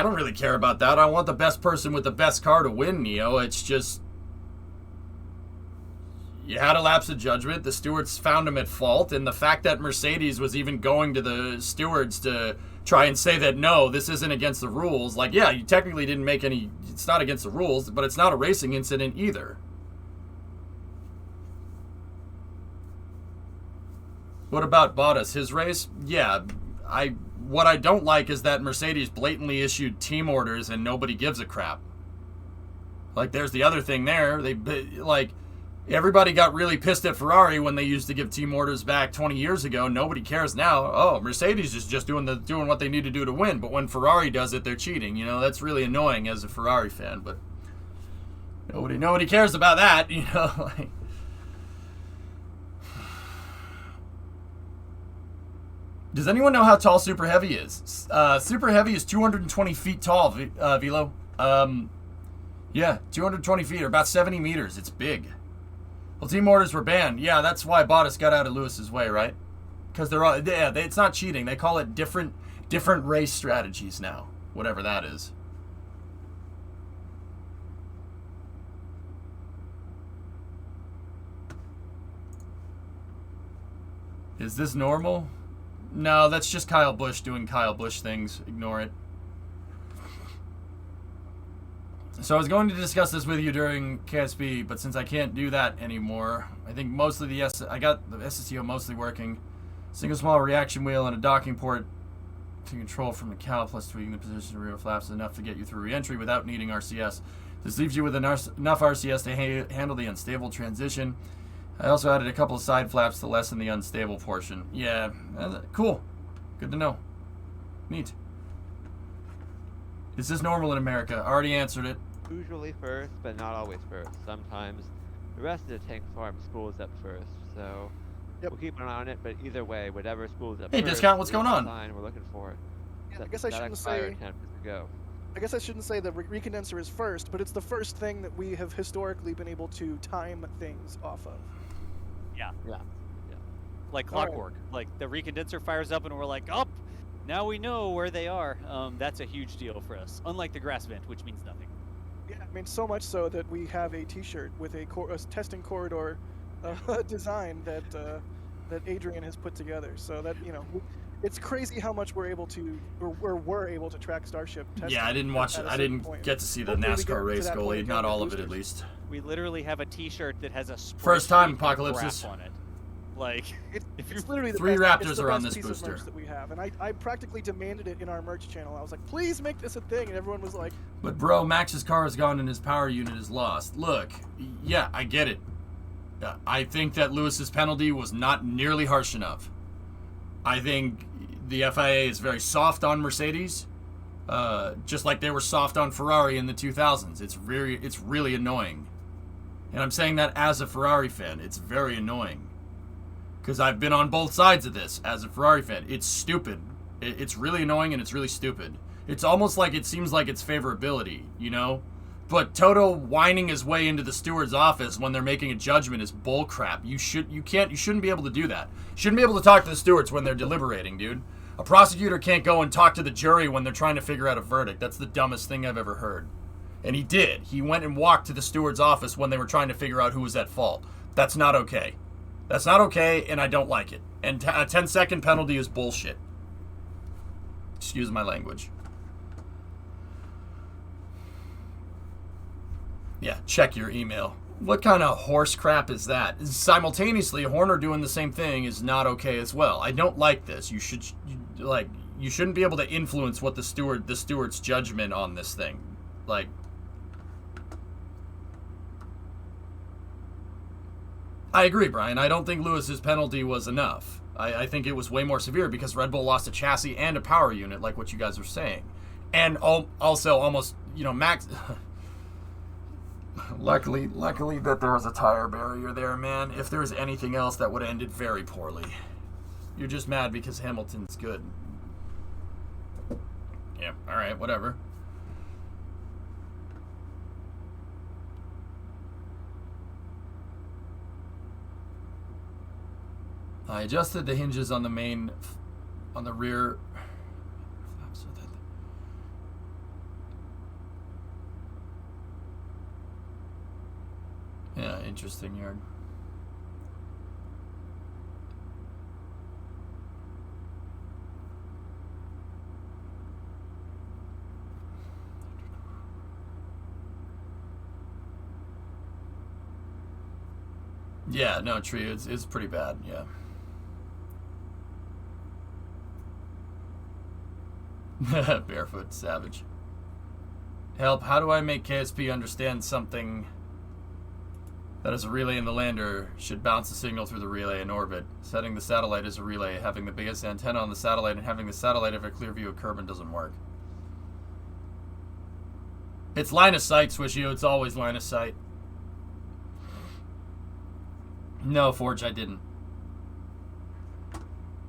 don't really care about that. I want the best person with the best car to win, Neo. It's just, you had a lapse of judgment. The stewards found him at fault, and the fact that Mercedes was even going to the stewards to try and say that, no, this isn't against the rules. Like, yeah, you technically didn't make any, it's not against the rules, but it's not a racing incident either. What about Bottas? His race? Yeah, what I don't like is that Mercedes blatantly issued team orders and nobody gives a crap. Like, there's the other thing there. Like, everybody got really pissed at Ferrari when they used to give team orders back 20 years ago. Nobody cares now. Oh, Mercedes is just doing what they need to do to win. But when Ferrari does it, they're cheating. You know, that's really annoying as a Ferrari fan. But nobody cares about that. You know, like. Does anyone know how tall Super Heavy is? Super Heavy is 220 feet tall, Velo. Yeah, 220 feet, or about 70 meters. It's big. Well, team orders were banned. Yeah, that's why Bottas got out of Lewis's way, right? Because they're all, yeah, it's not cheating. They call it different race strategies now, whatever that is. Is this normal? No, that's just Kyle Busch doing Kyle Busch things. Ignore it. So I was going to discuss this with you during KSB, but since I can't do that anymore, I think mostly I got the SSTO mostly working. Single small reaction wheel and a docking port to control from the cowl, plus tweaking the position of rear flaps is enough to get you through re-entry without needing RCS. This leaves you with enough RCS to handle the unstable transition. I also added a couple of side flaps to lessen the unstable portion. Yeah, cool. Good to know. Neat. Is this normal in America? I already answered it. Usually first, but not always first. Sometimes the rest of the tank farm schools up first, so we'll keep an eye on it, but either way, whatever schools up first. Hey, Discount, what's going on? We're looking for it. Yeah, I guess I shouldn't say the recondenser is first, but it's the first thing that we have historically been able to time things off of. Yeah. Like clockwork. Like the recondenser fires up and we're like, oh, now we know where they are. That's a huge deal for us. Unlike the grass vent, which means nothing. Yeah, I mean, so much so that we have a T-shirt with a testing corridor design that Adrian has put together. So that, you know, it's crazy how much we're able to track Starship testing. Yeah, I didn't watch it. I didn't get to see the NASCAR race, Goalie. Not all of it, at least. We literally have a T-shirt that has a first time Apocalypse on it. Like, it's literally the 3 best, Raptors it's the are on best this piece of booster merch that we have, and I practically demanded it in our merch channel. I was like, please make this a thing, and everyone was like, but bro, Max's car is gone and his power unit is lost. Look, yeah, I get it. I think that Lewis's penalty was not nearly harsh enough. I think the FIA is very soft on Mercedes, just like they were soft on Ferrari in the 2000s. It's really annoying. And I'm saying that as a Ferrari fan. It's very annoying. Because I've been on both sides of this as a Ferrari fan. It's stupid. It's really annoying and it's really stupid. It's almost like it seems like it's favorability, you know? But Toto whining his way into the steward's office when they're making a judgment is bullcrap. You shouldn't be able to do that. You shouldn't be able to talk to the stewards when they're deliberating, dude. A prosecutor can't go and talk to the jury when they're trying to figure out a verdict. That's the dumbest thing I've ever heard. And he did. He went and walked to the steward's office when they were trying to figure out who was at fault. That's not okay. That's not okay, and I don't like it. And a 10-second penalty is bullshit. Excuse my language. Yeah, check your email. What kind of horse crap is that? Simultaneously, Horner doing the same thing is not okay as well. I don't like this. You shouldn't be able to influence what the steward's judgment on this thing. Like, I agree, Brian. I don't think Lewis's penalty was enough. I think it was way more severe because Red Bull lost a chassis and a power unit, like what you guys were saying. And also almost, Max... Luckily that there was a tire barrier there, man. If there was anything else, that would have ended very poorly. You're just mad because Hamilton's good. Yeah, alright, whatever. I adjusted the hinges on the rear. Yeah, interesting yard. Yeah, no, tree, it's pretty bad, yeah. Barefoot savage. Help, how do I make KSP understand something that is a relay in the lander should bounce the signal through the relay in orbit? Setting the satellite as a relay, having the biggest antenna on the satellite, and having the satellite have a clear view of Kerbin doesn't work. It's line of sight, Swishio. It's always line of sight. No, Forge, I didn't.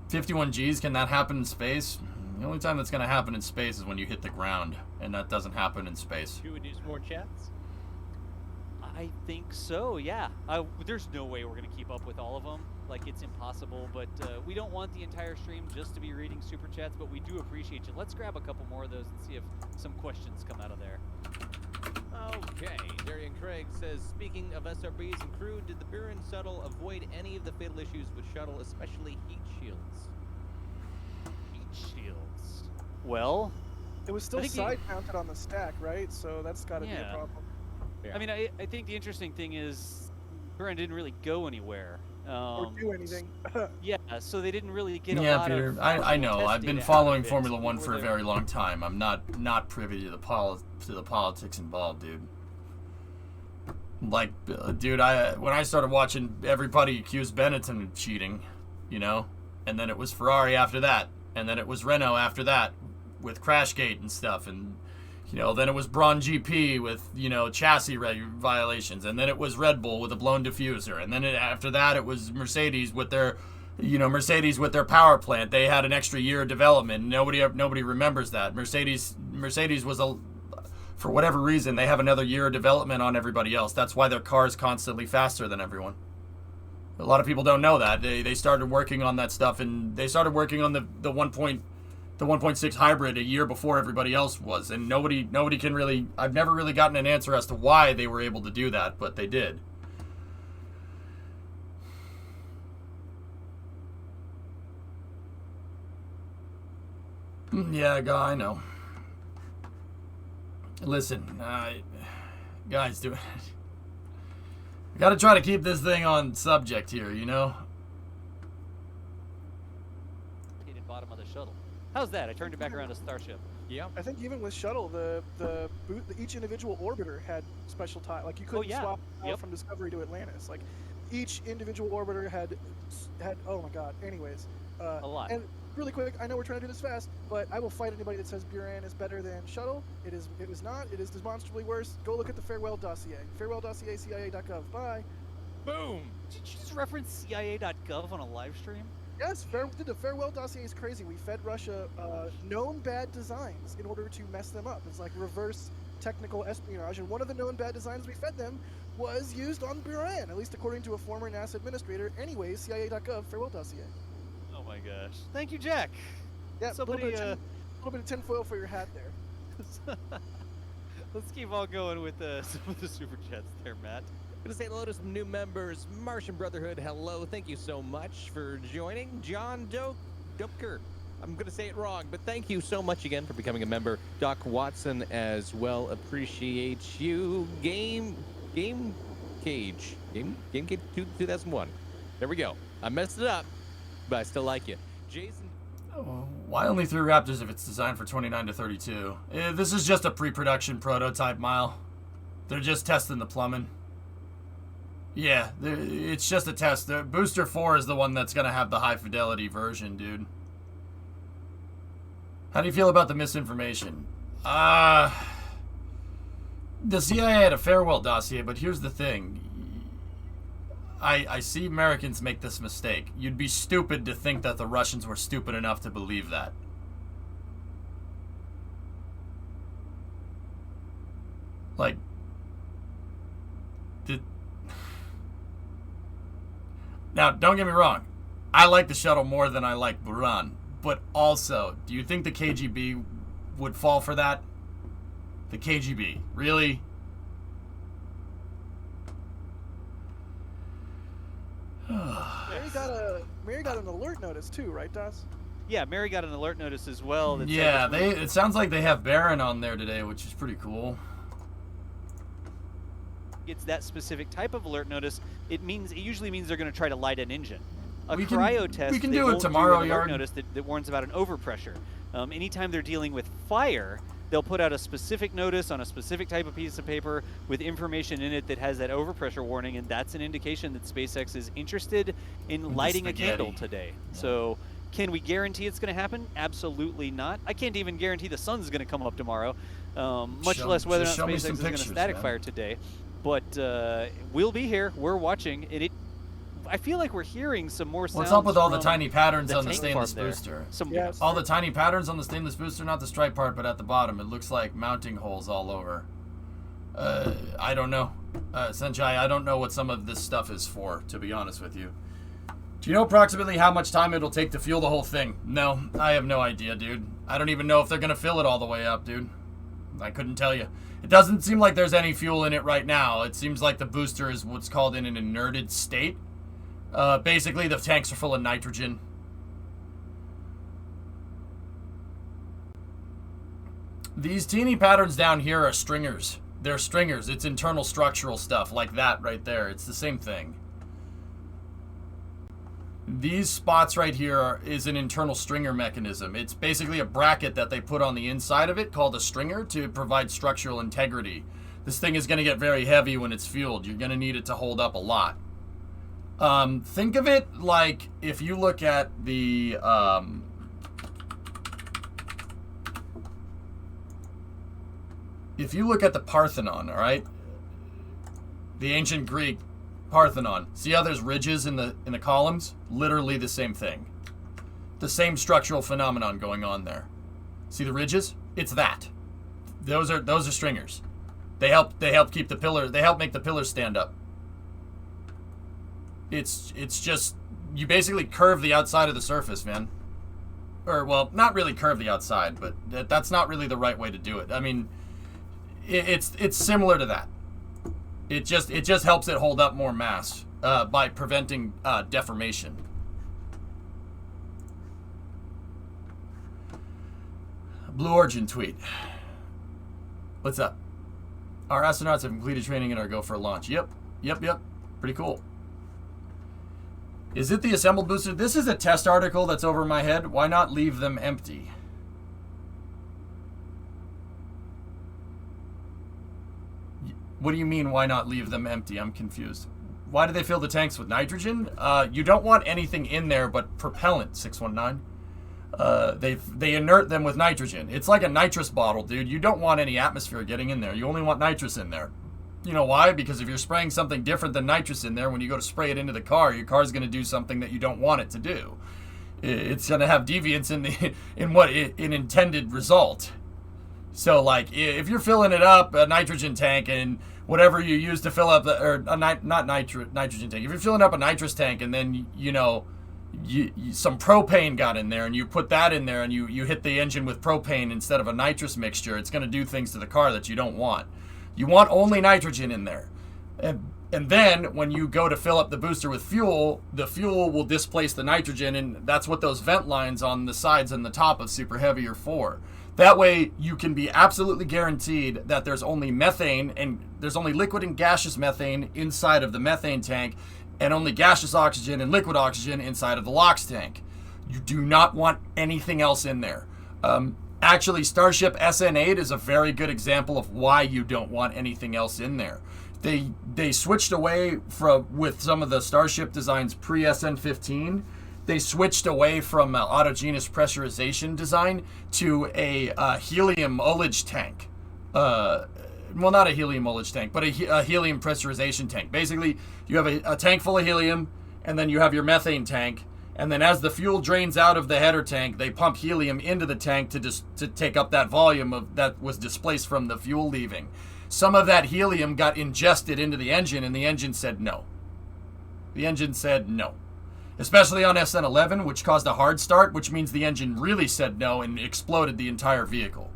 51 Gs, can that happen in space? The only time that's going to happen in space is when you hit the ground, and that doesn't happen in space. Should we do some more chats? I think so, yeah. There's no way we're going to keep up with all of them. Like, it's impossible, but we don't want the entire stream just to be reading super chats, but we do appreciate you. Let's grab a couple more of those and see if some questions come out of there. Okay, Darian Craig says, speaking of SRBs and crew, did the Buran shuttle avoid any of the fatal issues with shuttle, especially heat shields? Heat shields. Well, it was still side mounted on the stack, right? So that's got to be a problem. Yeah. I mean, I think the interesting thing is Buran didn't really go anywhere. Or do anything. Yeah, so they didn't really get a Yeah, lot Peter, of I know. I've been data following out of it Formula One for a before very long time. I'm not privy to the politics involved, dude. Like, dude, when I started watching, everybody accused Benetton of cheating, and then it was Ferrari after that, and then it was Renault after that with Crashgate and stuff, and then it was Braun GP with chassis violations, and then it was Red Bull with a blown diffuser, and then after that it was Mercedes with their power plant. They had an extra year of development. Nobody remembers that. Mercedes was for whatever reason, they have another year of development on everybody else. That's why their car is constantly faster than everyone. A lot of people don't know that. They started working on that stuff, and they started working on the 1.6 hybrid a year before everybody else was, and nobody can really... I've never really gotten an answer as to why they were able to do that, but they did. Yeah, I know. Listen, guys, we gotta try to keep this thing on subject here, Bottom of the shuttle. How's that? I turned it back around to Starship. Yeah. I think even with shuttle, each individual orbiter had special tie. Like you couldn't swap out from Discovery to Atlantis. Like each individual orbiter had. Oh my God. Anyways. A lot. And really quick, I know we're trying to do this fast, but I will fight anybody that says Buran is better than shuttle. It is not. It is demonstrably worse. Go look at the farewell dossier. Farewell dossier, CIA.gov. Bye. Boom. Did you just reference CIA.gov on a live stream? Yes, the farewell dossier is crazy. We fed Russia known bad designs in order to mess them up. It's like reverse technical espionage, and one of the known bad designs we fed them was used on Buran, at least according to a former NASA administrator. Anyways, CIA.gov, farewell dossier. Oh my gosh. Thank you, Jack. Yeah, a little bit of tinfoil for your hat there. Let's keep on going with some of the super chats there, Matt. Gonna say hello to some new members. Martian Brotherhood, hello. Thank you so much for joining. John Dopeker. I'm gonna say it wrong, but thank you so much again for becoming a member. Doc Watson as well. Appreciate you. Game Cage 2001. There we go. I messed it up, but I still like you. Jason. Why only 3 Raptors if it's designed for 29 to 32? This is just a pre-production prototype, Mile. They're just testing the plumbing. Yeah, it's just a test. The Booster 4 is the one that's going to have the high-fidelity version, dude. How do you feel about the misinformation? The CIA had a farewell dossier, but here's the thing. I see Americans make this mistake. You'd be stupid to think that the Russians were stupid enough to believe that. Like, now, don't get me wrong. I like the shuttle more than I like Buran. But also, do you think the KGB would fall for that? The KGB. Really? Mary got an alert notice too, right, Das? Yeah, Mary got an alert notice as well. That Yeah, it sounds like they have Baron on there today, which is pretty cool. It's that specific type of alert notice. It usually means they're going to try to light an engine. We cryo test. We can do it tomorrow, Yard. Notice that warns about an overpressure. Anytime they're dealing with fire, they'll put out a specific notice on a specific type of piece of paper with information in it that has that overpressure warning, and that's an indication that SpaceX is interested in lighting a candle today. So, can we guarantee it's going to happen? Absolutely not. I can't even guarantee the sun's going to come up tomorrow, much less whether or not SpaceX is going to static fire today. But we'll be here. We're watching, and I feel like we're hearing some more sounds. What's up with all the tiny patterns on the stainless booster? Yes. All the tiny patterns on the stainless booster, not the stripe part, but at the bottom. It looks like mounting holes all over. I don't know. Senchai, I don't know what some of this stuff is for, to be honest with you. Do you know approximately how much time it'll take to fuel the whole thing? No, I have no idea, dude. I don't even know if they're going to fill it all the way up, dude. I couldn't tell you. It doesn't seem like there's any fuel in it right now. It seems like the booster is what's called in an inerted state. Basically, the tanks are full of nitrogen. These teeny patterns down here are stringers. They're stringers. It's internal structural stuff like that right there. It's the same thing. These spots right here is an internal stringer mechanism. It's basically a bracket that they put on the inside of it called a stringer to provide structural integrity. This thing is going to get very heavy when it's fueled. You're going to need it to hold up a lot. Think of it like if you look at the Parthenon, all right? The ancient Greek Parthenon. See how there's ridges in the columns? Literally the same thing. The same structural phenomenon going on there. See the ridges? It's that. Those are stringers. They help keep the pillar. They help make the pillars stand up. It's just you basically curve the outside of the surface, man. Or well, not really curve the outside, but that's not really the right way to do it. I mean, it's similar to that. It just helps it hold up more mass by preventing deformation. Blue Origin tweet. What's up? Our astronauts have completed training and are go for a launch. Yep. Pretty cool. Is it the assembled booster? This is a test article that's over my head. Why not leave them empty? What do you mean, why not leave them empty? I'm confused. Why do they fill the tanks with nitrogen? You don't want anything in there but propellant, 619. They inert them with nitrogen. It's like a nitrous bottle, dude. You don't want any atmosphere getting in there. You only want nitrous in there. You know why? Because if you're spraying something different than nitrous in there, when you go to spray it into the car, your car's going to do something that you don't want it to do. It's going to have deviance in an intended result. So, like, if you're filling it up, a nitrogen tank, and whatever you use to fill up, nitrogen tank. If you're filling up a nitrous tank, and then, some propane got in there, and you put that in there, and you hit the engine with propane instead of a nitrous mixture, it's going to do things to the car that you don't want. You want only nitrogen in there. And then, when you go to fill up the booster with fuel, the fuel will displace the nitrogen, and that's what those vent lines on the sides and the top of Super Heavy are for. That way, you can be absolutely guaranteed that there's only methane, and there's only liquid and gaseous methane inside of the methane tank, and only gaseous oxygen and liquid oxygen inside of the LOX tank. You do not want anything else in there. Actually, Starship SN8 is a very good example of why you don't want anything else in there. They switched away from, with some of the Starship designs pre-SN15, they switched away from autogenous pressurization design to a helium ullage tank. Well, not a helium ullage tank, but a helium pressurization tank. Basically, you have a tank full of helium, and then you have your methane tank, and then as the fuel drains out of the header tank, they pump helium into the tank to take up that volume that was displaced from the fuel leaving. Some of that helium got ingested into the engine, and the engine said no. The engine said no. Especially on SN11, which caused a hard start, which means the engine really said no and exploded the entire vehicle.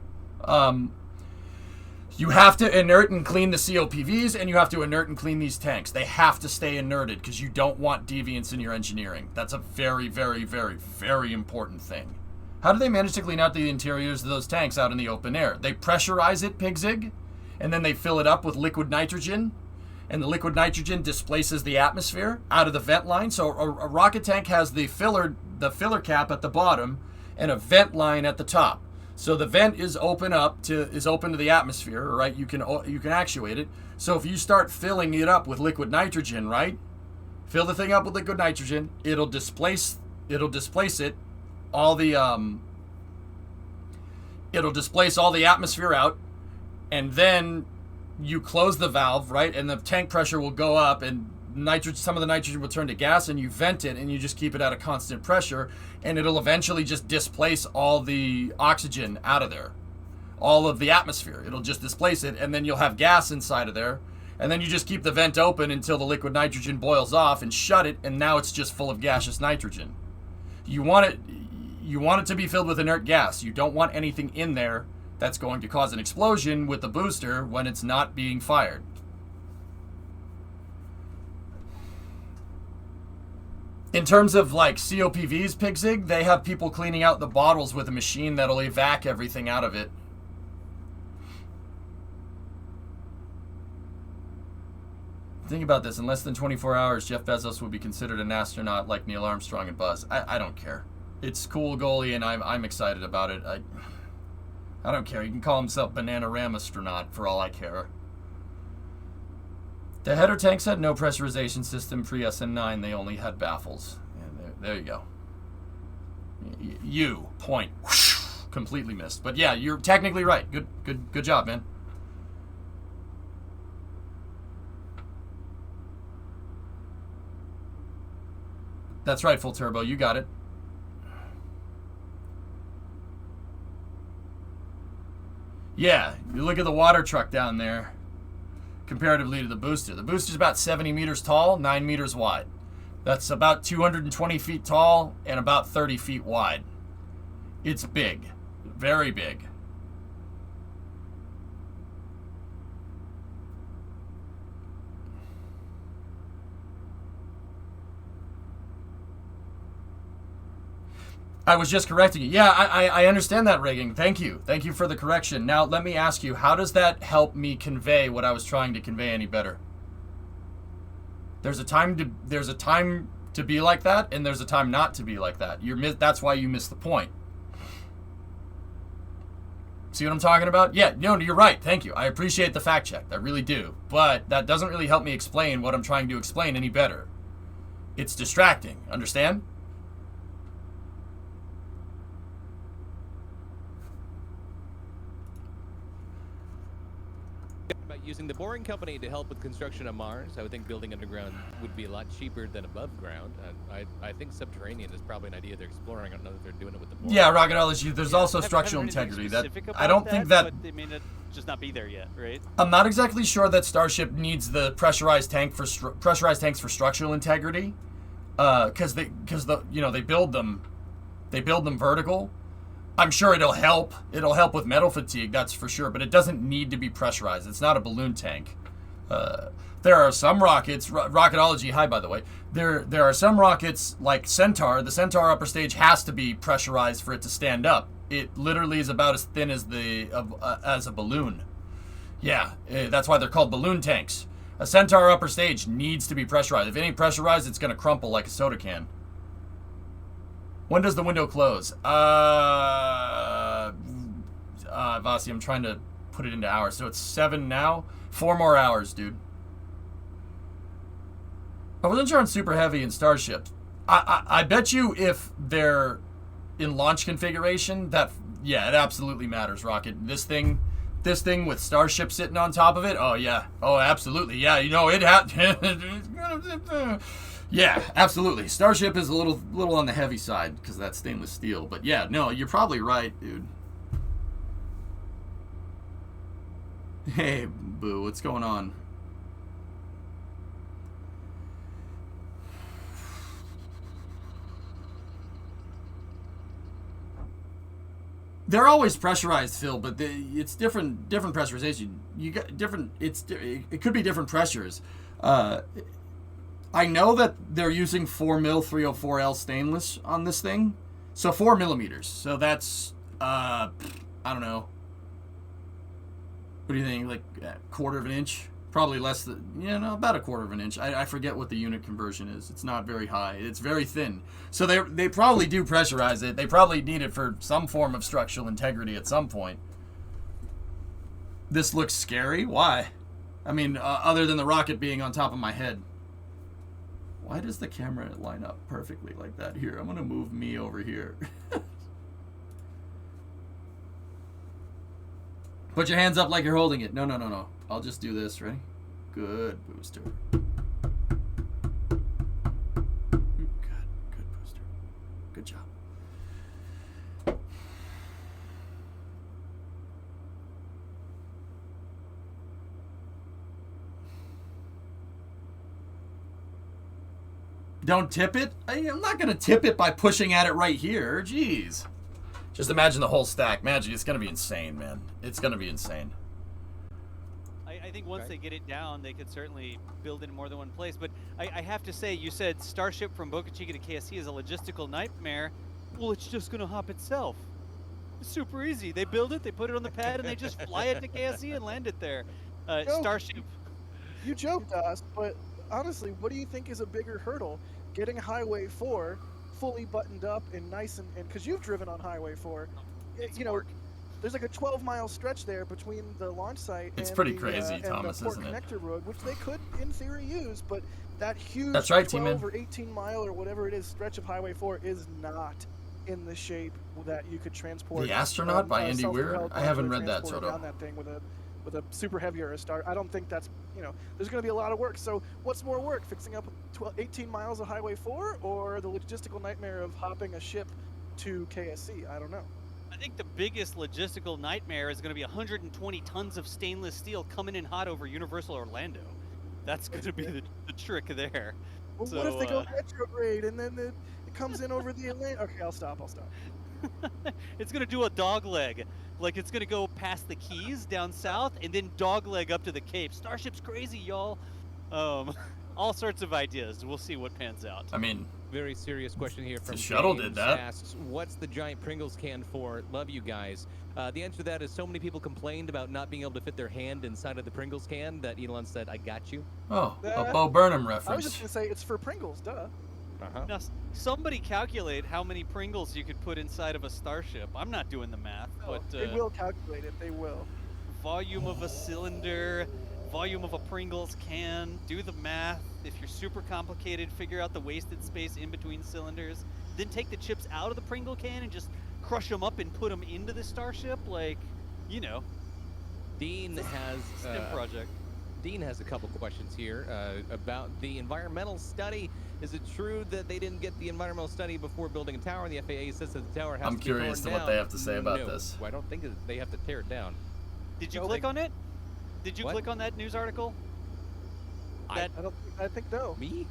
You have to inert and clean the COPVs, and you have to inert and clean these tanks. They have to stay inerted because you don't want deviance in your engineering. That's a very, very, very, very important thing. How do they manage to clean out the interiors of those tanks out in the open air? They pressurize it, Pigzig, and then they fill it up with liquid nitrogen, and the liquid nitrogen displaces the atmosphere out of the vent line. So a rocket tank has the filler cap at the bottom and a vent line at the top. So the vent is open to the atmosphere, right? You can actuate it. So if you start filling it up with liquid nitrogen, right? Fill the thing up with liquid nitrogen, it'll displace all the atmosphere out, and then you close the valve, right? And the tank pressure will go up, and some of the nitrogen will turn to gas, and you vent it, and you just keep it at a constant pressure, and it'll eventually just displace all the oxygen out of there, all of the atmosphere. It'll just displace it, and then you'll have gas inside of there, and then you just keep the vent open until the liquid nitrogen boils off and shut it, and now it's just full of gaseous nitrogen. You want it to be filled with inert gas. You don't want anything in there that's going to cause an explosion with the booster when it's not being fired. In terms of like COPVs, Pigzig, they have people cleaning out the bottles with a machine that'll evac everything out of it. Think about this. In less than 24 hours, Jeff Bezos would be considered an astronaut like Neil Armstrong and Buzz. I don't care. It's cool, goalie, and I'm excited about it. I don't care. He can call himself Banana-Ram astronaut for all I care. The header tanks had no pressurization system pre-SN9. They only had baffles. And there you go. Point. Completely missed. But yeah, you're technically right. Good job, man. That's right, full turbo. You got it. Yeah, you look at the water truck down there comparatively to the booster. The booster's about 70 meters tall, 9 meters wide. That's about 220 feet tall and about 30 feet wide. It's big, very big. I was just correcting you. Yeah, I understand that, rigging. Thank you. Thank you for the correction. Now, let me ask you, how does that help me convey what I was trying to convey any better? There's a time to be like that, and there's a time not to be like that. That's why you missed the point. See what I'm talking about? Yeah, no, you're right. Thank you. I appreciate the fact check. I really do. But that doesn't really help me explain what I'm trying to explain any better. It's distracting. Understand? Using the Boring Company to help with construction on Mars, I would think building underground would be a lot cheaper than above ground. I think subterranean is probably an idea they're exploring. I don't know if they're doing it with the Boring. Yeah, Rocketology. There's also structural integrity. That I don't think that. But they may not just not be there yet, right? I'm not exactly sure that Starship needs the pressurized tanks for structural integrity, because they build them vertical. I'm sure it'll help. It'll help with metal fatigue, that's for sure, but it doesn't need to be pressurized. It's not a balloon tank. There are some rockets, Rocketology, hi by the way. There are some rockets like Centaur. The Centaur upper stage has to be pressurized for it to stand up. It literally is about as thin as as a balloon. Yeah, that's why they're called balloon tanks. A Centaur upper stage needs to be pressurized. If it ain't pressurized, it's gonna crumple like a soda can. When does the window close? Vasi, I'm trying to put it into hours. So it's 7 now. 4 more hours, dude. I wasn't sure on Super Heavy and Starship. I bet you if they're in launch configuration, it absolutely matters, Rocket. This thing with Starship sitting on top of it, oh yeah. Oh, absolutely. Yeah, you know, it yeah, absolutely. Starship is a little on the heavy side because that's stainless steel. But yeah, no, you're probably right, dude. Hey, Boo, what's going on? They're always pressurized, Phil, but it's different pressurization. You got different. It could be different pressures. I know that they're using 4mm 304L stainless on this thing, so 4 millimeters. So that's I don't know. What do you think? Like a quarter of an inch? Probably less than, about a quarter of an inch. I forget what the unit conversion is. It's not very high. It's very thin. So they probably do pressurize it. They probably need it for some form of structural integrity at some point. This looks scary. Why? I mean, other than the rocket being on top of my head. Why does the camera line up perfectly like that? Here, I'm going to move me over here. Put your hands up like you're holding it. No. I'll just do this. Ready? Good booster. Good booster. Good job. Don't tip it? I'm not going to tip it by pushing at it right here. Jeez. Just imagine the whole stack. Magic, it's going to be insane, man. It's going to be insane. I think once they get it down, they could certainly build it in more than one place. But I have to say, you said Starship from Boca Chica to KSC is a logistical nightmare. Well, it's just going to hop itself. It's super easy. They build it, they put it on the pad, and they just fly it to KSC and land it there. Starship. You joked us, but honestly, what do you think is a bigger hurdle? Getting Highway 4 fully buttoned up and nice and because you've driven on Highway 4. There's like a 12-mile stretch there between the launch site it's and pretty crazy, Thomas, the Port isn't it? Connector Road, which they could, in theory, use, but that huge That's right, 12 T-Man. or 18-mile or whatever it is stretch of Highway 4 is not in the shape that you could transport. The Astronaut by Andy Weir? I haven't read that, Soto. Down that thing with a super heavy or a star. I don't think that's, there's going to be a lot of work. So what's more work, fixing up 18 miles of Highway 4 or the logistical nightmare of hopping a ship to KSC? I don't know. I think the biggest logistical nightmare is going to be 120 tons of stainless steel coming in hot over Universal Orlando. That's going to be the trick there. Well, so, what if they go retrograde and then it comes in over the Atlantic? Okay, I'll stop. It's going to do a dog leg. Like, it's going to go past the Keys down south and then dog leg up to the Cape. Starship's crazy, y'all. All sorts of ideas. We'll see what pans out. I mean, very serious question here from the shuttle James did that. Asks, what's the giant Pringles can for? Love you guys. The answer to that is so many people complained about not being able to fit their hand inside of the Pringles can that Elon said, I got you. Oh, a Bo Burnham reference. I was just going to say it's for Pringles, duh. Now, somebody calculate how many Pringles you could put inside of a Starship. I'm not doing the math, but they will calculate it. They will. Volume of a cylinder, volume of a Pringles can. Do the math. If you're super complicated, figure out the wasted space in between cylinders. Then take the chips out of the Pringle can and just crush them up and put them into the Starship. Like, Dean has STEM project. Dean has a couple questions here about the environmental study. Is it true that they didn't get the environmental study before building a tower? And the FAA says that the tower has to be torn down. I'm curious to what they have to say about this. I don't think they have to tear it down. Did you click on it? Did you click on that news article? I think no. Me?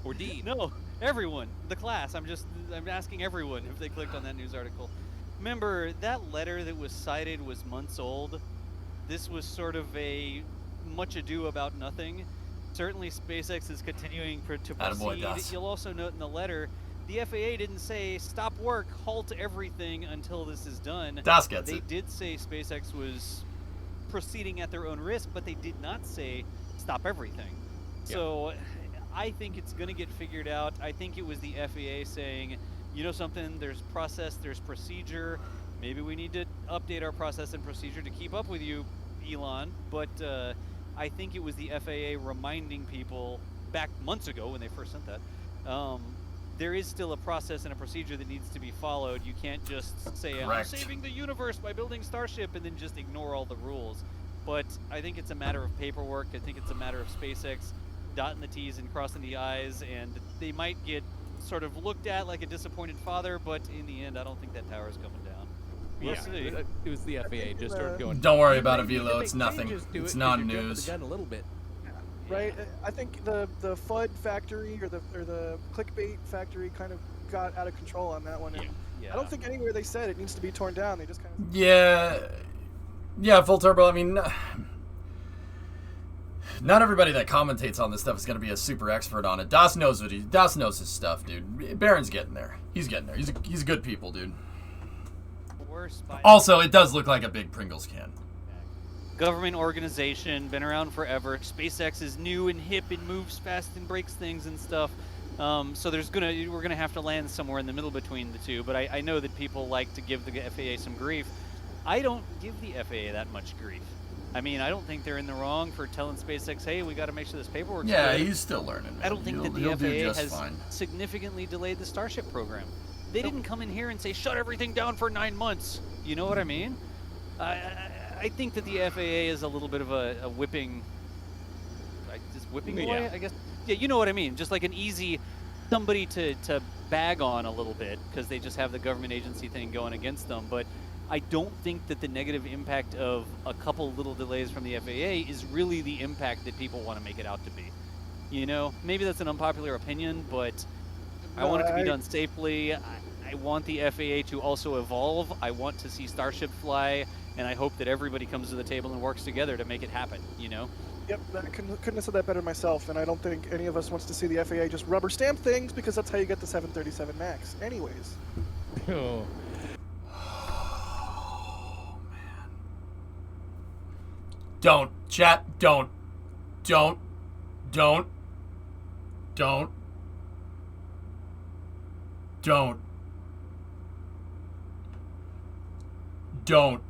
Or Dean? No, everyone. The class. I'm asking everyone if they clicked on that news article. Remember, that letter that was cited was months old. This was sort of a much ado about nothing. Certainly SpaceX is continuing to proceed. You'll also note in the letter, the FAA didn't say stop work, halt everything until this is done. They did say SpaceX was proceeding at their own risk, but they did not say stop everything. Yep. So I think it's going to get figured out. I think it was the FAA saying, something, there's process, there's procedure. Maybe we need to update our process and procedure to keep up with you, Elon. But I think it was the FAA reminding people, back months ago when they first sent that. There is still a process and a procedure that needs to be followed. You can't just say, I'm saving the universe by building Starship, and then just ignore all the rules. But I think it's a matter of paperwork. I think it's a matter of SpaceX dotting the T's and crossing the I's, and they might get sort of looked at like a disappointed father, but in the end, I don't think that tower is coming down. We'll see. It was the FAA just started going. Don't worry about it, Velo. It's nothing. It's non-news. A little bit. Right, I think the FUD factory or the clickbait factory kind of got out of control on that one. And I don't think anywhere they said it needs to be torn down. They just kind of yeah, full turbo. I mean, not everybody that commentates on this stuff is going to be a super expert on it. Das knows his stuff, dude. Baron's getting there. He's getting there. He's good people, dude. Also, it does look like a big Pringles can. Government organization, been around forever. SpaceX is new and hip and moves fast and breaks things and stuff. So we're gonna have to land somewhere in the middle between the two. But I know that people like to give the FAA some grief. I don't give the FAA that much grief. I mean, I don't think they're in the wrong for telling SpaceX, hey, we got to make sure this paperwork's good. He's still learning. I don't think that the FAA has significantly delayed the Starship program. They didn't come in here and say, shut everything down for 9 months. You know what I mean? I think that the FAA is a little bit of a whipping boy, I guess. Yeah, you know what I mean. Just like an easy somebody to bag on a little bit because they just have the government agency thing going against them. But I don't think that the negative impact of a couple little delays from the FAA is really the impact that people want to make it out to be. You know, maybe that's an unpopular opinion, but I want it to be done safely. I want the FAA to also evolve. I want to see Starship fly, and I hope that everybody comes to the table and works together to make it happen, you know? Yep, I couldn't have said that better myself, and I don't think any of us wants to see the FAA just rubber stamp things because that's how you get the 737 MAX. Anyways. Oh. Man. Don't. Chat, don't. Don't. Don't. Don't. Don't. Don't.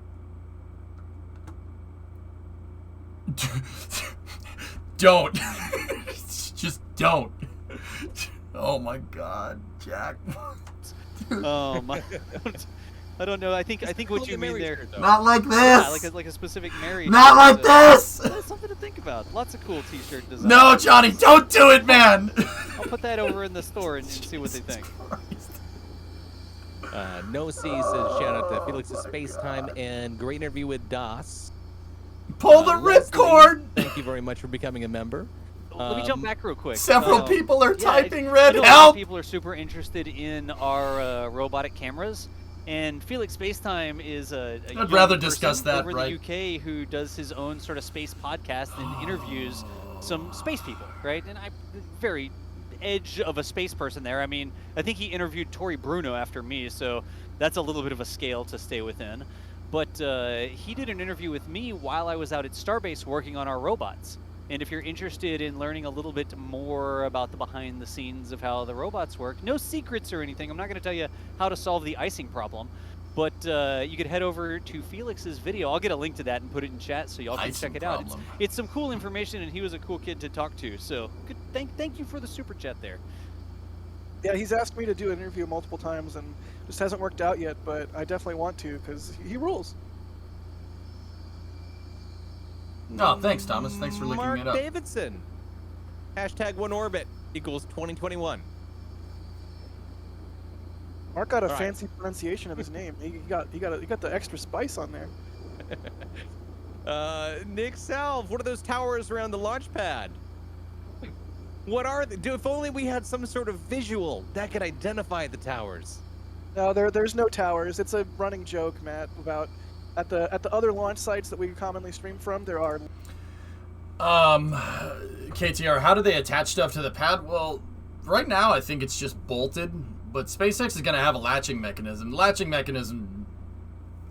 Don't. Just don't. Oh my God, Jack. I don't know. I think what you mean there. Not like this. Yeah, like a specific Mary. Not like this. That's something to think about. Lots of cool T-shirt designs. No, Johnny, don't do it, man. I'll put that over in the store and see what they think. No C says shout out to Felix's Space Time and great interview with Das. Pull the ripcord. Thank you very much for becoming a member. Let me jump back real quick. Several people are typing red help. A help. lot of people are super interested in our robotic cameras, and Felix Spacetime is I'd rather discuss that over in the UK who does his own sort of space podcast and interviews some space people, right? And I'm very edge of a space person there. I mean, I think he interviewed Tori Bruno after me, so that's a little bit of a scale to stay within. But he did an interview with me while I was out at Starbase working on our robots. And if you're interested in learning a little bit more about the behind the scenes of how the robots work, no secrets or anything. I'm not going to tell you how to solve the icing problem, but you could head over to Felix's video. I'll get a link to that and put it in chat so y'all can check it out. It's some cool information, and he was a cool kid to talk to. So good, thank you for the super chat there. Yeah, he's asked me to do an interview multiple times and just hasn't worked out yet, but I definitely want to because he rules. No, thanks, Thomas. Thanks for linking Mark it up. Davidson. Hashtag #OneOrbit equals 2021. Mark got a fancy pronunciation of his name. He got the extra spice on there. Nick Salve, what are those towers around the launch pad? What are they? If only we had some sort of visual that could identify the towers. No, there's no towers. It's a running joke, Matt, about at the other launch sites that we commonly stream from, there are. KTR, how do they attach stuff to the pad? Well, right now I think it's just bolted, but SpaceX is going to have a latching mechanism. The latching mechanism,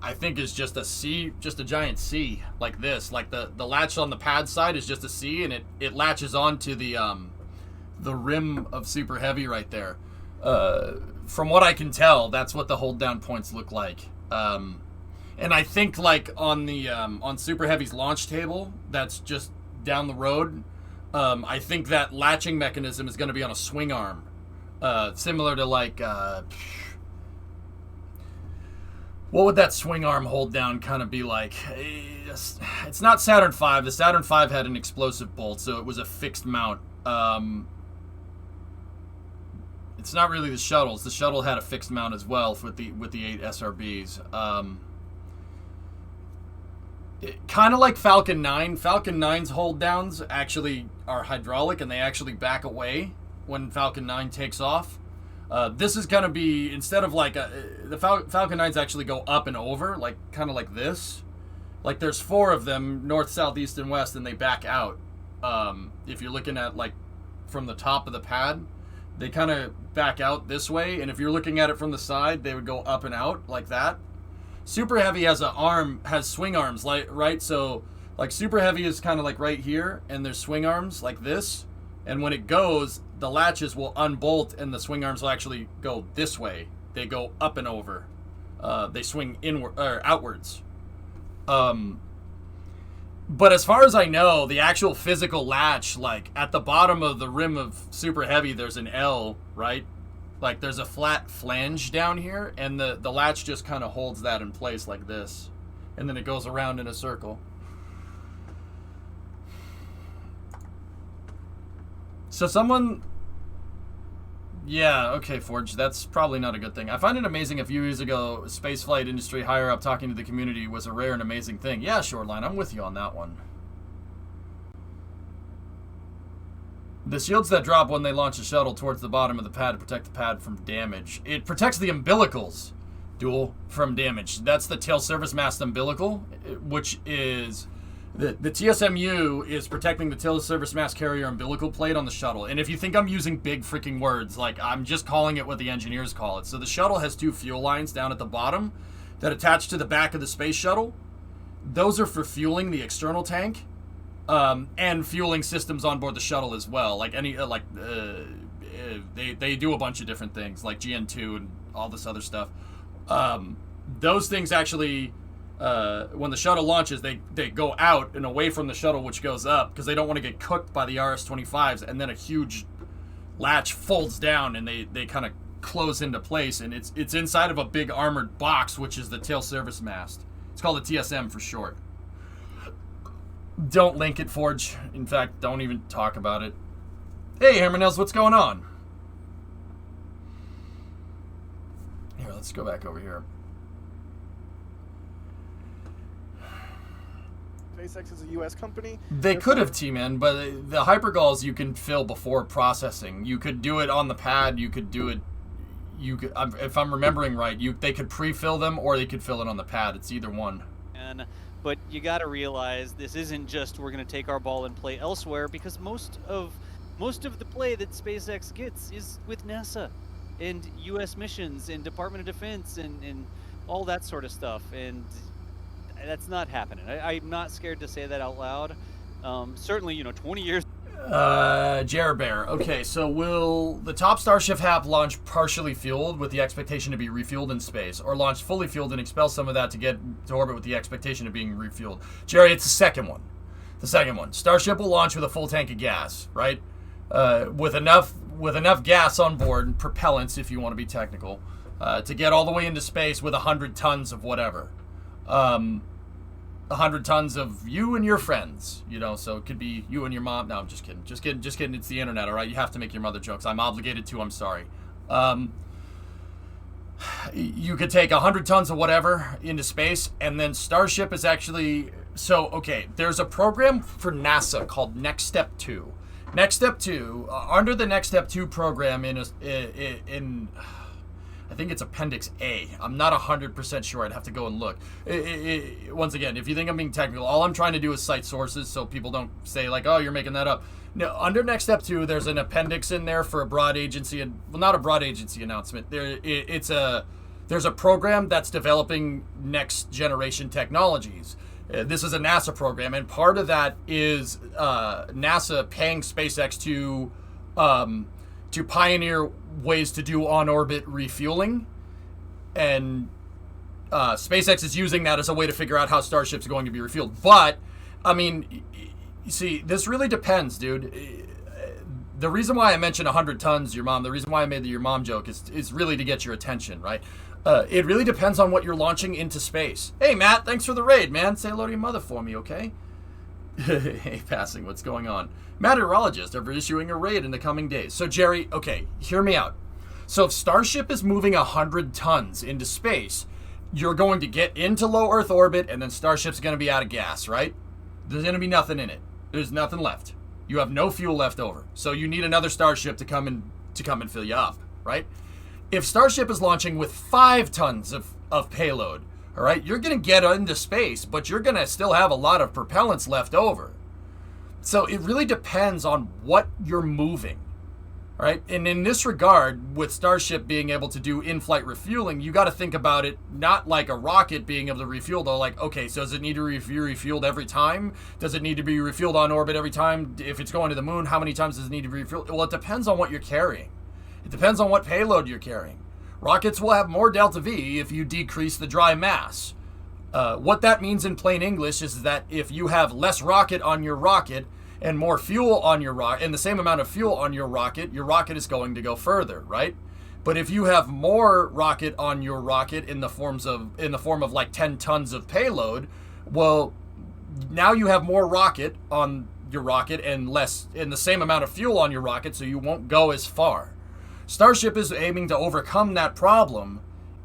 I think, is just a C, just a giant C, like this. Like the latch on the pad side is just a C, and it latches onto the rim of Super Heavy right there. From what I can tell, that's what the hold down points look like. And I think like on the on Super Heavy's launch table, that's just down the road. I think that latching mechanism is going to be on a swing arm, similar to like what would that swing arm hold down kind of be like? It's not Saturn V. The Saturn V had an explosive bolt, so it was a fixed mount. It's not really the shuttles. The shuttle had a fixed mount as well with the 8 SRBs. Kind of like Falcon 9. Falcon 9's hold downs actually are hydraulic, and they actually back away when Falcon 9 takes off. This is going to be, instead of like, the Falcon 9s actually go up and over, like kind of like this. Like there's 4 of them, north, south, east, and west, and they back out. If you're looking at like from the top of the pad, they kind of back out this way, and if you're looking at it from the side, they would go up and out like that. Super Heavy has swing arms, like, right? So like Super Heavy is kind of like right here, and there's swing arms like this, and when it goes, the latches will unbolt and the swing arms will actually go this way. They go up and over. They swing inward or outwards. But as far as I know, the actual physical latch, like at the bottom of the rim of Super Heavy, there's an L, right? Like there's a flat flange down here, and the latch just kind of holds that in place like this. And then it goes around in a circle. So someone... Yeah, okay, Forge, that's probably not a good thing. I find it amazing a few years ago, spaceflight industry higher up talking to the community was a rare and amazing thing. Yeah, Shoreline, I'm with you on that one. The shields that drop when they launch a shuttle towards the bottom of the pad to protect the pad from damage. It protects the umbilicals, Dual, from damage. That's the tail service mast umbilical, which is... The TSMU is protecting the tail service mast carrier umbilical plate on the shuttle. And if you think I'm using big freaking words, like I'm just calling it what the engineers call it. So the shuttle has 2 fuel lines down at the bottom that attach to the back of the space shuttle. Those are for fueling the external tank and fueling systems on board the shuttle as well. Like they do a bunch of different things, like GN2 and all this other stuff. Those things actually... when the shuttle launches, they go out and away from the shuttle, which goes up, because they don't want to get cooked by the RS-25s, and then a huge latch folds down, and they kind of close into place, and it's inside of a big armored box, which is the tail service mast. It's called a TSM for short. Don't link it, Forge. In fact, don't even talk about it. Hey, Hammernails, what's going on? Here, let's go back over here. SpaceX is a U.S. company. They could have, T-Man, but the hypergalls you can fill before processing. You could do it on the pad. You could do it. If I'm remembering right, they could pre-fill them, or they could fill it on the pad. It's either one. But you got to realize this isn't just we're going to take our ball and play elsewhere, because most of the play that SpaceX gets is with NASA and U.S. missions and Department of Defense and all that sort of stuff. And that's not happening. I'm not scared to say that out loud. Certainly, 20 years. Bear. Okay, so will the top Starship HAP launch partially fueled with the expectation to be refueled in space, or launch fully fueled and expel some of that to get to orbit with the expectation of being refueled? Jerry, it's the second one. The second one. Starship will launch with a full tank of gas, right? With enough gas on board, propellants, if you want to be technical, to get all the way into space with 100 tons of whatever. 100 tons of you and your friends, so it could be you and your mom. No, I'm just kidding. Just kidding. It's the internet, all right? You have to make your mother jokes. I'm obligated to. I'm sorry. You could take 100 tons of whatever into space, and then Starship is actually... So, okay, there's a program for NASA called Next Step 2. Next Step 2, under the Next Step 2 program in I think it's Appendix A. I'm not 100% sure. I'd have to go and look. Once again, if you think I'm being technical, all I'm trying to do is cite sources so people don't say, like, oh, you're making that up. No, under Next Step 2, there's an appendix in there for a broad agency, well, not a broad agency announcement. There's a program that's developing next generation technologies. This is a NASA program, and part of that is NASA paying SpaceX to pioneer ways to do on-orbit refueling, and SpaceX is using that as a way to figure out how Starship's going to be refueled. But, I mean, see, this really depends, dude. The reason why I mentioned 100 tons, your mom, the reason why I made the your mom joke is really to get your attention, right? It really depends on what you're launching into space. Hey, Matt, thanks for the raid, man. Say hello to your mother for me, okay? Hey, passing, what's going on? Meteorologist, ever issuing a raid in the coming days. So, Jerry, okay, hear me out. So if Starship is moving 100 tons into space, you're going to get into low Earth orbit, and then Starship's going to be out of gas, right? There's going to be nothing in it. There's nothing left. You have no fuel left over. So you need another Starship to come and fill you up, right? If Starship is launching with 5 tons of payload, all right, you're going to get into space, but you're going to still have a lot of propellants left over. So it really depends on what you're moving, all right? And in this regard, with Starship being able to do in-flight refueling, you got to think about it not like a rocket being able to refuel, though. Like, okay, so does it need to be refueled every time? Does it need to be refueled on orbit every time? If it's going to the moon, how many times does it need to be refueled? Well, it depends on what you're carrying. It depends on what payload you're carrying. Rockets will have more delta V if you decrease the dry mass. What that means in plain English is that if you have less rocket on your rocket and more fuel on your rocket, and the same amount of fuel on your rocket is going to go further, right? But if you have more rocket on your rocket in the form of like 10 tons of payload, well, now you have more rocket on your rocket and the same amount of fuel on your rocket, so you won't go as far. Starship is aiming to overcome that problem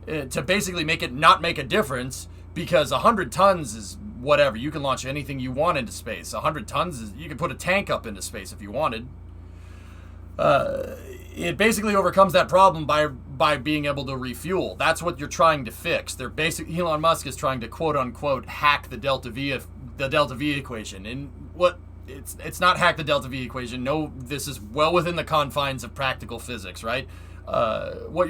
to basically make it not make a difference, because 100 tons is whatever. You can launch anything you want into space. 100 tons is, you can put a tank up into space if you wanted. It basically overcomes that problem by being able to refuel. That's what you're trying to fix. Elon Musk is trying to quote unquote hack the delta V equation. And it's not hack the delta V equation. No, this is well within the confines of practical physics, right? What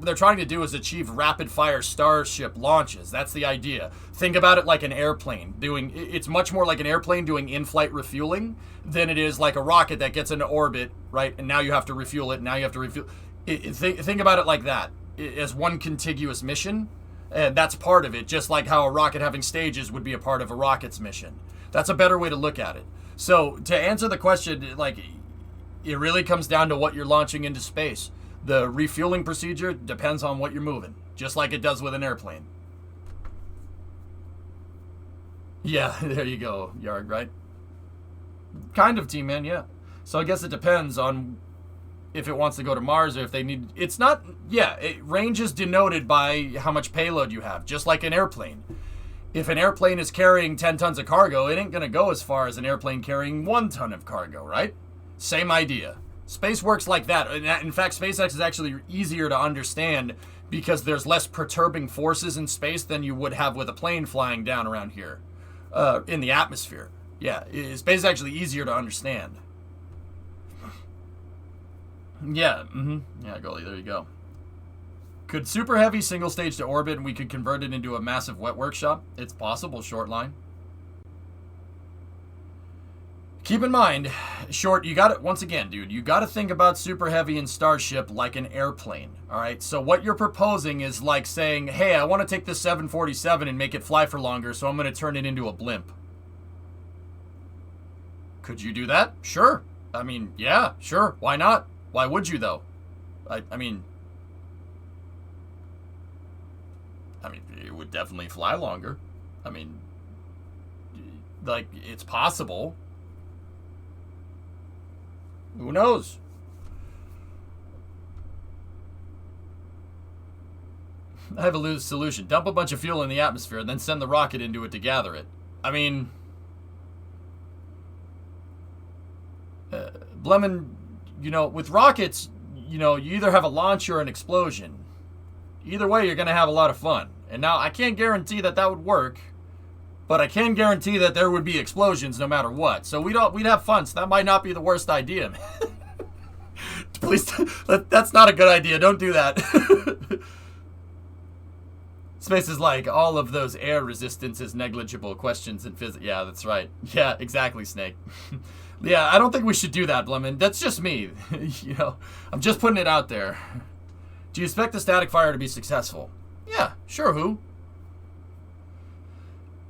they're trying to do is achieve rapid fire Starship launches. That's the idea. Think about it like an airplane it's much more like an airplane doing in-flight refueling than it is like a rocket that gets into orbit, right? And now you have to refuel it. Now you have to refuel. Think about it like that, as one contiguous mission, and that's part of it. Just like how a rocket having stages would be a part of a rocket's mission. That's a better way to look at it. So to answer the question, like, it really comes down to what you're launching into space. The refueling procedure depends on what you're moving, just like it does with an airplane. Yeah, there you go, Yard, right? Kind of, T-Man, yeah. So I guess it depends on if it wants to go to Mars or if they need... It's not... Yeah, range is denoted by how much payload you have, just like an airplane. If an airplane is carrying 10 tons of cargo, it ain't going to go as far as an airplane carrying 1 ton of cargo, right? Same idea. Space works like that. In fact, SpaceX is actually easier to understand because there's less perturbing forces in space than you would have with a plane flying down around here in the atmosphere. Yeah, space is actually easier to understand. Yeah, yeah, Goalie, there you go. Could Super Heavy single stage to orbit and we could convert it into a massive wet workshop? It's possible, Short Line. Keep in mind, Short, you got to, once again, dude, you got to think about Super Heavy and Starship like an airplane, all right? So what you're proposing is like saying, hey, I want to take this 747 and make it fly for longer, so I'm going to turn it into a blimp. Could you do that? Sure. I mean, yeah, sure. Why not? Why would you, though? I mean, it would definitely fly longer. I mean, like, it's possible. Who knows? I have a loose solution. Dump a bunch of fuel in the atmosphere and then send the rocket into it to gather it. I mean, Blemon, you know, with rockets, you know, you either have a launch or an explosion. Either way, you're going to have a lot of fun. And now, I can't guarantee that that would work, but I can guarantee that there would be explosions no matter what. So we'd have fun, so that might not be the worst idea, man. Please, that's not a good idea. Don't do that. Space is like, all of those air resistance is negligible questions in physics. Yeah, that's right. Yeah, exactly, Snake. Yeah, I don't think we should do that, Blemon. That's just me. You know, I'm just putting it out there. Do you expect the static fire to be successful? Yeah, sure, who?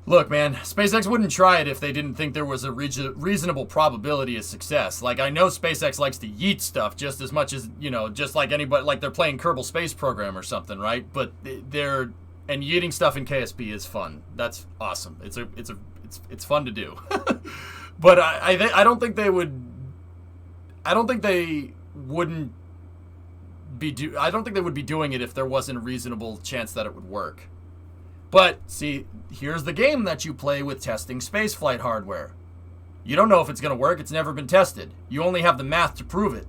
Look, man, SpaceX wouldn't try it if they didn't think there was a reasonable probability of success. Like, I know SpaceX likes to yeet stuff just as much as, you know, just like anybody, like they're playing Kerbal Space Program or something, right? But and yeeting stuff in KSP is fun. That's awesome. It's fun to do. But I don't think they would. I don't think they would be doing it if there wasn't a reasonable chance that it would work. But, see, here's the game that you play with testing spaceflight hardware. You don't know if it's going to work. It's never been tested. You only have the math to prove it.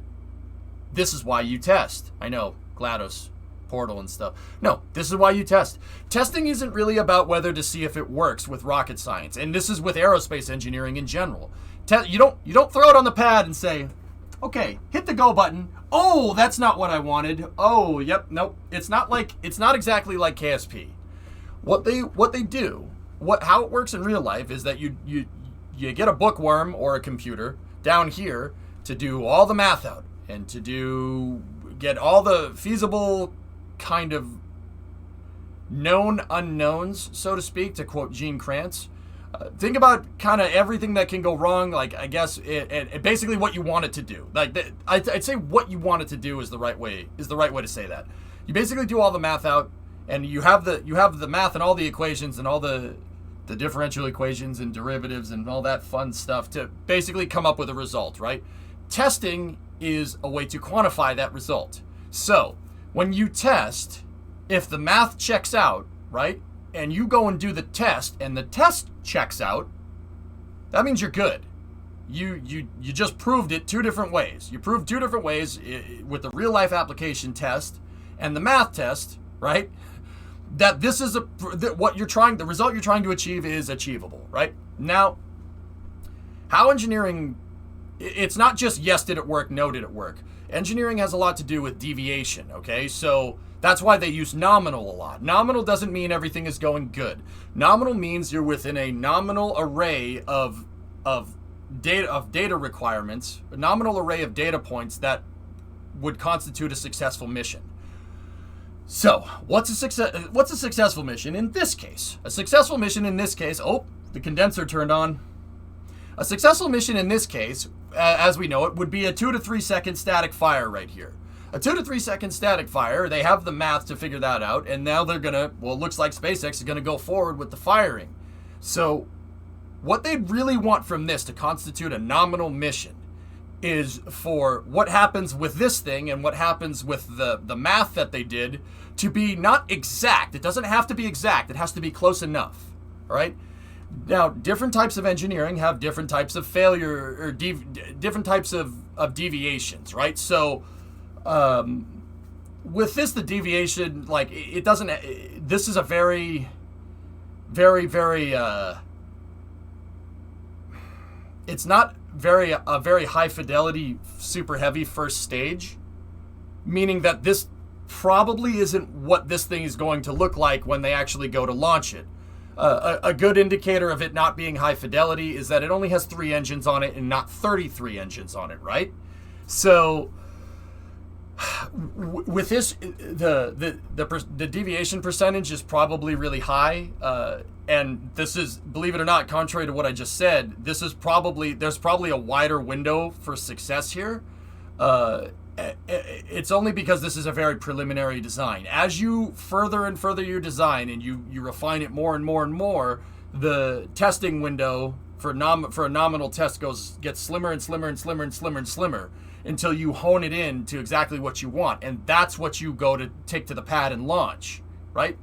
This is why you test. I know, GLaDOS, Portal and stuff. No, this is why you test. Testing isn't really about whether to see if it works with rocket science. And this is with aerospace engineering in general. You don't throw it on the pad and say, okay, hit the go button. Oh, that's not what I wanted. Oh, yep, nope. It's not exactly like KSP. What they do, how it works in real life is that you get a bookworm or a computer down here to do all the math out and to get all the feasible kind of known unknowns, so to speak, to quote Gene Kranz. Think about kind of everything that can go wrong. Like, I guess it basically what you want it to do. Like, I'd say what you want it to do is the right way to say that. You basically do all the math out. And you have the math and all the equations and all the differential equations and derivatives and all that fun stuff to basically come up with a result, right? Testing is a way to quantify that result. So when you test, if the math checks out, right, and you go and do the test and the test checks out, that means you're good. You just proved it two different ways. You proved two different ways with the real life application test and the math test, right? That this is the result you're trying to achieve is achievable, right? Now, how engineering, it's not just yes, did it work, no, did it work. Engineering has a lot to do with deviation, okay? So that's why they use nominal a lot. Nominal doesn't mean everything is going good. Nominal means you're within a nominal array of data requirements, a nominal array of data points that would constitute a successful mission. So, what's a successful mission in this case? A successful mission in this case, oh, the condenser turned on. A successful mission in this case, as we know it, would be a 2 to 3 second static fire right here. A 2 to 3 second static fire, they have the math to figure that out, and now they're gonna, well, it looks like SpaceX is gonna go forward with the firing. So, what they really want from this to constitute a nominal mission is for what happens with this thing and what happens with the math that they did to be not exact. It doesn't have to be exact. It has to be close enough. All right? Now, different types of engineering have different types of failure or different types of deviations, right? So, with this, the deviation, like, it doesn't, this is a very, very, very, it's not a very high fidelity, super heavy first stage, meaning that this probably isn't what this thing is going to look like when they actually go to launch it. A good indicator of it not being high fidelity is that it only has 3 engines on it and not 33 engines on it, right? So with this, the deviation percentage is probably really high, and this is, believe it or not, contrary to what I just said, there's probably a wider window for success here. It's only because this is a very preliminary design. As you further and further your design and you refine it more and more and more, the testing window for a nominal test gets slimmer and slimmer and slimmer and slimmer and slimmer until you hone it in to exactly what you want. And that's what you go to take to the pad and launch, right?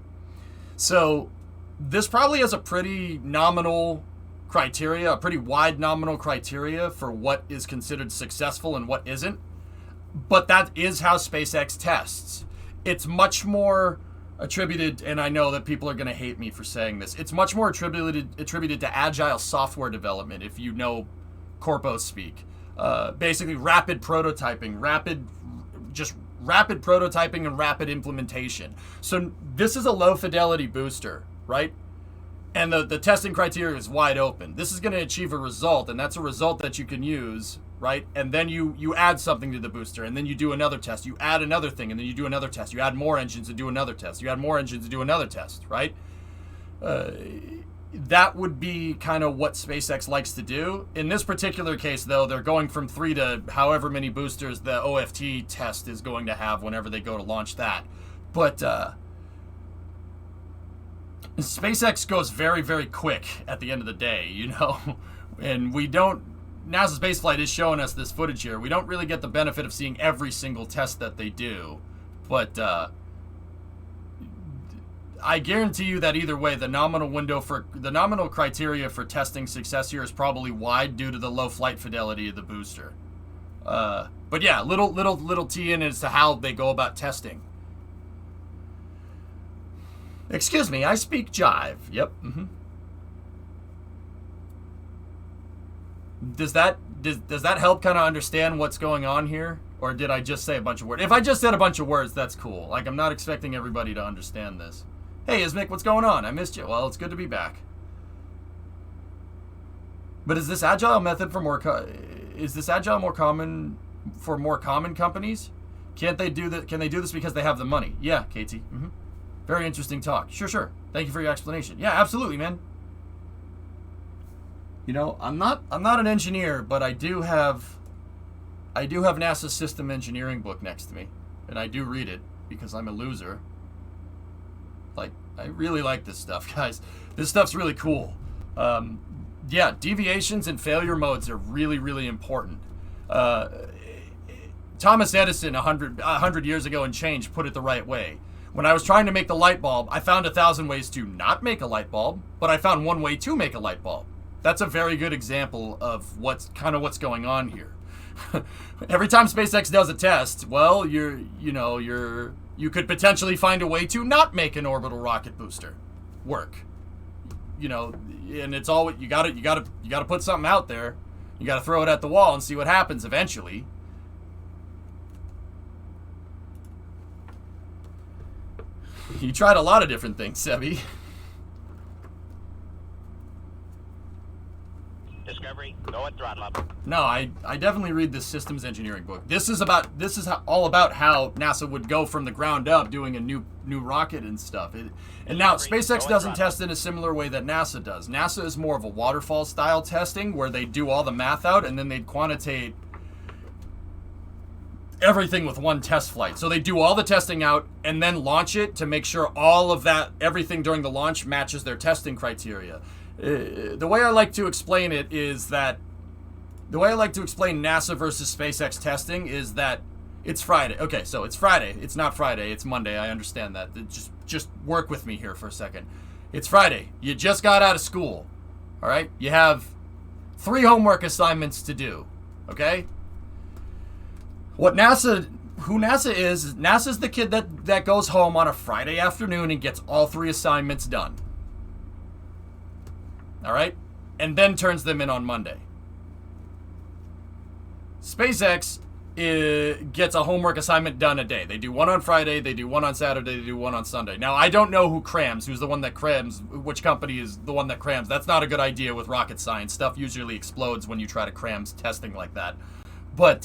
So this probably has a pretty nominal criteria, a pretty wide nominal criteria for what is considered successful and what isn't. But that is how SpaceX tests. It's much more attributed, and I know that people are going to hate me for saying this, it's much more attributed to agile software development, if you know corpo speak. Basically rapid prototyping, rapid prototyping and rapid implementation. So this is a low fidelity booster, right? And the testing criteria is wide open. This is going to achieve a result, and that's a result that you can use, right? And then you add something to the booster, and then you do another test. You add another thing, and then you do another test. You add more engines and do another test. You add more engines and do another test, right? that would be kind of what SpaceX likes to do. In this particular case, though, they're going from 3 to however many boosters the OFT test is going to have whenever they go to launch that. But SpaceX goes very, very quick at the end of the day, you know? And we don't... NASA spaceflight is showing us this footage here. We don't really get the benefit of seeing every single test that they do. But I guarantee you that either way, the nominal criteria for testing success here is probably wide due to the low flight fidelity of the booster. But yeah, little tea in as to how they go about testing. Excuse me, I speak jive. Yep. Does that help kind of understand what's going on here? Or did I just say a bunch of words? If I just said a bunch of words, that's cool. Like, I'm not expecting everybody to understand this. Hey, Ismic, what's going on? I missed you. Well, it's good to be back. But is this agile method for more common for more common companies? Can't they do that? Can they do this because they have the money? Yeah, KT. Very interesting talk. Sure. Thank you for your explanation. Yeah, absolutely, man. You know, I'm not an engineer, but I do have NASA's system engineering book next to me, and I do read it because I'm a loser. Like, I really like this stuff, guys. This stuff's really cool. Yeah, deviations and failure modes are really, really important. Thomas Edison 100 years ago and change put it the right way. When I was trying to make the light bulb, I found 1,000 ways to not make a light bulb, but I found one way to make a light bulb. That's a very good example of what's going on here. Every time SpaceX does a test, well, you could potentially find a way to not make an orbital rocket booster work. You know, and it's all you got to put something out there. You got to throw it at the wall and see what happens eventually. You tried a lot of different things, Sebi. Discovery, go and throttle up. No, I definitely read this systems engineering book. This is all about how NASA would go from the ground up doing a new rocket and stuff. And now SpaceX doesn't test in a similar way that NASA does. NASA is more of a waterfall style testing where they do all the math out and then they'd quantitate everything with one test flight. So they do all the testing out and then launch it to make sure all of that, everything during the launch matches their testing criteria. The way I like to explain it is that the way I like to explain NASA versus SpaceX testing is that it's Friday. Okay, so it's Friday. It's not Friday. It's Monday. I understand that. Just work with me here for a second. It's Friday. You just got out of school. All right? You have 3 homework assignments to do. Okay? Who NASA is NASA's the kid that goes home on a Friday afternoon and gets all 3 assignments done. All right? And then turns them in on Monday. SpaceX gets a homework assignment done a day. They do one on Friday, they do one on Saturday, they do one on Sunday. Now, I don't know who's the one that crams, which company is the one that crams. That's not a good idea with rocket science. Stuff usually explodes when you try to cram testing like that. But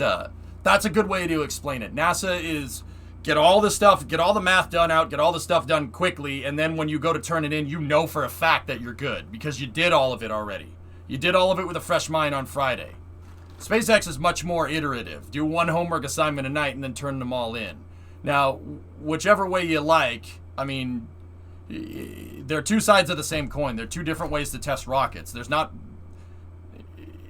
that's a good way to explain it. NASA is get all the math done out, get all the stuff done quickly, and then when you go to turn it in, you know for a fact that you're good because you did all of it already. You did all of it with a fresh mind on Friday. SpaceX is much more iterative. Do one homework assignment a night and then turn them all in. Now, whichever way you like, I mean, they're 2 sides of the same coin. They're 2 different ways to test rockets. There's not...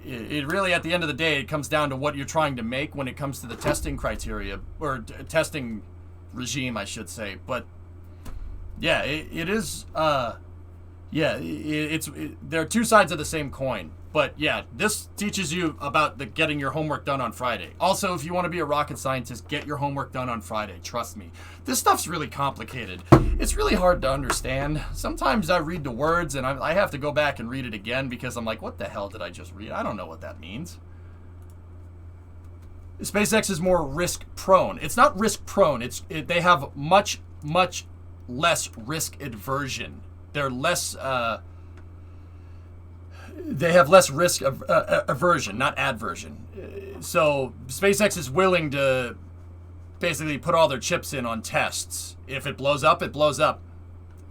It really, at the end of the day, it comes down to what you're trying to make when it comes to the testing criteria, or testing regime, I should say. But, yeah, they're 2 sides of the same coin. But, yeah, this teaches you about getting your homework done on Friday. Also, if you want to be a rocket scientist, get your homework done on Friday. Trust me. This stuff's really complicated. It's really hard to understand. Sometimes I read the words, and I have to go back and read it again because I'm like, what the hell did I just read? I don't know what that means. SpaceX is more risk-prone. It's not risk-prone. They have much, much less risk aversion. They're less... They have less risk aversion, not adversion. So SpaceX is willing to basically put all their chips in on tests. If it blows up, it blows up.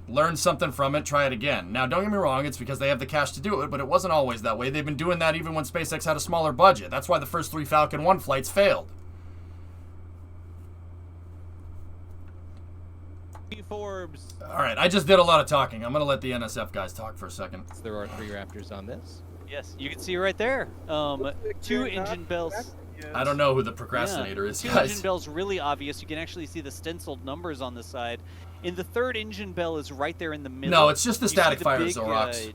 Learn something from it, try it again. Now, don't get me wrong, it's because they have the cash to do it, but it wasn't always that way. They've been doing that even when SpaceX had a smaller budget. That's why the first 3 Falcon 1 flights failed. Forbes. All right, I just did a lot of talking. I'm going to let the NSF guys talk for a second. There are 3 Raptors on this. Yes, you can see right there. 2 engine bells. I don't know who the procrastinator is, Two guys. engine bells really obvious. You can actually see the stenciled numbers on the side. And the 3rd engine bell is right there in the middle. No, it's just the You static see fire big, Zorox.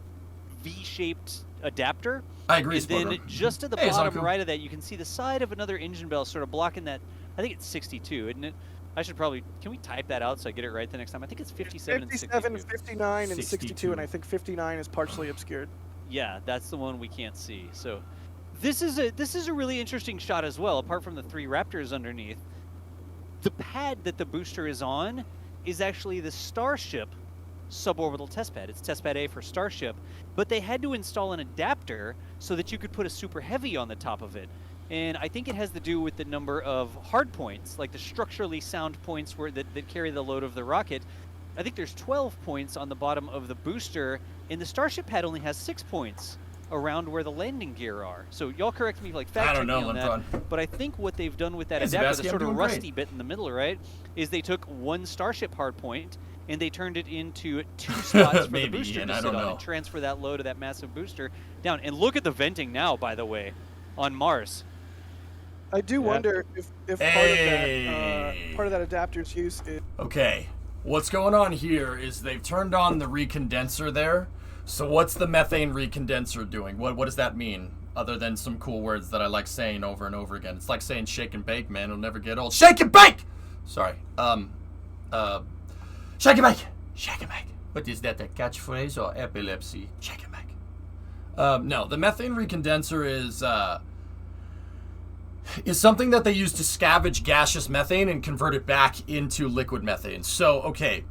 V-shaped adapter. I agree, And then Spoiler. just to the Hey, bottom Zanku. right of that, you can see the side of another engine bell sort of blocking that. I think it's 62, isn't it? I should probably, can we type that out so I get it right the next time? I think it's 57 and 57, 62. 59, and 62, and I think 59 is partially obscured. Yeah, that's the one we can't see. So this is a really interesting shot as well, apart from the 3 Raptors underneath. The pad that the booster is on is actually the Starship suborbital test pad. It's test pad A for Starship, but they had to install an adapter so that you could put a Super Heavy on the top of it. And I think it has to do with the number of hard points, like the structurally sound points that carry the load of the rocket. I think there's 12 points on the bottom of the booster, and the Starship pad only has 6 points around where the landing gear are. So y'all correct me, like fact check me on that. But I think what they've done with that Hey, adapter, Sebastian, the sort I'm of doing rusty bit in the middle, right, is they took 1 Starship hard point and they turned it into 2 spots for the booster Ian, to I sit don't on know. and transfer that load of that massive booster down. And look at the venting now, by the way, on Mars. I do wonder if part of that adapter's use is... Okay, what's going on here is they've turned on the recondenser there. So what's the methane recondenser doing? What does that mean? Other than some cool words that I like saying over and over again. It's like saying shake and bake, man. It'll never get old. Shake and bake! Sorry. Shake and bake! Shake and bake. What is that, a catchphrase or epilepsy? Shake and bake. No, the methane recondenser is something that they use to scavenge gaseous methane and convert it back into liquid methane. So, okay,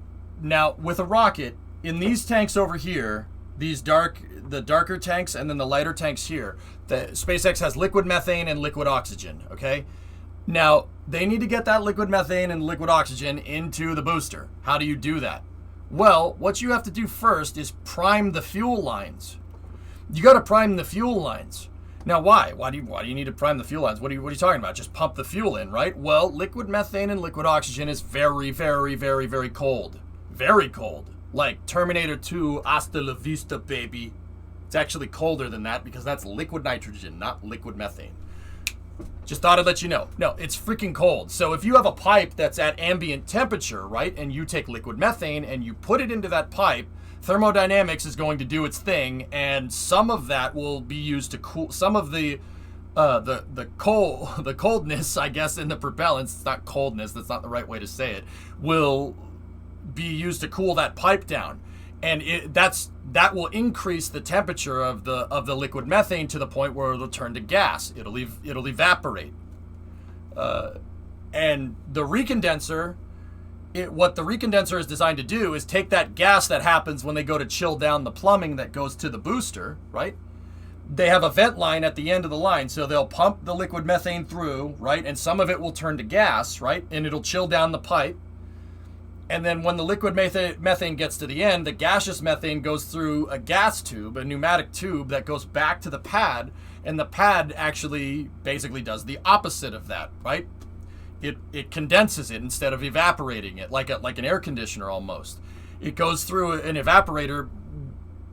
now with a rocket, in these tanks over here, the darker tanks and then the lighter tanks here, the SpaceX has liquid methane and liquid oxygen, okay? Now, they need to get that liquid methane and liquid oxygen into the booster. How do you do that? Well, what you have to do first is prime the fuel lines. You got to prime the fuel lines. Now, why? Why do you need to prime the fuel lines? What are you talking about? Just pump the fuel in, right? Well, liquid methane and liquid oxygen is very, very, very, very cold. Very cold. Like Terminator 2, hasta la vista, baby. It's actually colder than that because that's liquid nitrogen, not liquid methane. Just thought I'd let you know. No, it's freaking cold. So if you have a pipe that's at ambient temperature, right, and you take liquid methane and you put it into that pipe, thermodynamics is going to do its thing, and some of that will be used to cool some of the coldness, I guess, in the propellants. It's not coldness, that's not the right way to say it, will be used to cool that pipe down. And that will increase the temperature of the liquid methane to the point where it'll turn to gas. It'll evaporate. And the recondenser, what the recondenser is designed to do is take that gas that happens when they go to chill down the plumbing that goes to the booster, right? They have a vent line at the end of the line, so they'll pump the liquid methane through, right? And some of it will turn to gas, right? And it'll chill down the pipe. And then when the liquid methane gets to the end, the gaseous methane goes through a gas tube, a pneumatic tube that goes back to the pad, and the pad actually basically does the opposite of that, right? It condenses it instead of evaporating it, like an air conditioner almost. It goes through an evaporator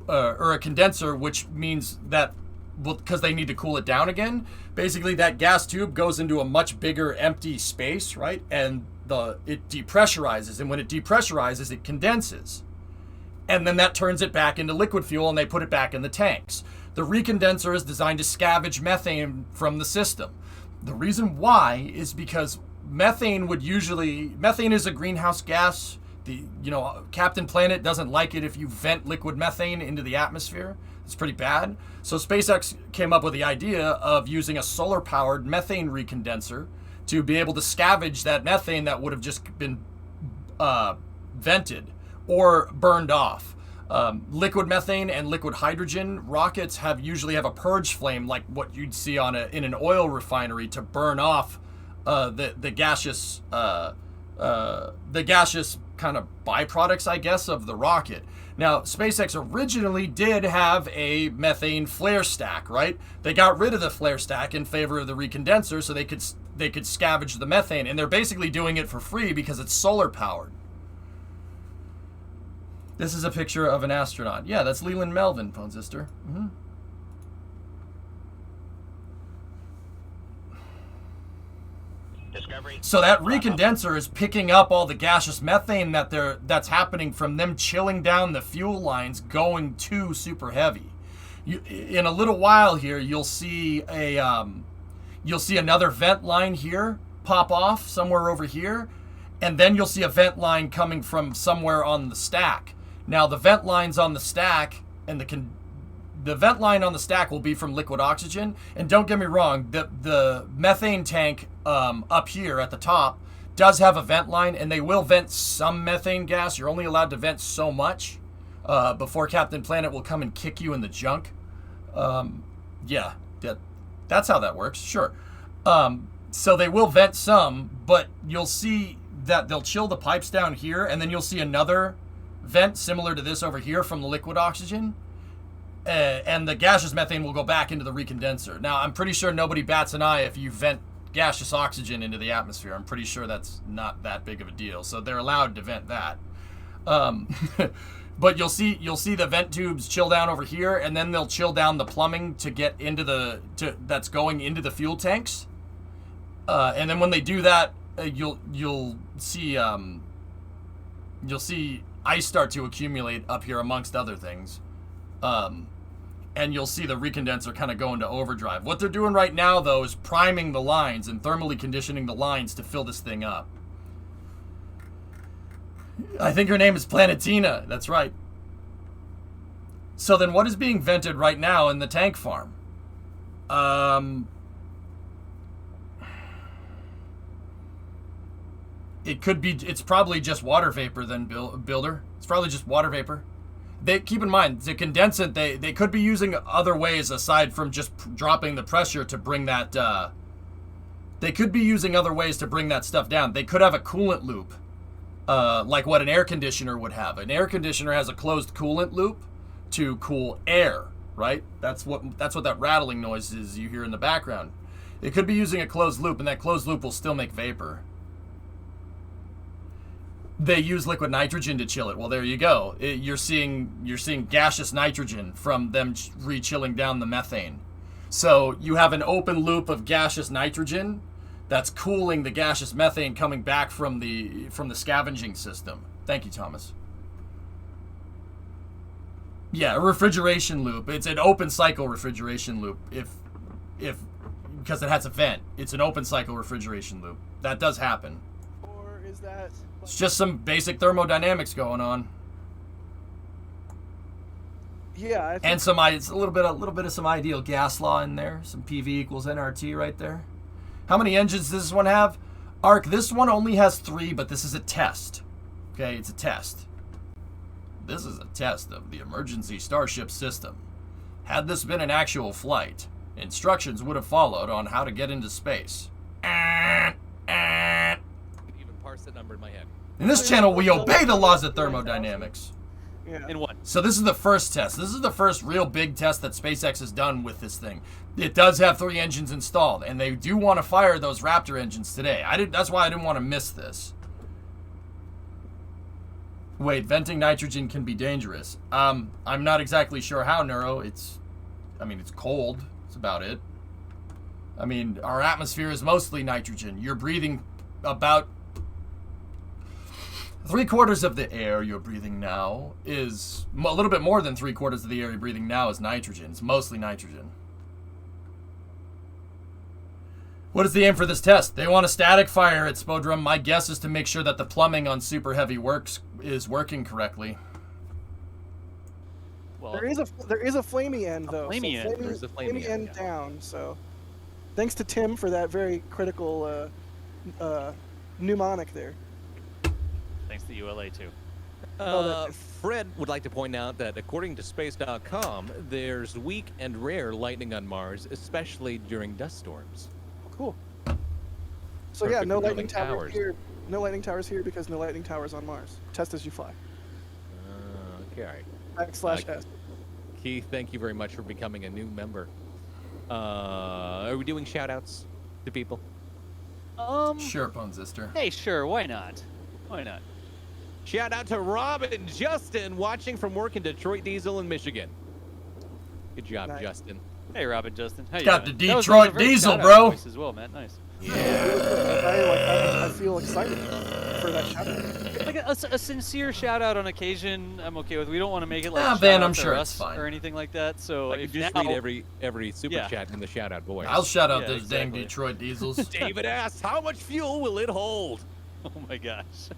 or a condenser, which means that because they need to cool it down again, basically that gas tube goes into a much bigger empty space, right? And it depressurizes, and when it depressurizes, it condenses. And then that turns it back into liquid fuel, and they put it back in the tanks. The recondenser is designed to scavenge methane from the system. The reason why is because methane is a greenhouse gas. Captain Planet doesn't like it if you vent liquid methane into the atmosphere. It's pretty bad. So SpaceX came up with the idea of using a solar-powered methane recondenser to be able to scavenge that methane that would have just been vented or burned off. Liquid methane and liquid hydrogen rockets usually have a purge flame like what you'd see in an oil refinery to burn off the gaseous the gaseous kind of byproducts, I guess, of the rocket. Now, SpaceX originally did have a methane flare stack, right? They got rid of the flare stack in favor of the recondenser so they could scavenge the methane, and they're basically doing it for free because it's solar powered. This is a picture of an astronaut. Yeah, that's Leland Melvin, Phone Sister. So that recondenser is picking up all the gaseous methane that's happening from them chilling down the fuel lines going to Super Heavy. In a little while here, you'll see another vent line here pop off somewhere over here, and then you'll see a vent line coming from somewhere on the stack. Now the vent lines on the stack and the vent line on the stack will be from liquid oxygen. And don't get me wrong, the methane tank up here at the top does have a vent line, and they will vent some methane gas. You're only allowed to vent so much before Captain Planet will come and kick you in the junk. Yeah, that's how that works, sure. So they will vent some, but you'll see that they'll chill the pipes down here, and then you'll see another vent similar to this over here from the liquid oxygen. And the gaseous methane will go back into the recondenser. Now, I'm pretty sure nobody bats an eye if you vent gaseous oxygen into the atmosphere. I'm pretty sure that's not that big of a deal. So they're allowed to vent that. But you'll see the vent tubes chill down over here, and then they'll chill down the plumbing to get into that's going into the fuel tanks. And then when they do that, you'll see ice start to accumulate up here amongst other things. And you'll see the recondenser kind of go into overdrive. What they're doing right now, though, is priming the lines and thermally conditioning the lines to fill this thing up. I think her name is Planetina. That's right. So then what is being vented right now in the tank farm? It's probably just water vapor then, Builder. It's probably just water vapor. Keep in mind, the condensate, they could be using other ways aside from just dropping the pressure to bring that, they could be using other ways to bring that stuff down. They could have a coolant loop, like what an air conditioner would have. An air conditioner has a closed coolant loop to cool air, right? That's what that rattling noise is you hear in the background. It could be using a closed loop, and that closed loop will still make vapor. They use liquid nitrogen to chill it. Well, there you go. You're seeing gaseous nitrogen from them re-chilling down the methane. So you have an open loop of gaseous nitrogen that's cooling the gaseous methane coming back from the scavenging system. Thank you, Thomas. Yeah, a refrigeration loop. It's an open cycle refrigeration loop. Because it has a vent, it's an open cycle refrigeration loop. That does happen. Or is that? It's just some basic thermodynamics going on. Yeah, I think and it's a little bit of some ideal gas law in there. Some PV equals nRT right there. How many engines does this one have? Arc, this one only has 3, but this is a test. Okay, it's a test. This is a test of the emergency Starship system. Had this been an actual flight, instructions would have followed on how to get into space. Even parse that number in my head. In this channel, we obey the laws of thermodynamics. Yeah. In what? So this is the first test. This is the first real big test that SpaceX has done with this thing. It does have 3 engines installed, and they do want to fire those Raptor engines today. That's why I didn't want to miss this. Wait, venting nitrogen can be dangerous. I'm not exactly sure how, Neuro. It's cold. That's about it. I mean, our atmosphere is mostly nitrogen. You're breathing about 3/4 of the air you're breathing now is a little bit more than 3/4 of the air you're breathing now is nitrogen. It's mostly nitrogen. What is the aim for this test? They want a static fire at Spodrum. My guess is to make sure that the plumbing on Super Heavy is working correctly. Well, there is a flamey end though. Flamey end. There's a flamey end yeah. down. So, thanks to Tim for that very critical mnemonic there. Thanks to ULA too. Fred would like to point out that according to space.com, there's weak and rare lightning on Mars, especially during dust storms. Cool. So Perfect yeah, no for lightning building tower towers. here. No lightning towers here because no lightning towers on Mars. Test as you fly. Okay. /S. Keith, thank you very much for becoming a new member. Are we doing shout-outs to people? Sure, Ponzister. Hey, sure, why not? Why not? Shout out to Rob and Justin watching from work in Detroit Diesel in Michigan. Good job, Justin. Hey, Rob and Justin. How you Got doing? the That was Detroit a very Diesel, shout-out bro. voice as well, Matt. Nice. I feel excited for that shout out. Like a sincere shout out on occasion, I'm okay with. We don't want to make it like Ben, I'm shout-outs sure or it's us fine. or anything like that. So I if could just now, read every super chat in the shout out voice. I'll shout out Yeah, those dang exactly. Detroit Diesels. David asks, how much fuel will it hold? Oh my gosh.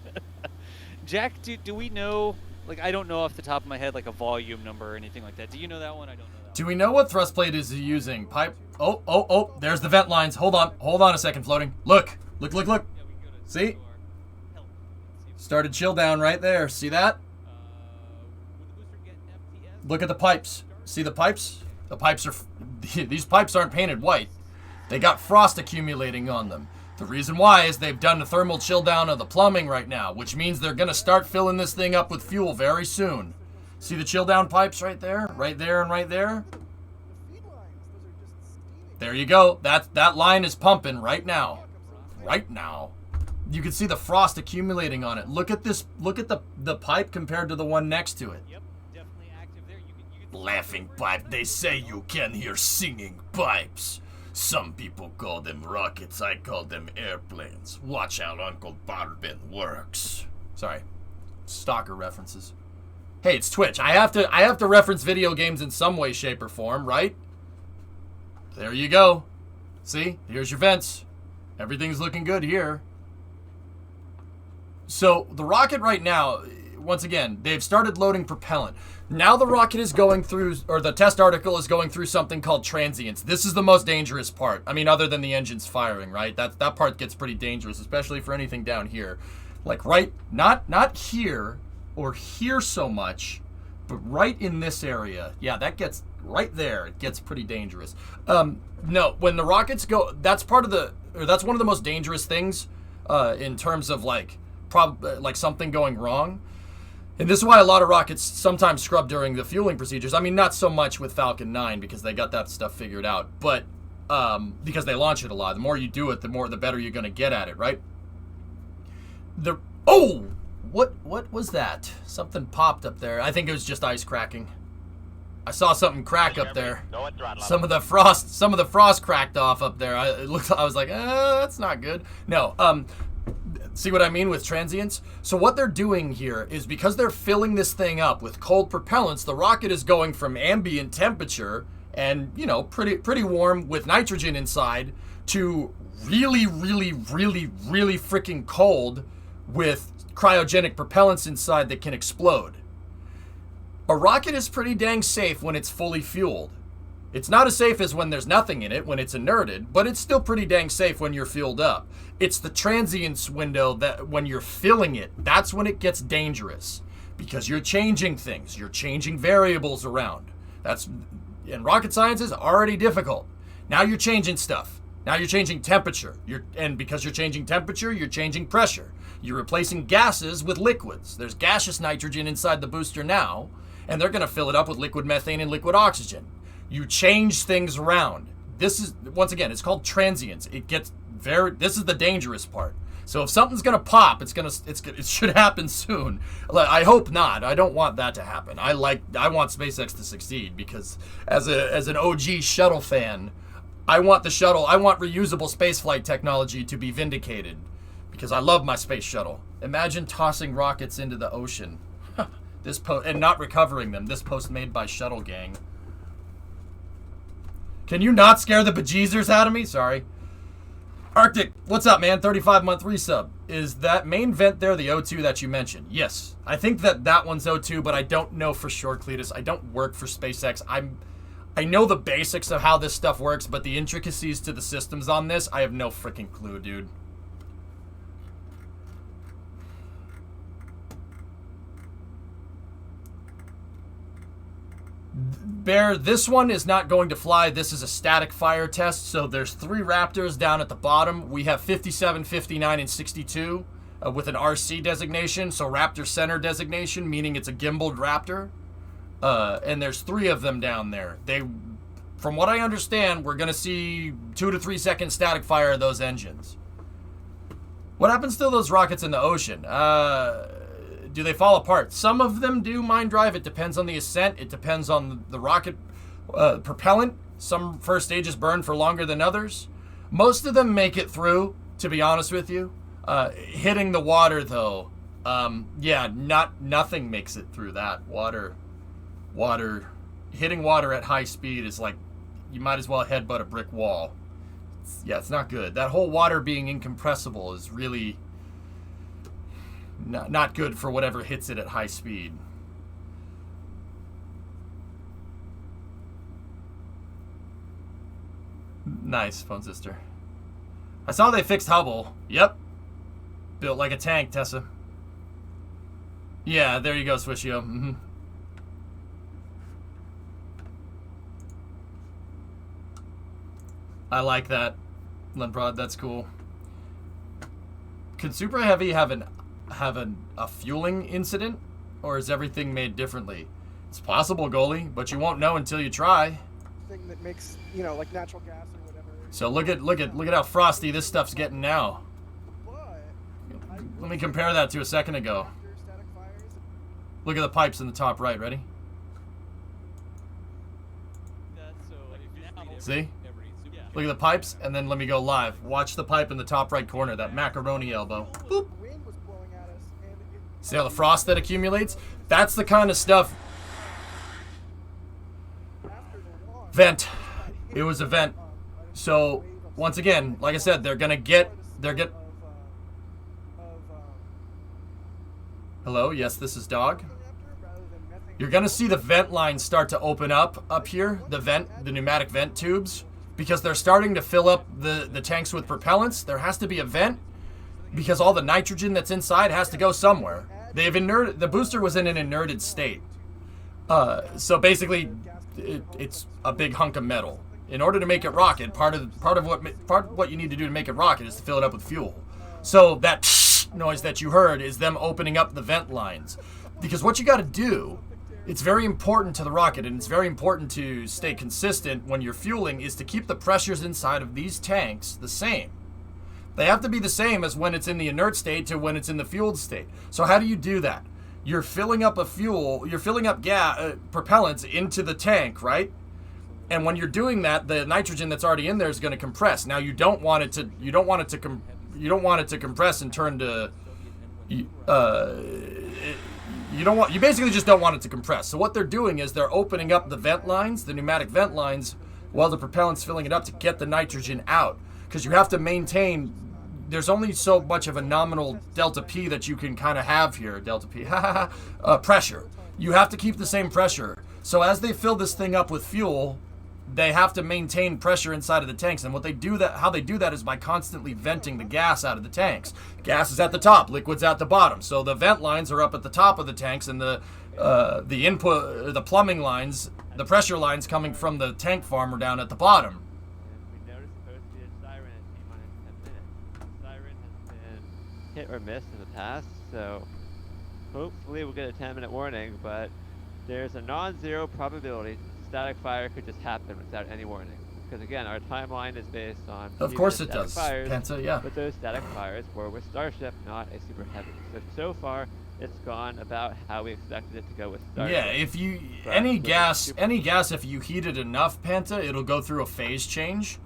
Jack, do we know? Like, I don't know off the top of my head like a volume number or anything like that. Do you know that one? I don't know that. Do we know what thrust plate is he using? Pipe. Oh, there's the vent lines. Hold on a second, floating. Look. See? Started chill down right there. See that? Look at the pipes. See the pipes? The pipes are... These pipes aren't painted white. They got frost accumulating on them. The reason why is they've done a thermal chill down of the plumbing right now, which means they're going to start filling this thing up with fuel very soon. See the chill down pipes right there? Right there and right there? There you go. That line is pumping right now. Right now. You can see the frost accumulating on it. Look at this. Look at the pipe compared to the one next to it. Yep, definitely active there. You can Laughing pipe. They say you can hear singing pipes. Some people call them rockets. I call them airplanes. Watch how Uncle Barbin works. Sorry. Stalker references. Hey, it's Twitch. I have to reference video games in some way, shape, or form, right? There you go. See? Here's your vents. Everything's looking good here. So, the rocket right now, once again, they've started loading propellant. Now the rocket is going through, or the test article is going through something called transients. This is the most dangerous part. I mean, other than the engines firing, right? That part gets pretty dangerous, especially for anything down here. Like right, not here or here so much, but right in this area. Yeah, that gets right there. It gets pretty dangerous. No, when the rockets go, that's one of the most dangerous things in terms of like something going wrong. And this is why a lot of rockets sometimes scrub during the fueling procedures. I mean, not so much with Falcon 9 because they got that stuff figured out, but because they launch it a lot. The more you do it, the better you're going to get at it, right? What was that? Something popped up there. I think it was just ice cracking. I saw something crack up there. Some of the frost cracked off up there. I was like, that's not good. No, see what I mean with transients? So what they're doing here is because they're filling this thing up with cold propellants, the rocket is going from ambient temperature and, you know, pretty warm with nitrogen inside to really, really, really, really freaking cold with cryogenic propellants inside that can explode. A rocket is pretty dang safe when it's fully fueled. It's not as safe as when there's nothing in it, when it's inerted, but it's still pretty dang safe when you're fueled up. It's the transients window that when you're filling it, that's when it gets dangerous. Because you're changing things, you're changing variables around. And rocket science is already difficult. Now you're changing stuff. Now you're changing temperature. And because you're changing temperature, you're changing pressure. You're replacing gases with liquids. There's gaseous nitrogen inside the booster now, and they're going to fill it up with liquid methane and liquid oxygen. You change things around. This is, once again, it's called transients. This is the dangerous part. So if something's going to pop, it should happen soon. I hope not. I don't want that to happen. I want SpaceX to succeed because as an OG shuttle fan, I want reusable spaceflight technology to be vindicated because I love my space shuttle. Imagine tossing rockets into the ocean and not recovering them. This post made by Shuttle Gang. Can you not scare the bejeezers out of me? Sorry. Arctic, what's up, man? 35-month resub. Is that main vent there the O2 that you mentioned? Yes. I think that one's O2, but I don't know for sure, Cletus. I don't work for SpaceX. I know the basics of how this stuff works, but the intricacies to the systems on this, I have no freaking clue, dude. Bear, this one is not going to fly. This is a static fire test. So there's 3 Raptors down at the bottom. We have 57, 59, and 62. with an RC designation, so Raptor Center designation, meaning it's a gimbaled Raptor. And there's 3 of them down there. From what I understand, we're going to see 2 to 3 second static fire of those engines. What happens to those rockets in the ocean? Do they fall apart? Some of them do mine drive. It depends on the ascent. It depends on the rocket propellant. Some first stages burn for longer than others. Most of them make it through, to be honest with you. Hitting the water, though, yeah, nothing makes it through that. Hitting water at high speed is like, you might as well headbutt a brick wall. It's not good. That whole water being incompressible is really not good for whatever hits it at high speed. Nice, phone sister. I saw they fixed Hubble. Yep. Built like a tank, Tessa. Yeah, there you go, Swishio. Mm-hmm. I like that, Lenprod. That's cool. Could Super Heavy have a fueling incident, or is everything made differently? It's possible, goalie, but you won't know until you try. Thing that makes, you know, like natural gas or whatever. So look at how frosty this stuff's getting now. Let me compare that to a second ago. Look at the pipes in the top right. Ready? See? Look at the pipes, and then let me go live. Watch the pipe in the top right corner, that macaroni elbow. Boop. See how the frost that accumulates? That's the kind of stuff. Vent. It was a vent. So, once again, like I said, Hello, yes, this is Dog. You're gonna see the vent lines start to open up here, the pneumatic vent tubes, because they're starting to fill up the tanks with propellants. There has to be a vent because all the nitrogen that's inside has to go somewhere. The booster was in an inerted state. So basically, it's a big hunk of metal. In order to make it rocket, part of what you need to do to make it rocket is to fill it up with fuel. So that noise that you heard is them opening up the vent lines. Because what you got to do, it's very important to the rocket, and it's very important to stay consistent when you're fueling, is to keep the pressures inside of these tanks the same. They have to be the same as when it's in the inert state to when it's in the fueled state. So how do you do that? You're filling up gas, propellants into the tank, right? And when you're doing that, the nitrogen that's already in there is going to compress. Now you don't want it to compress and turn to you basically just don't want it to compress. So what they're doing is they're opening up the vent lines, the pneumatic vent lines, while the propellant's filling it up to get the nitrogen out. Because you have to maintain, there's only so much of a nominal delta P that you can kind of have here, delta P, pressure. You have to keep the same pressure. So as they fill this thing up with fuel, they have to maintain pressure inside of the tanks. And how they do that is by constantly venting the gas out of the tanks. Gas is at the top, liquid's at the bottom. So the vent lines are up at the top of the tanks, and the plumbing lines, the pressure lines coming from the tank farm are down at the bottom. We noticed supposed to be a siren at T-minus 10 minutes. The siren has been hit or miss in the past, so hopefully we'll get a 10-minute warning, but there's a non-zero probability static fire could just happen without any warning. Because again, our timeline is based on of course it does fires, Penta, yeah. But those static fires were with Starship, not a Super Heavy. So far, it's gone about how we expected it to go with Starship. Yeah, if you any gas, if you heat it enough, Penta, it'll go through a phase change,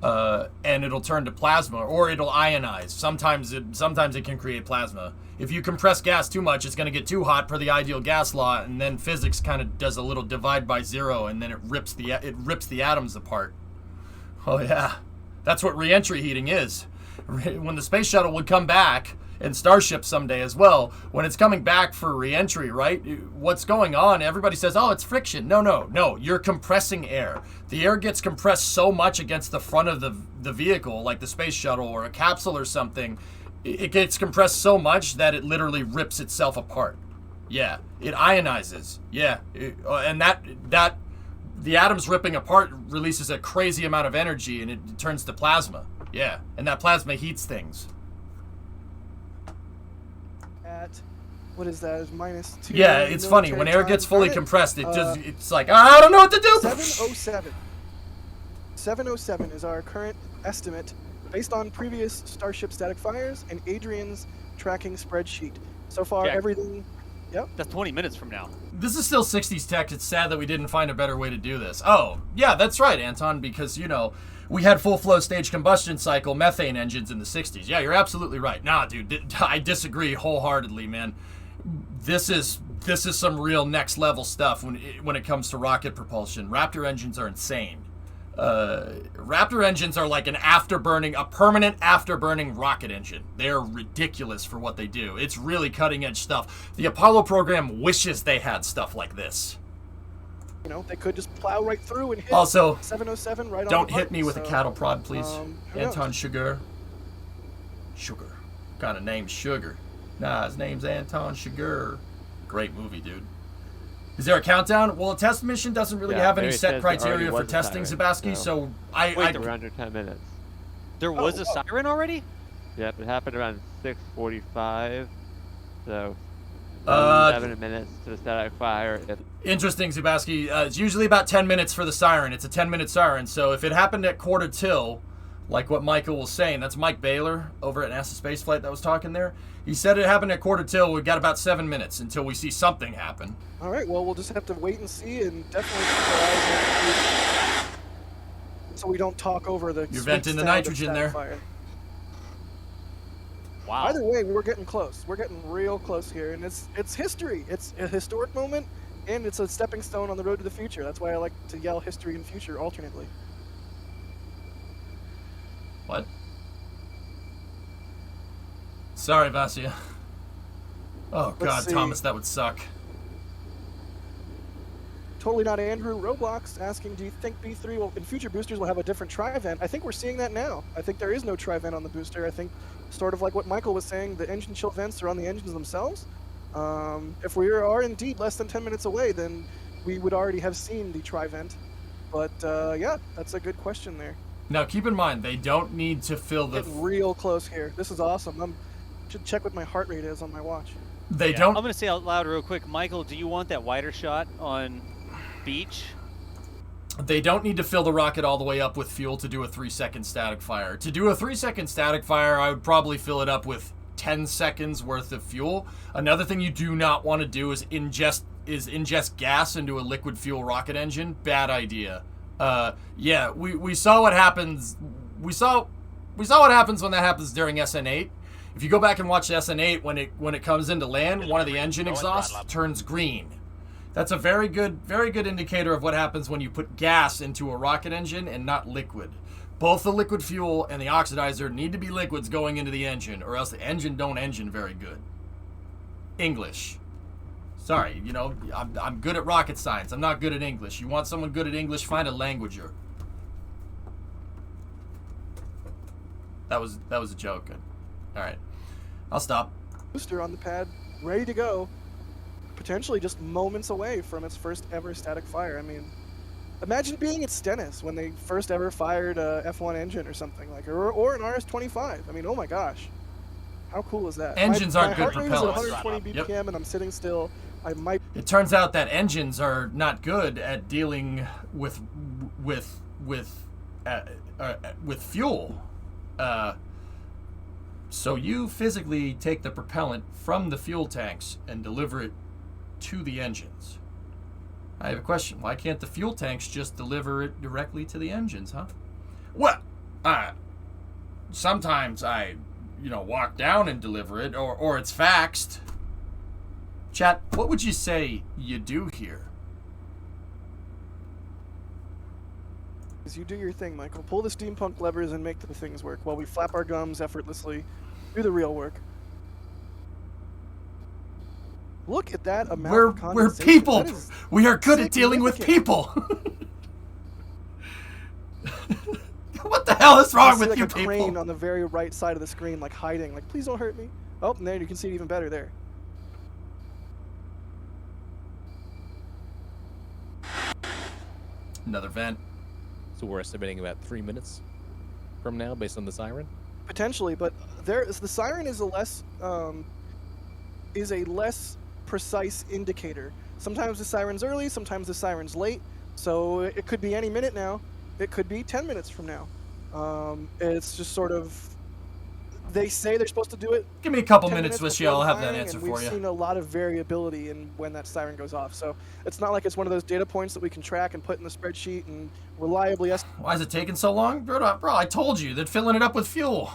and it'll turn to plasma, or it'll ionize. Sometimes it can create plasma. If you compress gas too much, it's going to get too hot per the ideal gas law, and then physics kind of does a little divide by zero, and then it rips the atoms apart. Oh yeah, that's what reentry heating is. When the space shuttle would come back, and Starship someday as well, when it's coming back for reentry, right? What's going on? Everybody says, "Oh, it's friction." No. You're compressing air. The air gets compressed so much against the front of the vehicle, like the space shuttle or a capsule or something. It gets compressed so much that it literally rips itself apart. Yeah, it ionizes. Yeah, and that the atoms ripping apart releases a crazy amount of energy, and it turns to plasma. Yeah, and that plasma heats things. at, what is that? It's -2. Yeah, it's funny when air gets fully Got it? compressed. It just it's like I don't know what to do. 707. 707 is our current estimate based on previous Starship static fires and Adrian's tracking spreadsheet. So far, Jack. everything. Yep. That's 20 minutes from now. This is still 60s tech. It's sad that we didn't find a better way to do this. Oh, yeah, that's right, Anton, because, you know, we had full flow stage combustion cycle methane engines in the 60s. Yeah, you're absolutely right. Nah, dude, I disagree wholeheartedly, man. This is some real next level stuff when it comes to rocket propulsion. Raptor engines are insane. Raptor engines are like a permanent afterburning rocket engine. They're ridiculous for what they do. It's really cutting edge stuff. The Apollo program wishes they had stuff like this. You know, they could just plow right through and hit Also, 707 right on don't the hit button, me with a so, cattle prod, please. who Anton knows? Sugar. Kind of name's Sugar. Nah, his name's Anton Sugar. Great movie, dude. Is there a countdown? Well, a test mission doesn't really have any set criteria for testing, Zabasky, so I We're under 10 minutes. There was a siren already? Yep, it happened around 6:45. So 7 minutes to the static fire. Interesting, Zabasky. It's usually about 10 minutes for the siren. It's a 10-minute siren, so if it happened at quarter till, like what Michael was saying, that's Mike Baylor over at NASA Spaceflight that was talking there. He said it happened at quarter till. We've got about 7 minutes until we see something happen. All right, well, we'll just have to wait and see, and definitely keep our eyes on it so we don't talk over the. You're venting the nitrogen there. Fire. Wow. Either way, we're getting close. We're getting real close here, and it's history. It's a historic moment, and it's a stepping stone on the road to the future. That's why I like to yell history and future alternately. What? Sorry, Vasya. Oh, God, Thomas, that would suck. Totally not Andrew. Roblox asking, do you think B3 will, in future boosters will have a different tri-vent? I think we're seeing that now. I think there is no tri-vent on the booster. I think, sort of like what Michael was saying, the engine chill vents are on the engines themselves. If we are indeed less than 10 minutes away, then we would already have seen the tri-vent. But yeah, that's a good question there. Now, keep in mind, they don't need to fill the... Getting real close here. This is awesome. I should check what my heart rate is on my watch. They don't... I'm going to say out loud real quick, Michael, do you want that wider shot on beach? They don't need to fill the rocket all the way up with fuel to do a 3-second static fire. To do a 3-second static fire, I would probably fill it up with 10 seconds worth of fuel. Another thing you do not want to do is ingest gas into a liquid fuel rocket engine. Bad idea. Yeah, we saw what happens. We saw what happens when that happens during SN8. If you go back and watch SN8, when it comes into land, one of the engine exhausts turns green. That's a very good indicator of what happens when you put gas into a rocket engine and not liquid. Both the liquid fuel and the oxidizer need to be liquids going into the engine, or else the engine don't engine very good. English. Sorry, you know, I'm good at rocket science. I'm not good at English. You want someone good at English, find a languager. That was a joke. All right, I'll stop. Booster on the pad, ready to go. Potentially just moments away from its first ever static fire. I mean, imagine being at Stennis when they first ever fired a F1 engine or something like, or an RS-25. I mean, oh my gosh, how cool is that? Engines aren't good propellers. My heart rate is at 120 BPM, Yep. and I'm sitting still. I might. It turns out that engines are not good at dealing with fuel. So you physically take the propellant from the fuel tanks and deliver it to the engines. I have a question. Why can't the fuel tanks just deliver it directly to the engines, huh? Well, sometimes I, walk down and deliver it, or it's faxed. Chat, what would you say you do here? You do your thing, Michael. Pull the steampunk levers and make the things work while we flap our gums effortlessly. Do the real work. Look at that amount of condensation. We're people. We are good at dealing with people. What the hell is wrong with you people? Like a crane on the very right side of the screen, like hiding, like please don't hurt me. Oh, and there you can see it even better there. Another vent. So we're estimating about 3 minutes from now, based on the siren. Potentially, but the siren is a less is a less precise indicator. Sometimes the siren's early, sometimes the siren's late, so it could be any minute now. It could be 10 minutes from now. It's just sort of, they say they're supposed to do it. Give me a couple 10 minutes, minutes Wishy. I'll before the have that firing, answer and for we've you. seen a lot of variability in when that siren goes off. So it's not like it's one of those data points that we can track and put in the spreadsheet and reliably estimate. Why is it taking so long? Bro, I told you. They're filling it up with fuel.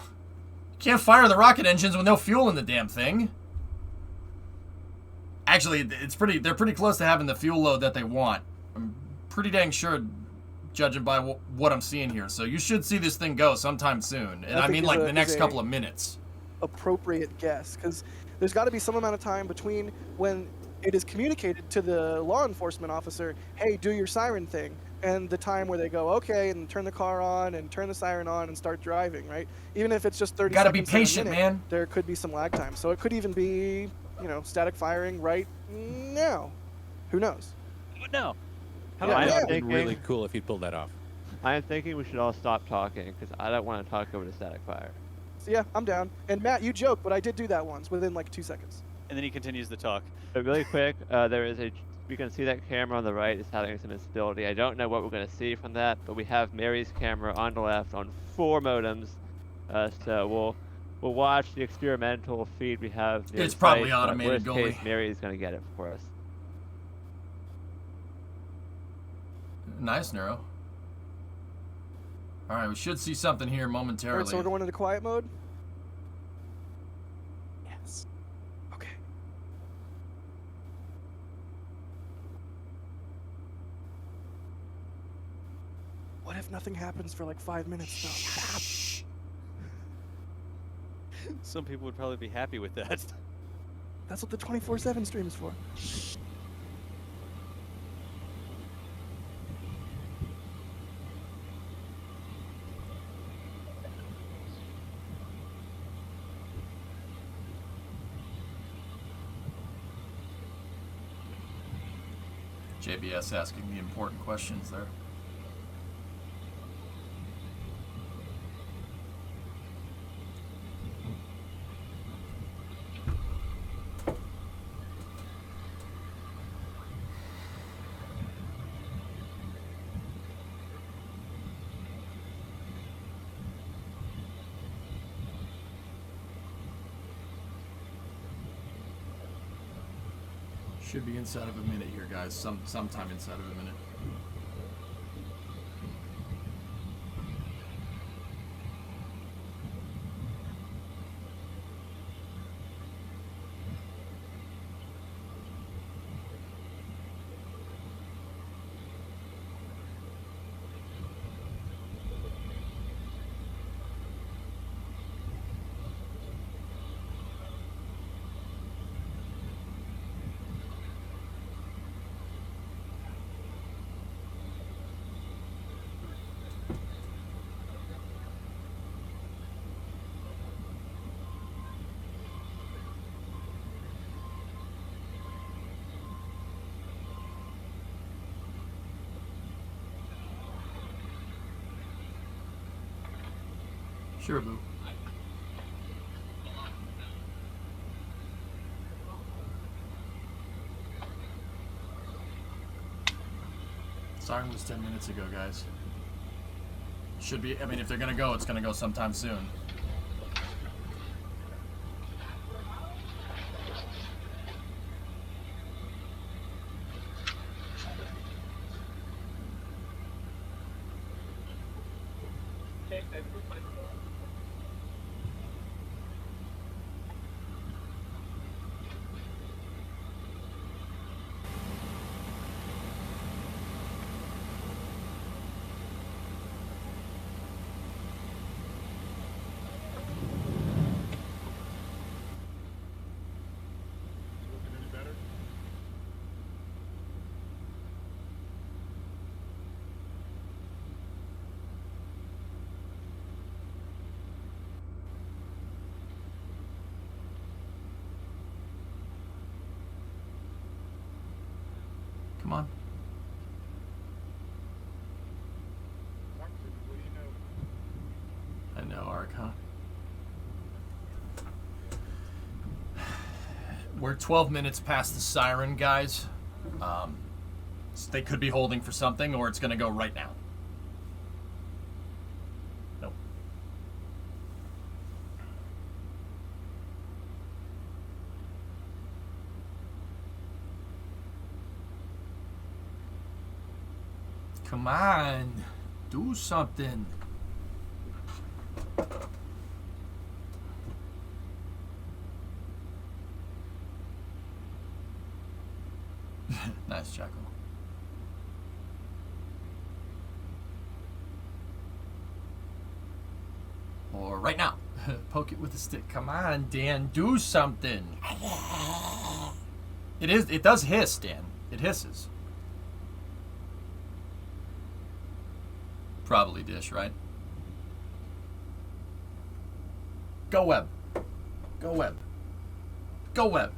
You can't fire the rocket engines with no fuel in the damn thing. Actually, they're pretty close to having the fuel load that they want. I'm pretty dang sure, judging by what I'm seeing here. So you should see this thing go sometime soon. And I mean like the next couple of minutes. Appropriate guess, because there's got to be some amount of time between when it is communicated to the law enforcement officer, hey, do your siren thing, and the time where they go, okay, and turn the car on and turn the siren on and start driving, right? Even if it's just 30 Gotta seconds be patient, in a minute, man. there could be some lag time. So it could even be, you know, static firing right now. Who knows? No. I'm It'd be thinking, really cool if you pulled that off. I am thinking we should all stop talking because I don't want to talk over the static fire. So yeah, I'm down. And Matt, you joke, but I did do that once within like 2 seconds. And then he continues to talk. But really quick, we can see that camera on the right is having some instability. I don't know what we're going to see from that, but we have Mary's camera on the left on 4 modems. So we'll watch the experimental feed we have. It's probably automated, Worst case, Mary's going to get it for us. Nice, Neuro. All right, we should see something here momentarily. All right, so we're going into quiet mode? Yes. Okay. What if nothing happens for like 5 minutes though? Some people would probably be happy with that. That's what the 24/7 stream is for. JBS asking the important questions there. Should be inside of a minute here, guys. Sometime inside of a minute. Sure, boo. Siren was 10 minutes ago, guys. Should be, I mean, if they're gonna go, it's gonna go sometime soon. Come on. I know, Ark, huh? We're 12 minutes past the siren, guys. So they could be holding for something, or it's going to go right now. Nope. Come on. Do something. Nice, Jackal. Or right now. Poke it with a stick. Come on, Dan. Do something. It does hiss, Dan. It hisses. Probably dish, right? Go web. Go web. Go web.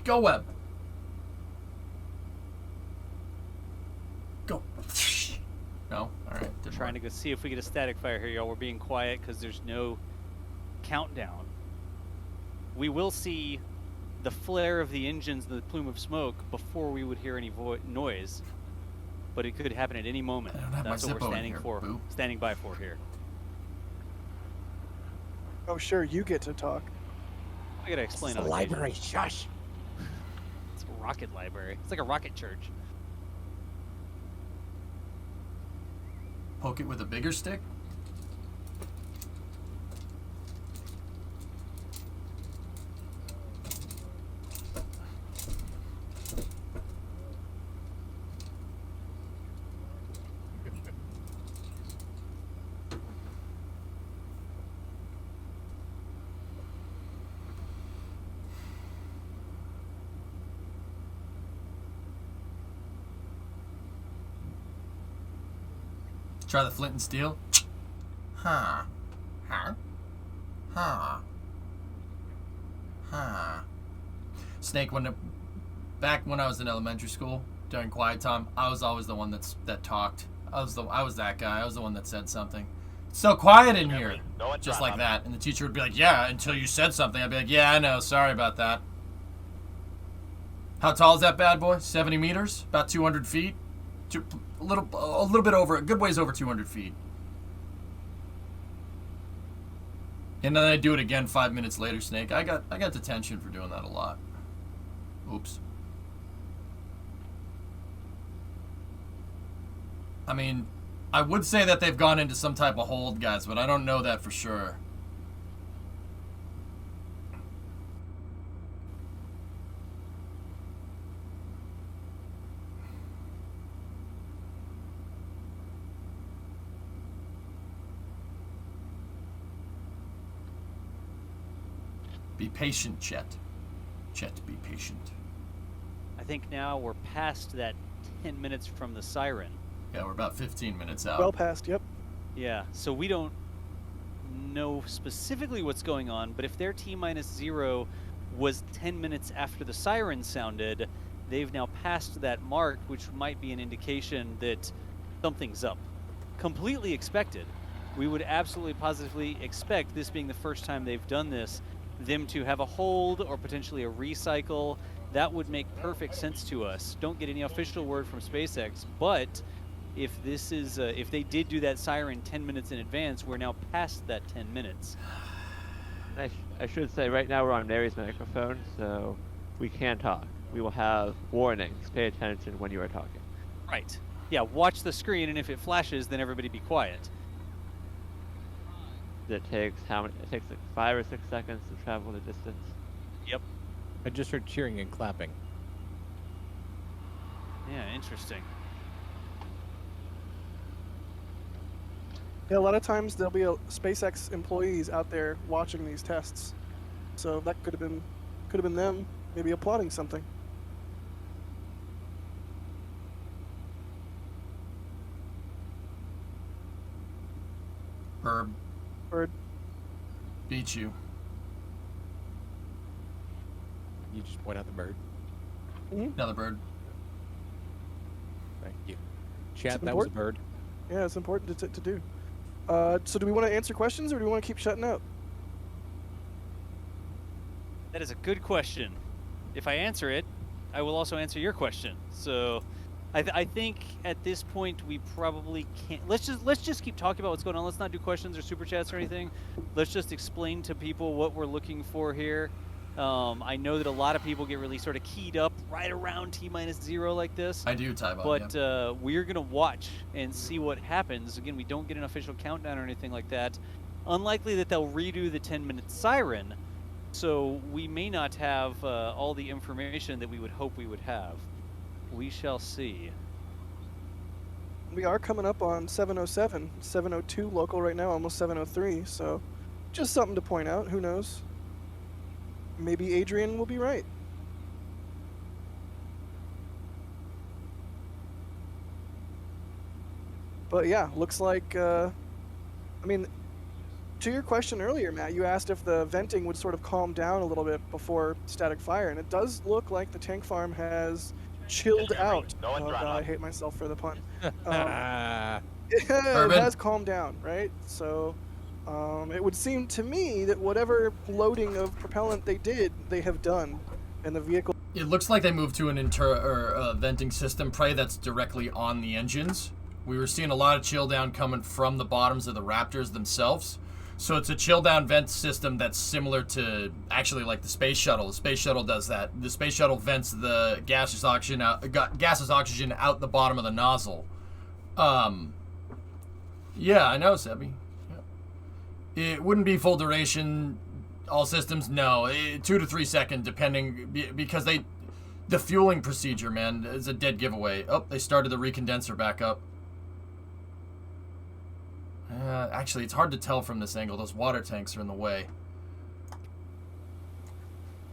Go web. Go. No? Alright. We're trying to go see if we get a static fire here, y'all. We're being quiet because there's no countdown. We will see the flare of the engines and the plume of smoke before we would hear any noise. But it could happen at any moment. That's what we're standing by for here. Oh, sure, you get to talk. I gotta explain. It's a library, shush. It's a rocket library. It's like a rocket church. Poke it with a bigger stick? Try the flint and steel. Huh. Huh. Huh. Huh. Snake, back when I was in elementary school during quiet time, I was always the one that talked. I was that guy. I was the one that said something. It's so quiet in here. Just like that. And the teacher would be like, yeah, until you said something. I'd be like, yeah, I know. Sorry about that. How tall is that bad boy? 70 meters? About 200 feet? A little bit over, a good ways over 200 feet. And then I do it again 5 minutes later, Snake. I got detention for doing that a lot. Oops. I mean, I would say that they've gone into some type of hold, guys, but I don't know that for sure. Be patient, Chet. Chet, be patient. I think now we're past that 10 minutes from the siren. Yeah, we're about 15 minutes out. Well past, yep. Yeah, so we don't know specifically what's going on, but if their T-0 was 10 minutes after the siren sounded, they've now passed that mark, which might be an indication that something's up. Completely expected. We would absolutely positively expect, this being the first time they've done this, them to have a hold or potentially a recycle. That would make perfect sense to us. Don't get any official word from SpaceX, but if this is if they did do that siren 10 minutes in advance, we're now past that 10 minutes. I should say right now we're on Mary's microphone, so we can talk. We will have warnings. Pay attention when you are talking. Right. Yeah, watch the screen, and if it flashes, then everybody be quiet. It takes how many? It takes like 5 or 6 seconds to travel the distance. Yep. I just heard cheering and clapping. Yeah, interesting. Yeah, a lot of times there'll be SpaceX employees out there watching these tests, so that could have been them maybe applauding something. Bird. Bird. Beat you. You just point out the bird. Mm-hmm. Another bird. Thank you. Chat, that was a bird. Yeah, it's important to do. So do we want to answer questions, or do we want to keep shutting up? That is a good question. if I answer it, I will also answer your question. So I think at this point we probably can't. Let's just keep talking about what's going on. Let's not do questions or super chats or anything. Let's just explain to people what we're looking for here. I know that a lot of people get really sort of keyed up right around T-0 like this. I do, Tybo. But we're going to watch and see what happens. Again, we don't get an official countdown or anything like that. Unlikely that they'll redo the 10-minute siren, so we may not have all the information that we would hope we would have. We shall see. We are coming up on 7:07, 7:02 local right now, almost 7:03, so just something to point out. Who knows? Maybe Adrian will be right. But yeah, looks like, I mean, to your question earlier, Matt, you asked if the venting would sort of calm down a little bit before static fire, and it does look like the tank farm has chilled out. Oh God, I hate myself for the pun. It has calmed down, right? So it would seem to me that whatever loading of propellant they did, they have done, and the vehicle. It looks like they moved to an venting system, probably that's directly on the engines. We were seeing a lot of chill down coming from the bottoms of the Raptors themselves. So it's a chill down vent system that's similar to actually like the space shuttle. The space shuttle does that. The space shuttle vents the gaseous oxygen out the bottom of the nozzle. Yeah, I know, Sebi. Yeah. It wouldn't be full duration. All systems, no. 2 to 3 second, depending, because the fueling procedure, man, is a dead giveaway. Oh, they started the recondenser back up. Actually, it's hard to tell from this angle. Those water tanks are in the way.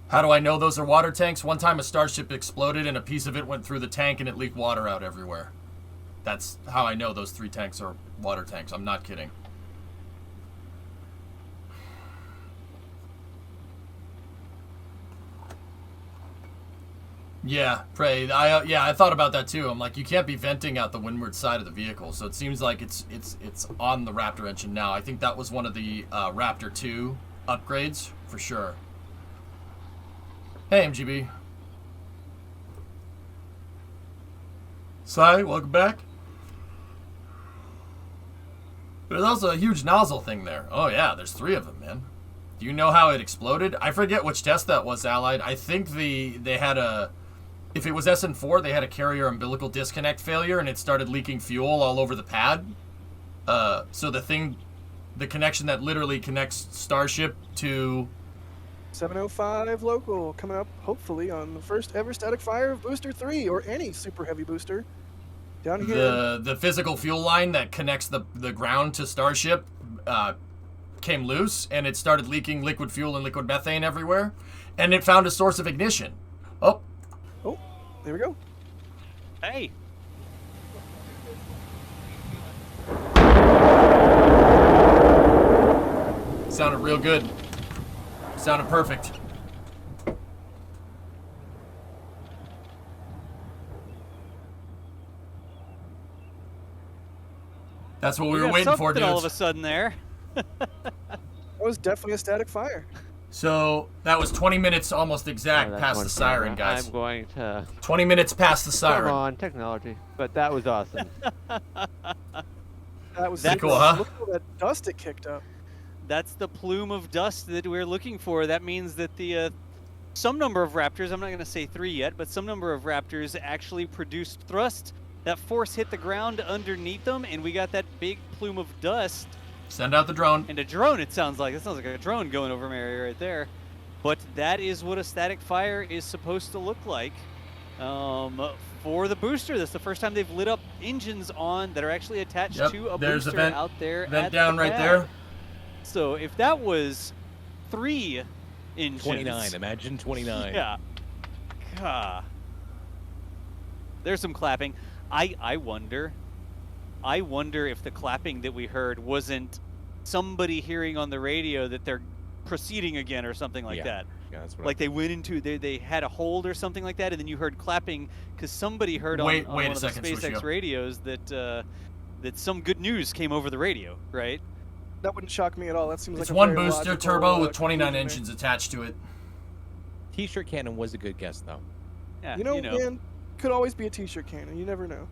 How do I know those are water tanks? One time a Starship exploded and a piece of it went through the tank and it leaked water out everywhere. That's how I know those 3 tanks are water tanks. I'm not kidding. Yeah, Prey. I thought about that too. I'm like, you can't be venting out the windward side of the vehicle, so it seems like it's on the Raptor engine now. I think that was one of the Raptor 2 upgrades for sure. Hey, MGB. Sai, welcome back. There's also a huge nozzle thing there. Oh yeah, there's 3 of them, man. Do you know how it exploded? I forget which test that was, Allied. I think they had a. If it was SN4, they had a carrier umbilical disconnect failure and it started leaking fuel all over the pad. So the connection that literally connects Starship to 7:05 local coming up, hopefully, on the first ever static fire of Booster 3 or any super heavy booster. Down here. The physical fuel line that connects the ground to Starship came loose and it started leaking liquid fuel and liquid methane everywhere. And it found a source of ignition. Oh, there we go. Hey. Sounded real good. Sounded perfect. That's what we were waiting for, dudes. All of a sudden there. That was definitely a static fire. So that was 20 minutes almost exact past the siren, guys. I'm going to 20 minutes past the siren. Come on, technology. But that was awesome. That was cool, huh? Look at that dust it kicked up. That's the plume of dust that we're looking for. That means that the some number of Raptors, I'm not going to say 3 yet, but some number of Raptors actually produced thrust. That force hit the ground underneath them, and we got that big plume of dust. Send out the drone. And a drone, it sounds like. It sounds like a drone going over Mary right there. But that is what a static fire is supposed to look like for the booster. That's the first time they've lit up engines on that are actually attached to a booster out there. Vent down right there. So if that was 3 engines. 29, imagine 29. Yeah. There's some clapping. I wonder if the clapping that we heard wasn't somebody hearing on the radio that they're proceeding again or something like that. Yeah, that's what like they went into, they had a hold or something like that, and then you heard clapping because somebody heard on one of the SpaceX radios that that some good news came over the radio, right? That wouldn't shock me at all. That seems it's like one booster turbo with 29 engines attached to it. T-shirt cannon was a good guess, though. Yeah, You know, man, could always be a T-shirt cannon. You never know.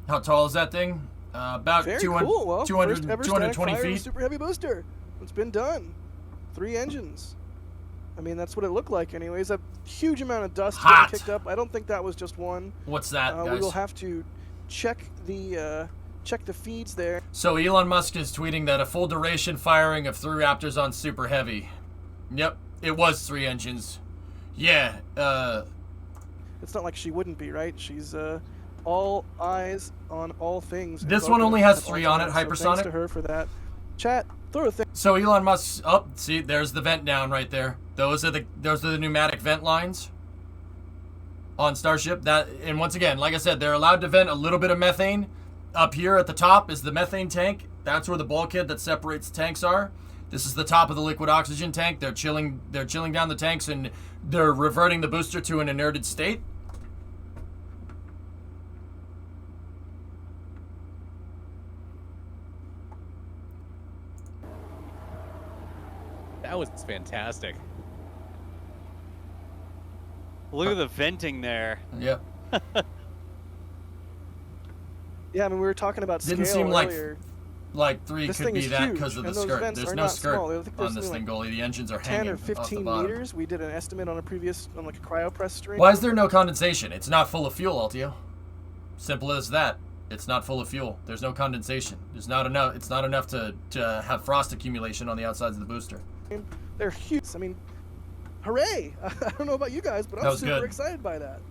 How tall is that thing? About Very 200, cool. Well, 200 first ever 220 static fire feet. super heavy booster. It's been done. 3 engines. I mean, that's what it looked like anyways. A huge amount of dust Hot. getting kicked up. I don't think that was just one. What's that, We guys? will have to check the feeds there. So Elon Musk is tweeting that a full duration firing of 3 Raptors on Super Heavy. Yep, it was 3 engines. Yeah, It's not like she wouldn't be, right? She's all eyes on all things. This and one Boca only has at all 3 on it, times, so hypersonic. Thanks to her for that. Chat, throw a thing. So Elon Musk's up. See, there's the vent down right there. Those are the pneumatic vent lines on Starship. And once again, like I said, they're allowed to vent a little bit of methane. Up here at the top is the methane tank. That's where the bulkhead that separates tanks are. This is the top of the liquid oxygen tank. They're chilling down the tanks and they're reverting the booster to an inerted state. That was fantastic. Look at the venting there. Yep. Yeah, I mean, we were talking about Didn't scale seem earlier. like 3 This could thing be is that huge, because of the and those skirt. vents There's are no not skirt small. I think there's on this something thing, like Goalie. The engines are 10 hanging or off the 15 bottom. meters. We did an estimate on a previous, on like a cryopress stream. Why is there no condensation? It's not full of fuel, Altio. Simple as that. It's not full of fuel. There's no condensation. There's not enough. It's not enough to have frost accumulation on the outsides of the booster. They're huge. I mean, hooray! I don't know about you guys, but That I'm was super good. excited by that.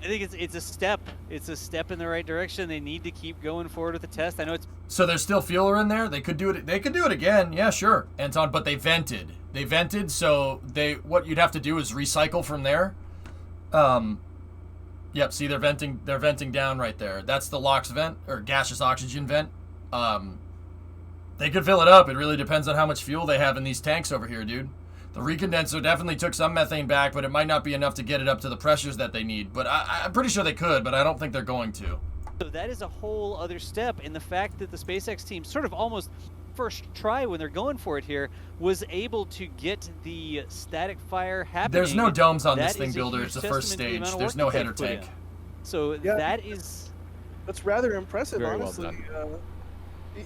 I think it's a step. It's a step in the right direction. They need to keep going forward with the test. I know it's So there's still fueler in there. They could do it. They could do it again. Yeah, sure, Anton. But they vented. They vented. So what you'd have to do is recycle from there. Yep. See, they're venting. They're venting down right there. That's the LOX vent or gaseous oxygen vent. They could fill it up. It really depends on how much fuel they have in these tanks over here, dude. The recondenser definitely took some methane back, but it might not be enough to get it up to the pressures that they need. But I'm pretty sure they could, but I don't think they're going to. So that is a whole other step in the fact that the SpaceX team sort of almost first try when they're going for it here was able to get the static fire happening. There's no domes on this That thing, is a Builder. huge It's the first testament to the stage. amount of There's work no that header they've put tank. in. So Yeah. that is That's rather impressive, Very well honestly. done.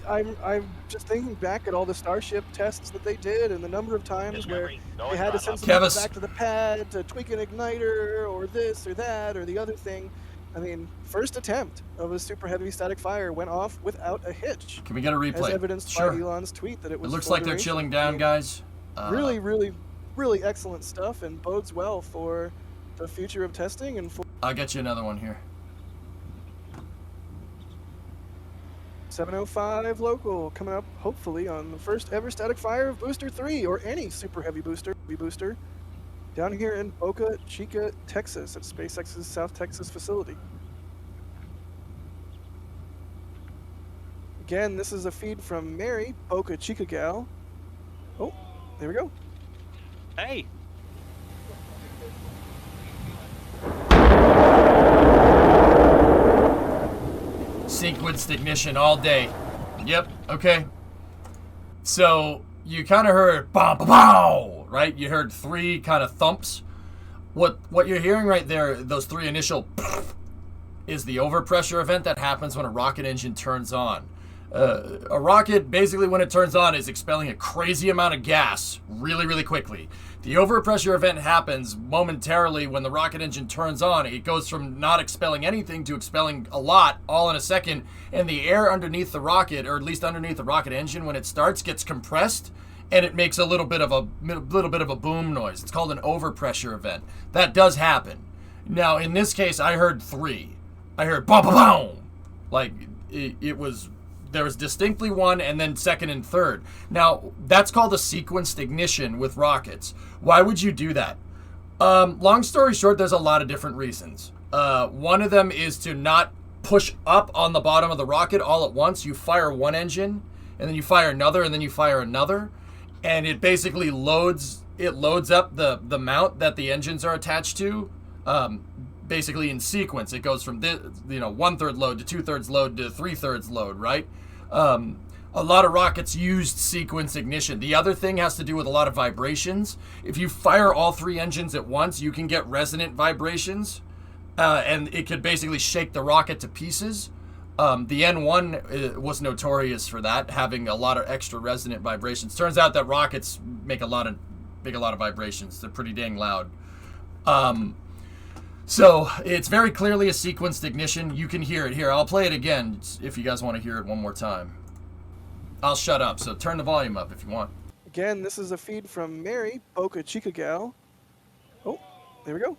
I'm just thinking back at all the Starship tests that they did and the number of times where they had to send something Kevis. back to the pad to tweak an igniter or this or that or the other thing. I mean, first attempt of a super heavy static fire went off without a hitch. Can we get a replay? As evidenced Sure. by Elon's tweet that it It was looks full like they're duration. chilling down, guys. Really, really, really excellent stuff and bodes well for the future of testing and for I'll get you another one here. 705 local coming up hopefully on the first ever static fire of Booster 3 or any super heavy booster down here in Boca Chica, Texas at SpaceX's South Texas facility. Again, this is a feed from Mary, Boca Chica gal. Oh, there we go. hey. Sequenced ignition all day. Yep, okay. So you kind of heard pow, pow, pow, right? You heard 3 kind of thumps. What you're hearing right there, those 3 initial is the overpressure event that happens when a rocket engine turns on. A rocket, basically when it turns on, is expelling a crazy amount of gas really, really quickly. The overpressure event happens momentarily when the rocket engine turns on. It goes from not expelling anything to expelling a lot all in a second, and the air underneath the rocket, or at least underneath the rocket engine when it starts, gets compressed, and it makes a little bit of a boom noise. It's called an overpressure event. That does happen. Now, in this case, I heard 3. I heard boom, boom, boom. Like there was distinctly 1 and then 2nd and 3rd. Now, that's called a sequenced ignition with rockets. Why would you do that? Long story short, there's a lot of different reasons. One of them is to not push up on the bottom of the rocket all at once. You fire one engine, and then you fire another, and then you fire another. And it basically loads up the mount that the engines are attached to, basically in sequence. It goes from 1/3 load to 2/3 load to 3/3 load, right? A lot of rockets used sequence ignition. The other thing has to do with a lot of vibrations. If you fire all 3 engines at once, you can get resonant vibrations, and it could basically shake the rocket to pieces. The N1 was notorious for that, having a lot of extra resonant vibrations. Turns out that rockets make a lot of vibrations. They're pretty dang loud. So it's very clearly a sequenced ignition. You can hear it here. I'll play it again if you guys want to hear it one more time. I'll shut up, so turn the volume up if you want. Again, this is a feed from Mary, Boca Chica Gal. Oh, there we go.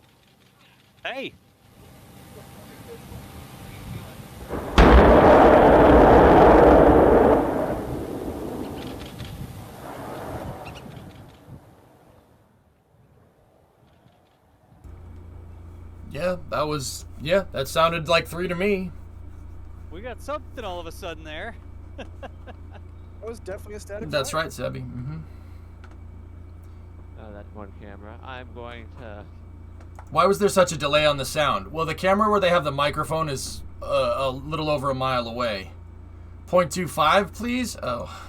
Hey. Yeah, that sounded like 3 to me. We got something all of a sudden there. That was definitely a static. That's right, Sebby. Oh, that's one camera. I'm going to... Why was there such a delay on the sound? Well, the camera where they have the microphone is a little over a mile away. 0.25, please? Oh.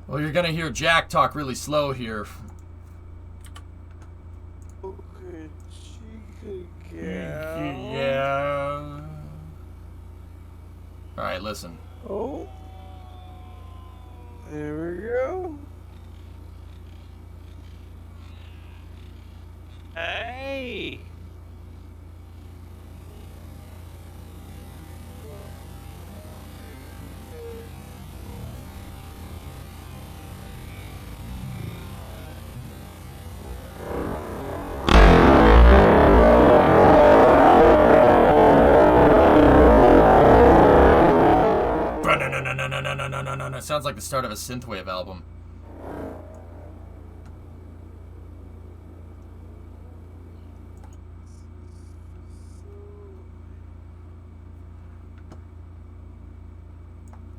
Well, you're going to hear Jack talk really slow here. Yeah. All right, listen. Oh. There we go. Hey. No. It sounds like the start of a synthwave album.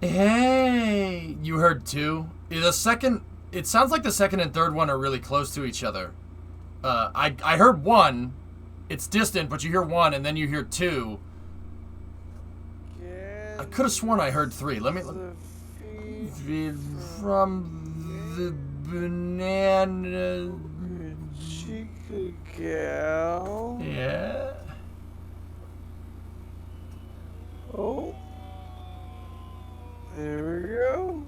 Hey, you heard 2. The second, it sounds like the second and third one are really close to each other. I heard 1. It's distant, but you hear 1, and then you hear 2. I could have sworn I heard 3. Let me look. From the banana Chica Gal. Yeah. Oh. There we go.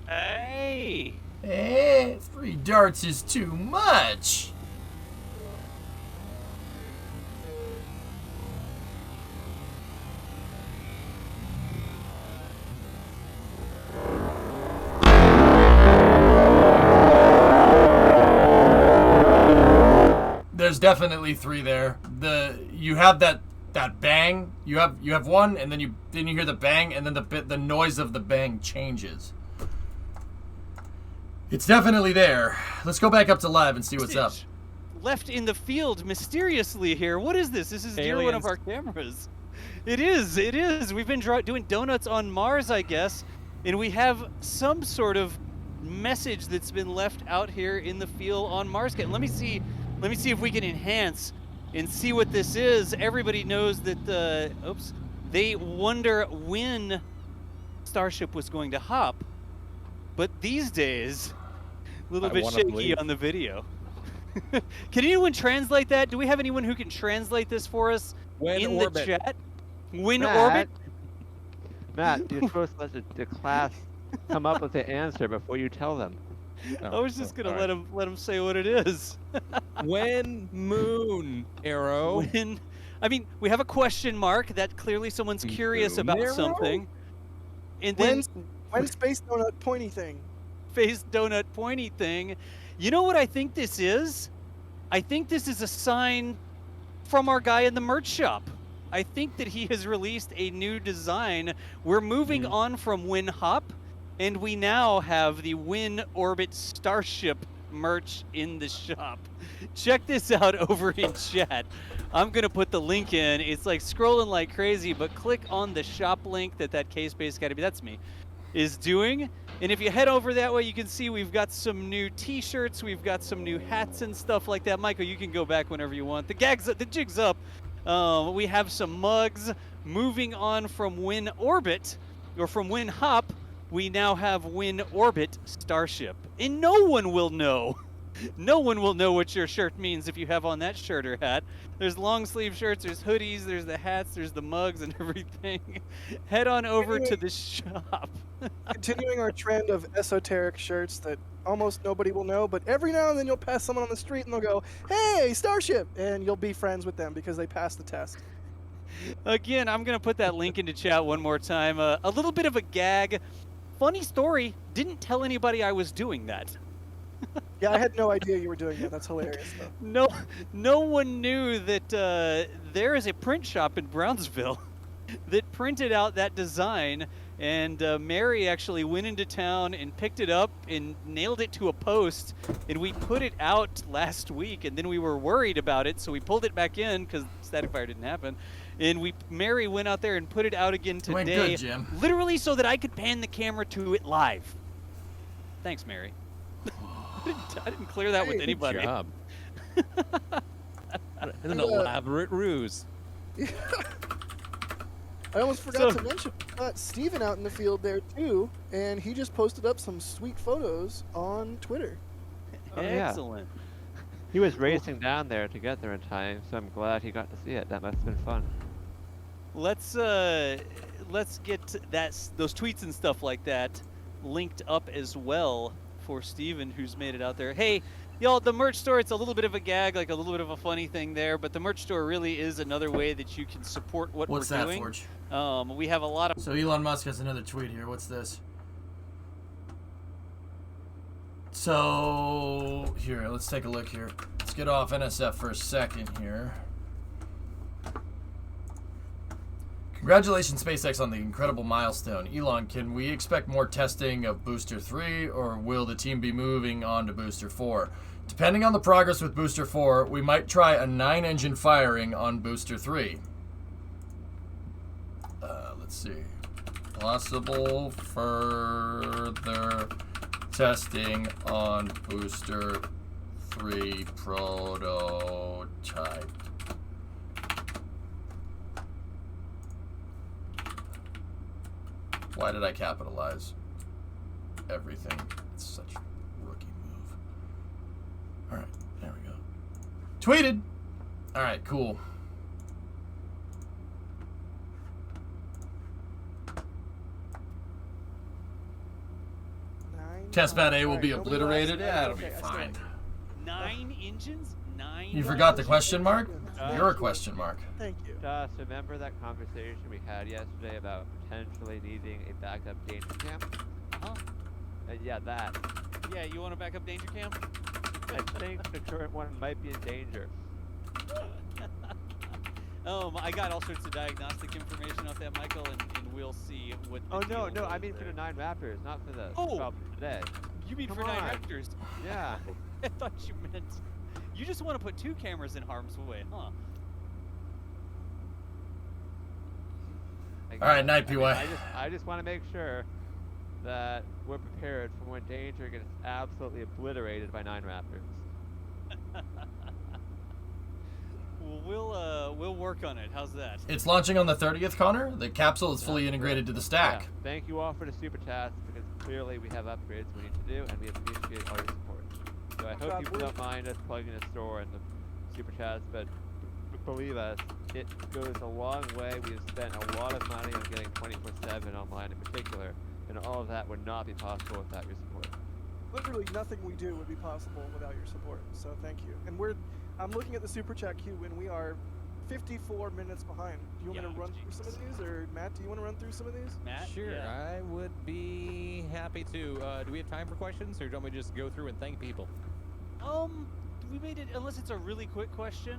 Hey. Hey, 3 darts is too much. There's definitely 3 there. You have that bang. You have 1, and then you hear the bang, and then the noise of the bang changes. It's definitely there. Let's go back up to live and see what's up. Left in the field mysteriously here. What is this? This is near one of our cameras. It is. We've been doing donuts on Mars, I guess, and we have some sort of message that's been left out here in the field on Mars. Let me see if we can enhance and see what this is. Everybody knows that they wonder when Starship was going to hop, but these days, a little bit shaky on the video. Can anyone translate that? Do we have anyone who can translate this for us in the chat? When orbit? Matt, you're supposed to let the class come up with the answer before you tell them. I was just gonna let him say what it is. When moon, Arrow. I mean, we have a question mark that clearly someone's curious about something. And then when space donut pointy thing. Face donut pointy thing. You know what I think this is? I think this is a sign from our guy in the merch shop. I think that he has released a new design. We're moving on from Win Hop, and we now have the Win Orbit Starship merch in the shop. Check this out over in chat. I'm going to put the link in. It's like scrolling like crazy, but click on the shop link that K-Space Academy, that's me, is doing. And if you head over that way, you can see we've got some new t-shirts, we've got some new hats and stuff like that. Michael, you can go back whenever you want. The jig's up. We have some mugs. moving on from Win Orbit, or from Win Hop, we now have Win Orbit Starship. And no one will know. No one will know what your shirt means if you have on that shirt or hat. There's long sleeve shirts, there's hoodies, there's the hats, there's the mugs and everything. Head on over to the shop. Continuing our trend of esoteric shirts that almost nobody will know, but every now and then you'll pass someone on the street and they'll go, "Hey, Starship!" and you'll be friends with them because they passed the test. Again, I'm going to put that link into chat one more time. A little bit of a gag. Funny story, didn't tell anybody I was doing that. Yeah, I had no idea you were doing that. That's hilarious, though. No one knew that there is a print shop in Brownsville that printed out that design, and Mary actually went into town and picked it up and nailed it to a post, and we put it out last week, and then we were worried about it, so we pulled it back in because static fire didn't happen, and Mary went out there and put it out again today, went good, Jim. literally so that I could pan the camera to it live. Thanks, Mary. I didn't clear that with anybody. Good job. An elaborate ruse. I almost forgot to mention, Steven out in the field there too, and he just posted up some sweet photos on Twitter. Excellent. He was racing down there to get there in time, so I'm glad he got to see it. That must have been fun. Let's get those tweets and stuff like that linked up as well for Steven, who's made it out there. Hey, y'all, the merch store, it's a little bit of a gag, like a little bit of a funny thing there, but the merch store really is another way that you can support what What's we're that, doing. Forge? We have a lot of... So Elon Musk has another tweet here. What's this? So, here, let's take a look here. Let's get off NSF for a second here. Congratulations, SpaceX, on the incredible milestone. Elon, can we expect more testing of Booster 3, or will the team be moving on to Booster 4? Depending on the progress with Booster 4, we might try a 9-engine firing on Booster 3. Let's see. Possible further testing on Booster 3 prototype. Why did I capitalize everything? It's such a rookie move. Alright, there we go. Tweeted! Alright, cool. Testbed A will be obliterated. Yeah, it'll be fine. 9 engines? 9? You forgot the question mark? You're a question mark. Thank you. Just remember that conversation we had yesterday about potentially needing a backup danger cam? Huh? Yeah, that. Yeah, you want a backup danger cam? I think the current one might be in danger. I got all sorts of diagnostic information off that, Michael, and we'll see what the no, deal I is mean there. for the 9 Raptors, not for the Oh! problem today. You mean Come for 9 on. Raptors? Yeah. I thought you meant... You just want to put 2 cameras in harm's way, huh? Alright, night, PY. I just want to make sure that we're prepared for when danger gets absolutely obliterated by 9 Raptors. Well, we'll work on it. How's that? It's launching on the 30th, Connor. The capsule is fully integrated to the stack. Yeah. Thank you all for the super chats, because clearly we have upgrades we need to do, and we appreciate all your support. So I hope people don't mind us plugging the store and the super chats, but believe us, it goes a long way. We have spent a lot of money on getting 24/7 online in particular, and all of that would not be possible without your support. Literally nothing we do would be possible without your support, so thank you. And I'm looking at the super chat queue, and we are 54 minutes behind. Do you want me to run through some of these, or Matt, do you want to run through some of these? Matt? Sure, I would be happy to. Do we have time for questions, or do you want me to just go through and thank people? We made it, unless it's a really quick question,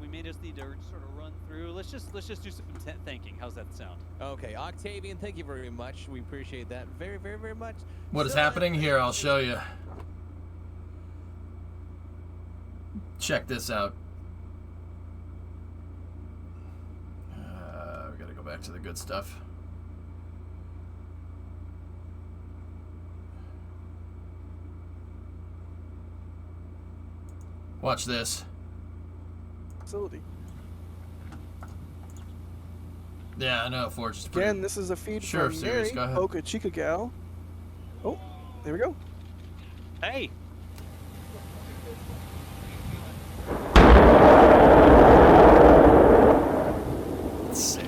we may just need to sort of run through. Let's just do some thanking. How's that sound? Okay, Octavian, thank you very much. We appreciate that very, very, very much. What is happening here? I'll show you. Check this out. We gotta go back to the good stuff. Watch this. Facility. Yeah, I know. Forge is Again, this is a feed Sure, from serious. Mary, Go ahead. Boca Chica gal. Oh, there we go. Hey. Sick.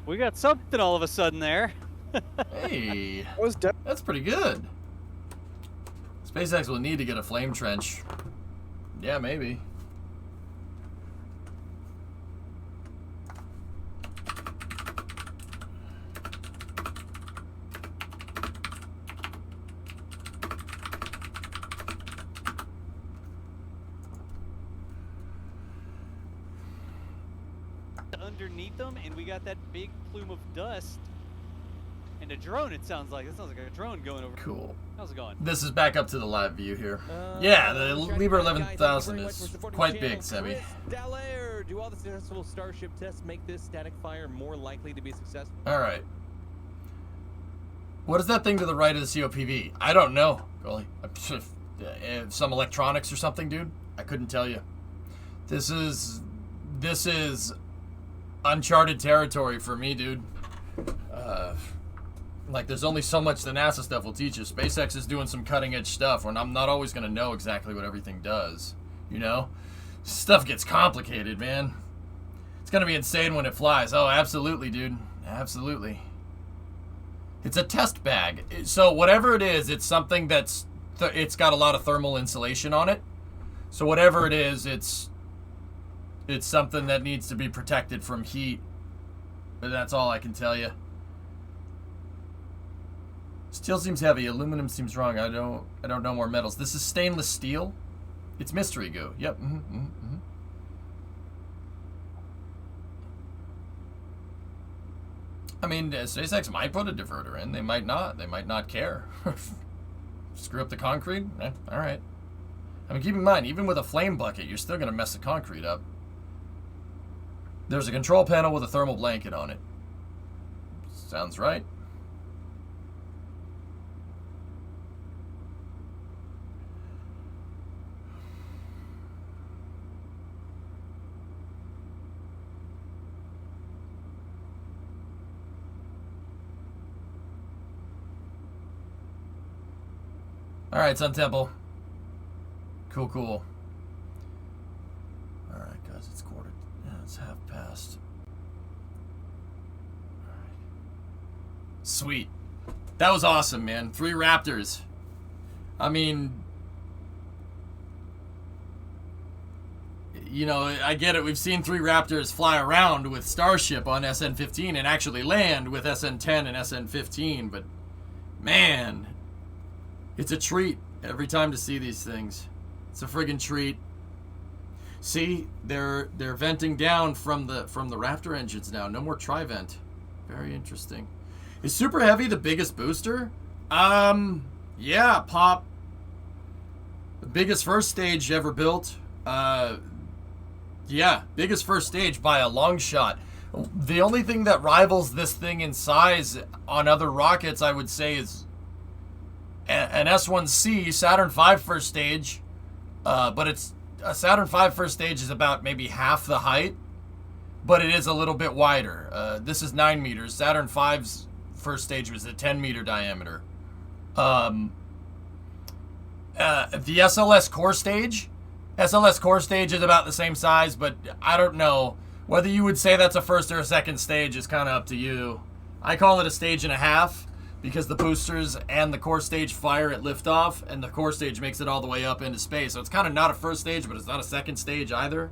We got something all of a sudden there. Hey, that's pretty good. SpaceX will need to get a flame trench. Yeah, maybe. Underneath them, and we got that big plume of dust. And a drone, it sounds like. It sounds like a drone going over. Cool. How's it going? This is back up to the live view here. Yeah, the Libre 11,000 is quite big, Sebi. Dallaire, do all the successful Starship tests make this static fire more likely to be successful? All right. What is that thing to the right of the COPV? I don't know, Goalie. Some electronics or something, dude? I couldn't tell you. This is uncharted territory for me, dude. Like, there's only so much the NASA stuff will teach you. SpaceX is doing some cutting-edge stuff, and I'm not always going to know exactly what everything does, you know? Stuff gets complicated, man. It's going to be insane when it flies. Oh, absolutely, dude. Absolutely. It's a test bag. So whatever it is, it's something that's... it's got a lot of thermal insulation on it. So whatever it is, it's something that needs to be protected from heat. But that's all I can tell you. Steel seems heavy. Aluminum seems wrong. I don't know more metals. This is stainless steel. It's mystery goo. Yep. I mean, SpaceX might put a diverter in. They might not. They might not care. Screw up the concrete? All right. I mean, keep in mind, even with a flame bucket, you're still going to mess the concrete up. There's a control panel with a thermal blanket on it. Sounds right. All right, Sun Temple. Cool, cool. All right, guys, it's quarter. Yeah, it's half past. All right. Sweet. That was awesome, man. 3 Raptors. I mean, you know, I get it. We've seen 3 Raptors fly around with Starship on SN15 and actually land with SN10 and SN15, but man, it's a treat every time to see these things. It's a friggin' treat. See, they're venting down from the Raptor engines now. No more tri-vent. Very interesting. Is Super Heavy the biggest booster? Yeah, Pop. The biggest first stage ever built. Yeah, biggest first stage by a long shot. The only thing that rivals this thing in size on other rockets, I would say, is an S1C Saturn V first stage, but it's a Saturn V first stage is about maybe half the height, but it is a little bit wider. This is 9 meters. Saturn V's first stage was a 10-meter diameter. The SLS core stage is about the same size, but I don't know whether you would say that's a first or a second stage is kind of up to you. I call it a stage and a half, because the boosters and the core stage fire at liftoff, and the core stage makes it all the way up into space. So it's kind of not a first stage, but it's not a second stage either.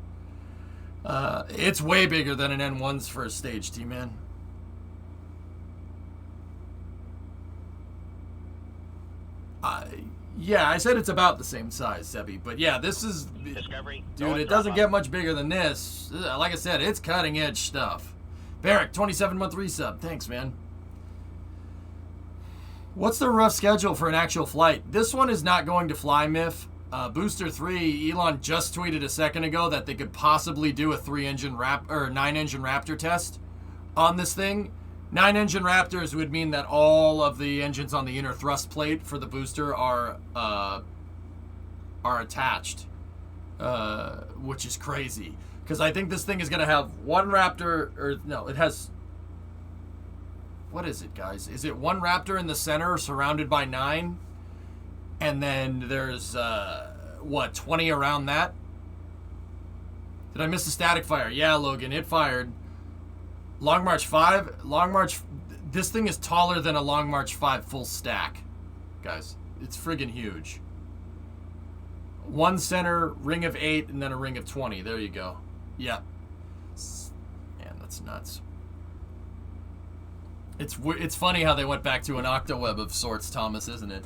It's way bigger than an N1's first stage, T-Man. Yeah, I said it's about the same size, Sebi. But yeah, this is... Discovery. Dude, it doesn't get much bigger than this. Like I said, it's cutting-edge stuff. Barrick, 27-month resub. Thanks, man. What's the rough schedule for an actual flight? This one is not going to fly, Miff. Booster 3, Elon just tweeted a second ago that they could possibly do a 9-engine Raptor test on this thing. 9 engine Raptors would mean that all of the engines on the inner thrust plate for the booster are attached, which is crazy. Because I think this thing is going to have one Raptor, or no, it has, what is it, guys? Is it one Raptor in the center surrounded by 9? And then there's, 20 around that? Did I miss a static fire? Yeah, Logan, it fired. Long March 5? Long March, this thing is taller than a Long March 5 full stack, guys. It's friggin' huge. One center, ring of 8, and then a ring of 20. There you go. Yeah. Man, that's nuts. It's funny how they went back to an octaweb of sorts, Thomas, isn't it?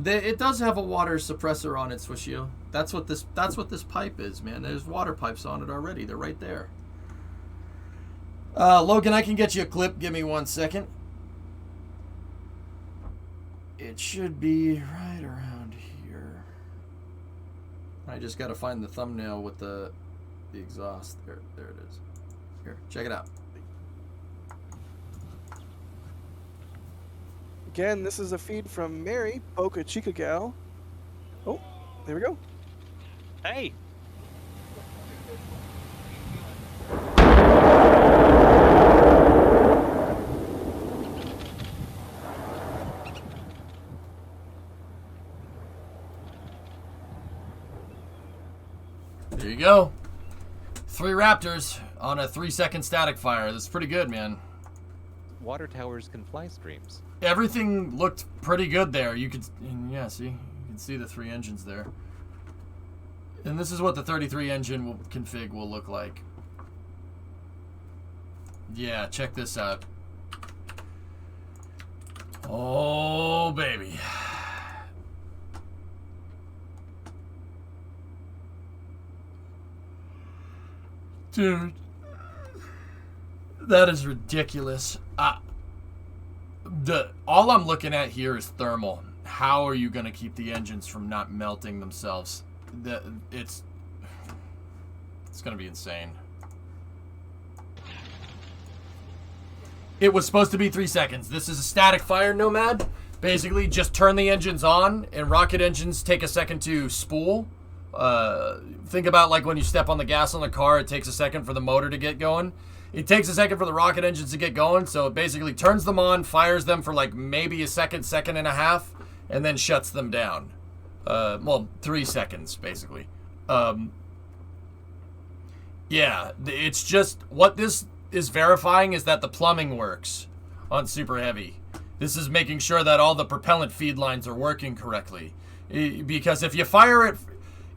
It does have a water suppressor on it, Swishio. That's what this pipe is, man. There's water pipes on it already. They're right there. Logan, I can get you a clip. Give me 1 second. It should be right around here. I just got to find the thumbnail with the exhaust. There it is. Here, check it out. Again, this is a feed from Mary, Boca Chica gal. Oh, there we go. Hey. There you go. 3 Raptors on a 3-second static fire. That's pretty good, man. Water towers can fly streams. Everything looked pretty good there. You could, yeah, see? You can see the 3 engines there. And this is what the 33 engine config will look like. Yeah, check this out. Oh, baby. Dude. That is ridiculous. All I'm looking at here is thermal. How are you going to keep the engines from not melting themselves? It's going to be insane. It was supposed to be 3 seconds. This is a static fire, Nomad. Basically, just turn the engines on, and rocket engines take a second to spool. Think about like when you step on the gas on the car, it takes a second for the motor to get going. It takes a second for the rocket engines to get going, so it basically turns them on, fires them for like maybe a second, second and a half, and then shuts them down. Well, 3 seconds, basically. Yeah, it's just, what this is verifying is that the plumbing works on Super Heavy. This is making sure that all the propellant feed lines are working correctly. Because if you fire it,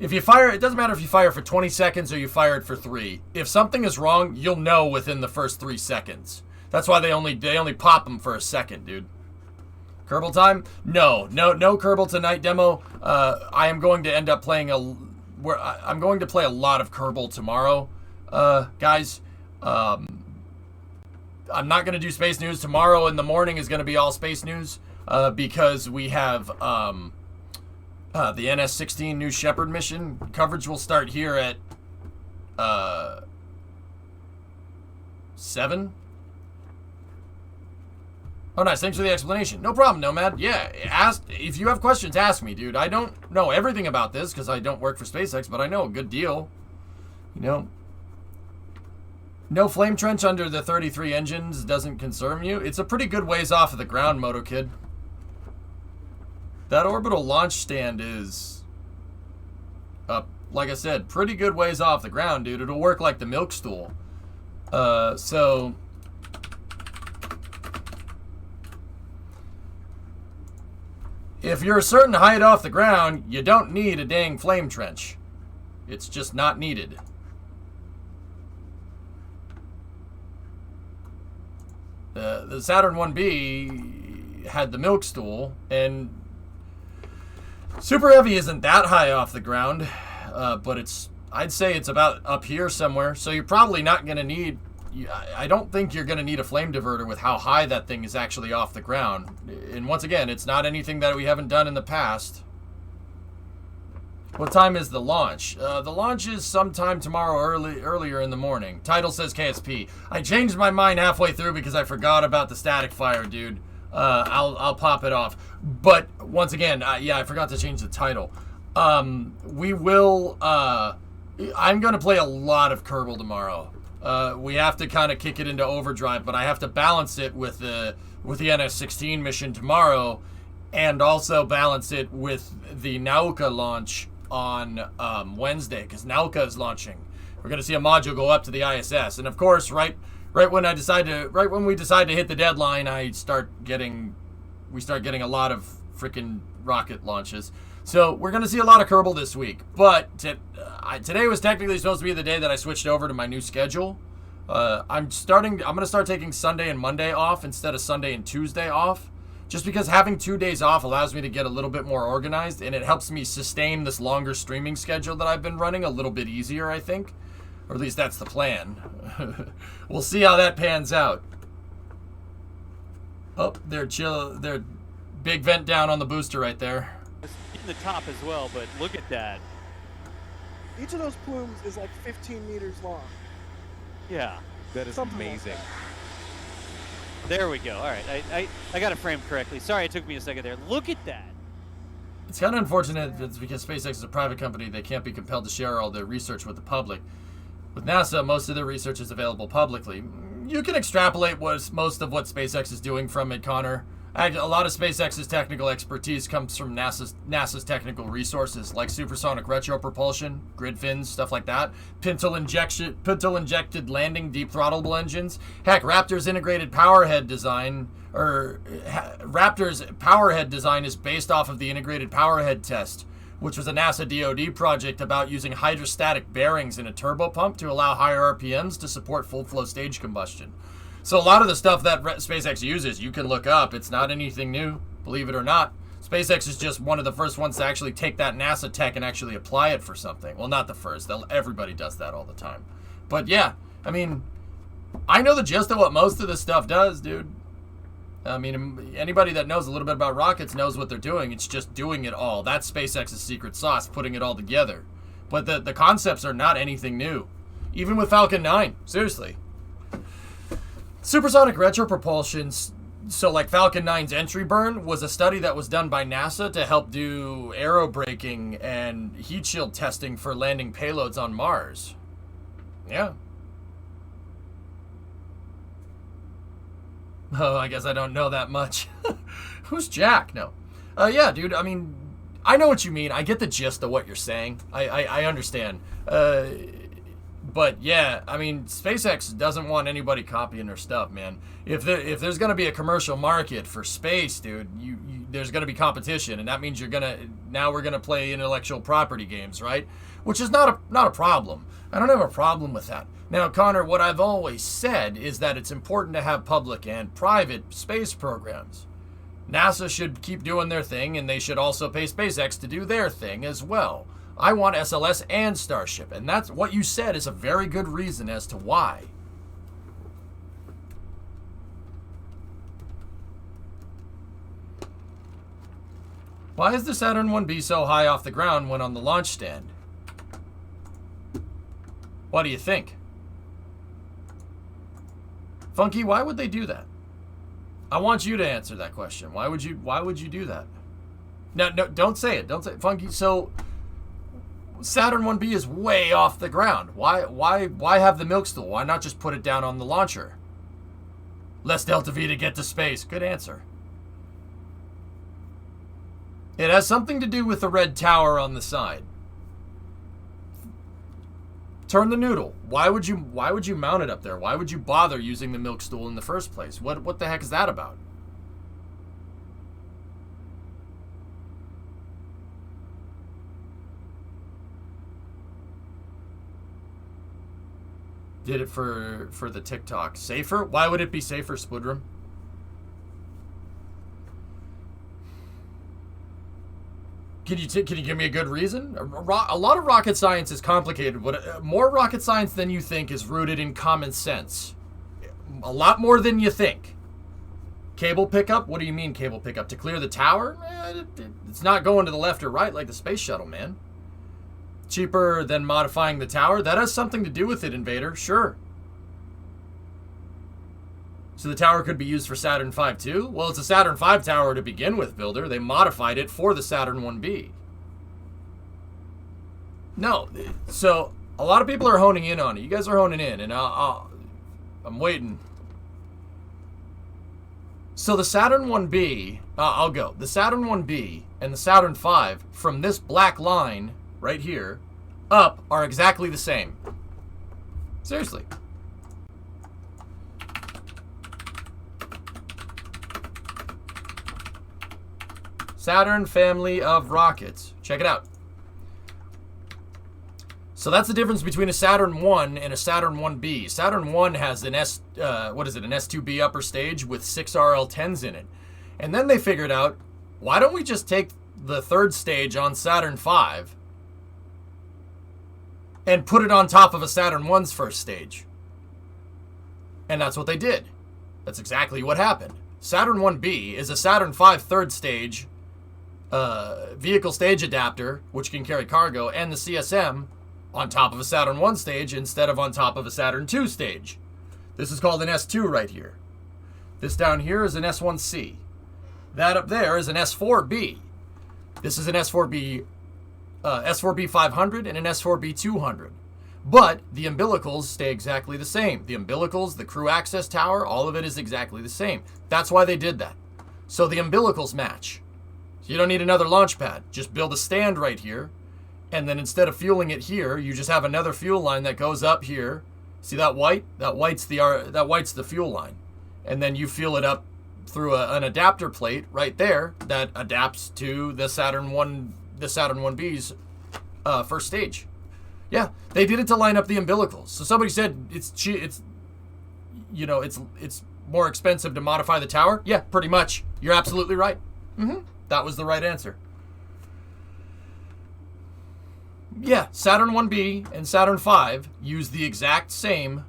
it doesn't matter if you fire for 20 seconds or you fire it for 3. If something is wrong, you'll know within the first 3 seconds. That's why they only pop them for a second, dude. Kerbal time? No Kerbal tonight demo. I am going to end up playing I'm going to play a lot of Kerbal tomorrow, guys. I'm not going to do space news tomorrow. In the morning is going to be all space news because we have the NS-16 New Shepard mission. Coverage will start here at 7. Oh, nice. Thanks for the explanation. No problem, Nomad. Yeah, if you have questions, ask me, dude. I don't know everything about this because I don't work for SpaceX, but I know a good deal. You know, no flame trench under the 33 engines doesn't concern you. It's a pretty good ways off of the ground, Moto Kid. That orbital launch stand is, like I said, pretty good ways off the ground, dude. It'll work like the milk stool. So if you're a certain height off the ground, you don't need a dang flame trench. It's just not needed. The Saturn 1B had the milk stool, and Super Heavy isn't that high off the ground, but I'd say it's about up here somewhere, so you're probably not going to need I don't think you're going to need a flame diverter with how high that thing is actually off the ground. And once again, it's not anything that we haven't done in the past. What time is the launch? The launch is sometime tomorrow earlier in the morning. Title says KSP. I changed my mind halfway through because I forgot about the static fire, dude. I'll pop it off. But once again, yeah, I forgot to change the title. We will. I'm gonna play a lot of Kerbal tomorrow. We have to kind of kick it into overdrive, but I have to balance it with the NS16 mission tomorrow, and also balance it with the Nauka launch on Wednesday, because Nauka is launching. We're gonna see a module go up to the ISS, and of course, right when we decide to hit the deadline, we start getting a lot of freaking rocket launches. So we're gonna see a lot of Kerbal this week. But today was technically supposed to be the day that I switched over to my new schedule. I'm gonna start taking Sunday and Monday off instead of Sunday and Tuesday off. Just because having 2 days off allows me to get a little bit more organized, and it helps me sustain this longer streaming schedule that I've been running a little bit easier, I think. Or at least that's the plan. We'll see how that pans out. Oh, they're big vent down on the booster right there. In the top as well, but look at that. Each of those plumes is like 15 meters long. Yeah. That is amazing. There we go. All right, I got it framed correctly. Sorry, it took me a second there. Look at that. It's kind of unfortunate it's because SpaceX is a private company. They can't be compelled to share all their research with the public. With NASA, most of their research is available publicly. You can extrapolate most of what SpaceX is doing from it, Connor. A lot of SpaceX's technical expertise comes from NASA's technical resources, like supersonic retropropulsion, grid fins, stuff like that, pintle-injected landing deep throttable engines. Heck, Raptor's powerhead design is based off of the integrated powerhead test, which was a NASA DoD project about using hydrostatic bearings in a turbopump to allow higher RPMs to support full flow stage combustion. So a lot of the stuff that SpaceX uses, you can look up. It's not anything new, believe it or not. SpaceX is just one of the first ones to actually take that NASA tech and actually apply it for something. Well, not the first. Everybody does that all the time. But yeah, I mean, I know the gist of what most of this stuff does, dude. I mean, anybody that knows a little bit about rockets knows what they're doing. It's just doing it all. That's SpaceX's secret sauce, putting it all together. But the concepts are not anything new. Even with Falcon 9, seriously. Supersonic retropropulsion, so like Falcon 9's entry burn, was a study that was done by NASA to help do aerobraking and heat shield testing for landing payloads on Mars. Yeah. Oh, I guess I don't know that much. Who's Jack? No. Yeah, dude, I mean, I know what you mean. I get the gist of what you're saying. I understand. But yeah, I mean, SpaceX doesn't want anybody copying their stuff, man. If there's gonna be a commercial market for space, dude, there's gonna be competition, and that means we're gonna play intellectual property games, right? Which is not a problem. I don't have a problem with that. Now, Connor, what I've always said is that it's important to have public and private space programs. NASA should keep doing their thing, and they should also pay SpaceX to do their thing as well. I want SLS and Starship, and that's what you said is a very good reason as to why. Why is the Saturn 1B so high off the ground when on the launch stand? What do you think? Funky, why would they do that? I want you to answer that question. Why would you do that? No, don't say it. Don't say it. Funky, so Saturn 1B is way off the ground. Why have the milk stool? Why not just put it down on the launcher? Less Delta V to get to space. Good answer. It has something to do with the red tower on the side. Turn the noodle. Why would you mount it up there? Why would you bother using the milk stool in the first place? What the heck is that about? Did it for the TikTok. Safer? Why would it be safer, Spudrum? Can you give me a good reason? A lot of rocket science is complicated. More rocket science than you think is rooted in common sense. A lot more than you think. Cable pickup? What do you mean cable pickup? To clear the tower? It's not going to the left or right like the space shuttle, man. Cheaper than modifying the tower? That has something to do with it, Invader. Sure. So the tower could be used for Saturn V too? Well, it's a Saturn V tower to begin with, Builder. They modified it for the Saturn 1B. No. So a lot of people are honing in on it. You guys are honing in, and I'm waiting. So the Saturn 1B, I'll go. The Saturn 1B and the Saturn V from this black line right here up are exactly the same. Seriously. Saturn family of rockets. Check it out. So that's the difference between a Saturn 1 and a Saturn 1B. Saturn 1 has an an S2B upper stage with 6 RL-10s in it. And then they figured out, why don't we just take the third stage on Saturn V and put it on top of a Saturn 1's first stage? And that's what they did. That's exactly what happened. Saturn 1B is a Saturn V third stage vehicle stage adapter, which can carry cargo, and the CSM on top of a Saturn 1 stage instead of on top of a Saturn 2 stage. This is called an S2 right here. This down here is an S1C. That up there is an S4B. This is an S4B 500 and an S4B 200. But the umbilicals stay exactly the same. The umbilicals, the crew access tower, all of it is exactly the same. That's why they did that. So the umbilicals match. So you don't need another launch pad. Just build a stand right here. And then instead of fueling it here, you just have another fuel line that goes up here. See that white? That white's the fuel line. And then you fuel it up through an adapter plate right there that adapts to the Saturn 1B's first stage. Yeah, they did it to line up the umbilicals. So somebody said it's more expensive to modify the tower. Yeah, pretty much. You're absolutely right. That was the right answer. Yeah, Saturn 1B and Saturn V use the exact same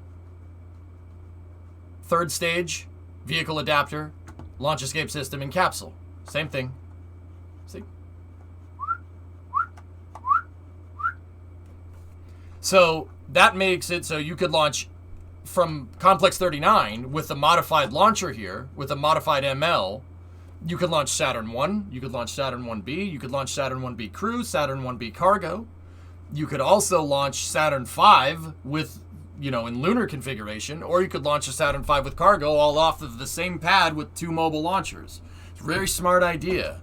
third stage vehicle adapter, launch escape system, and capsule. Same thing. See? So that makes it so you could launch from Complex 39 with a modified launcher here, with a modified ML. You could launch Saturn 1, you could launch Saturn 1B, you could launch Saturn 1B Crew, Saturn 1B Cargo. You could also launch Saturn V with, in lunar configuration, or you could launch a Saturn V with cargo all off of the same pad with 2 mobile launchers. It's a very smart idea.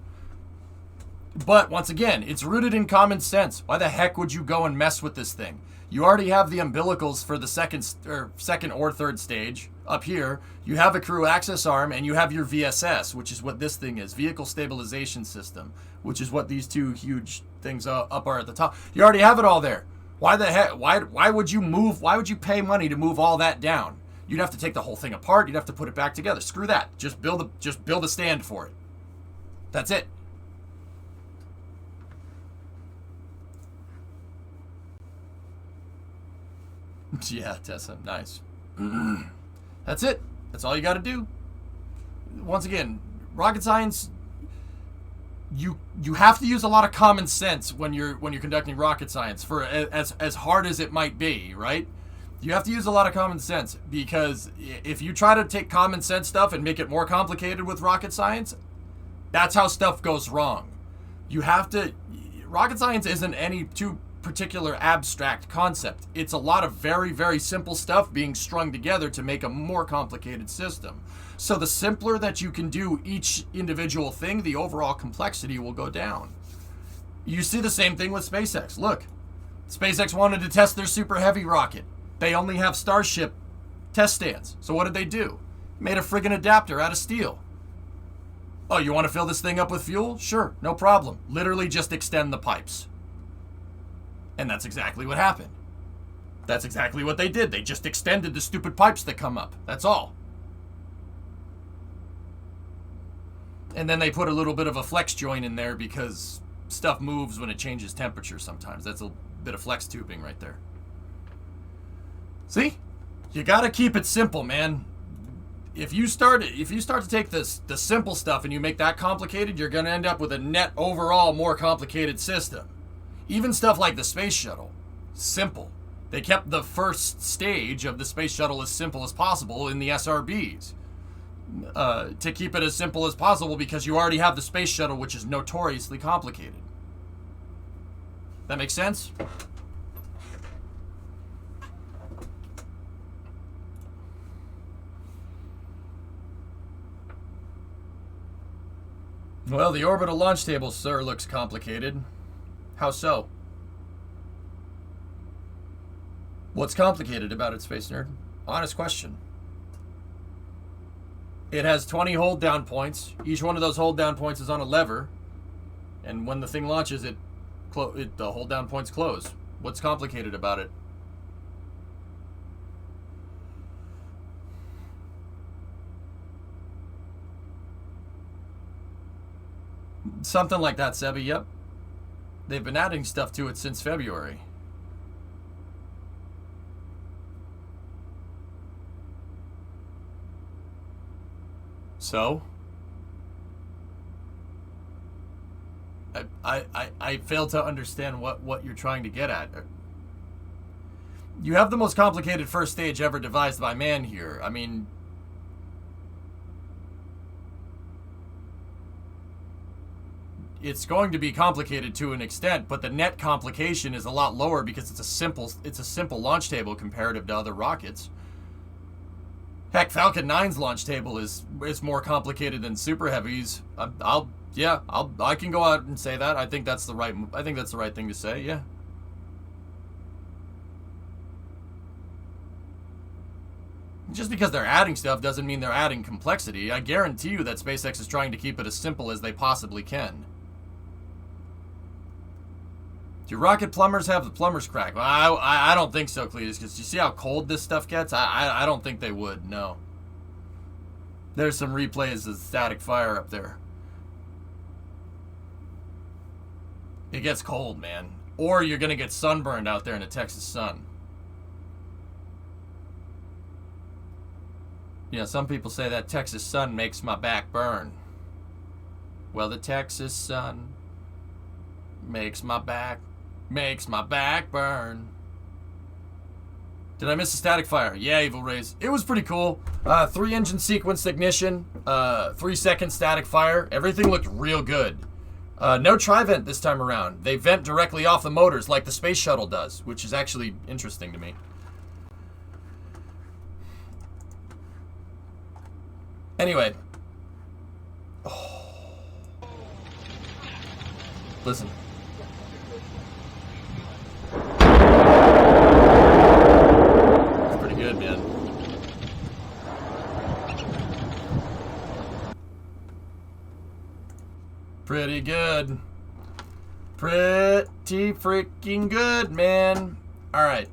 But once again, it's rooted in common sense. Why the heck would you go and mess with this thing? You already have the umbilicals for the second or third stage up here. You have a crew access arm, and you have your VSS, which is what this thing is, Vehicle Stabilization System, which is what these two huge things up are at the top. You already have it all there. Why the heck? Why would you move? Why would you pay money to move all that down? You'd have to take the whole thing apart. You'd have to put it back together. Screw that. Just build a stand for it. That's it. Yeah, Tessa, nice. That's it. That's all you got to do. Once again, rocket science. You have to use a lot of common sense when you're conducting rocket science, for as hard as it might be, right? You have to use a lot of common sense, because if you try to take common sense stuff and make it more complicated with rocket science, that's how stuff goes wrong. You have to. Rocket science isn't any too particular abstract concept. It's a lot of very, very simple stuff being strung together to make a more complicated system. So the simpler that you can do each individual thing, the overall complexity will go down. You see the same thing with SpaceX. Look, SpaceX wanted to test their super heavy rocket. They only have Starship test stands. So what did they do? Made a friggin' adapter out of steel. Oh, you want to fill this thing up with fuel? Sure, no problem. Literally just extend the pipes. And that's exactly what happened. That's exactly what they did. They just extended the stupid pipes that come up. That's all. And then they put a little bit of a flex joint in there because stuff moves when it changes temperature sometimes. That's a bit of flex tubing right there. See? You gotta keep it simple, man. if you start to take the simple stuff and you make that complicated, you're going to end up with a net overall more complicated system. Even stuff like the space shuttle, simple. They kept the first stage of the space shuttle as simple as possible in the SRBs. To keep it as simple as possible because you already have the space shuttle, which is notoriously complicated. That makes sense? Well, the orbital launch table, sir, looks complicated. How so? What's complicated about it, Space Nerd? Honest question. It has 20 hold down points. Each one of those hold down points is on a lever. And when the thing launches, the hold down points close. What's complicated about it? Something like that, Sebi, yep. They've been adding stuff to it since February. So? I fail to understand what you're trying to get at. You have the most complicated first stage ever devised by man here. I mean... It's going to be complicated to an extent, but the net complication is a lot lower because it's a simple launch table comparative to other rockets. Heck, Falcon 9's launch table is more complicated than Super Heavy's. I can go out and say that. I think that's the right thing to say. Yeah. Just because they're adding stuff doesn't mean they're adding complexity. I guarantee you that SpaceX is trying to keep it as simple as they possibly can. Do rocket plumbers have the plumber's crack? Well, I don't think so, Cletus, because you see how cold this stuff gets? I don't think they would, no. There's some replays of static fire up there. It gets cold, man. Or you're going to get sunburned out there in the Texas sun. Yeah, some people say that Texas sun makes my back burn. Well, the Texas sun makes my back burn. Did I miss a static fire? Yeah, Evil Rays. It was pretty cool. 3-engine sequence ignition, 3-second static fire. Everything looked real good. No tri-vent this time around. They vent directly off the motors like the space shuttle does, which is actually interesting to me. Anyway. Oh. Listen. It's pretty good, man. Pretty good. Pretty freaking good, man. All right.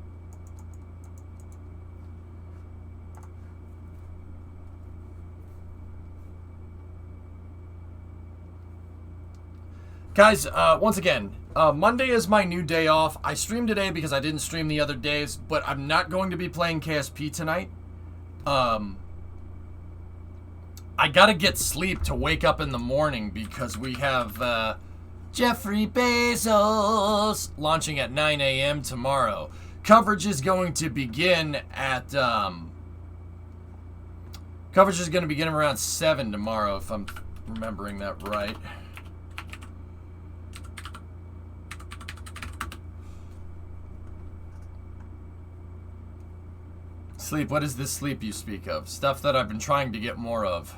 Guys, once again, Monday is my new day off. I streamed today because I didn't stream the other days, but I'm not going to be playing KSP tonight. I gotta get sleep to wake up in the morning because we have Jeffrey Bezos launching at 9 a.m. tomorrow. Coverage is going to begin at around 7 tomorrow, if I'm remembering that right. Sleep, what is this sleep you speak of? Stuff that I've been trying to get more of.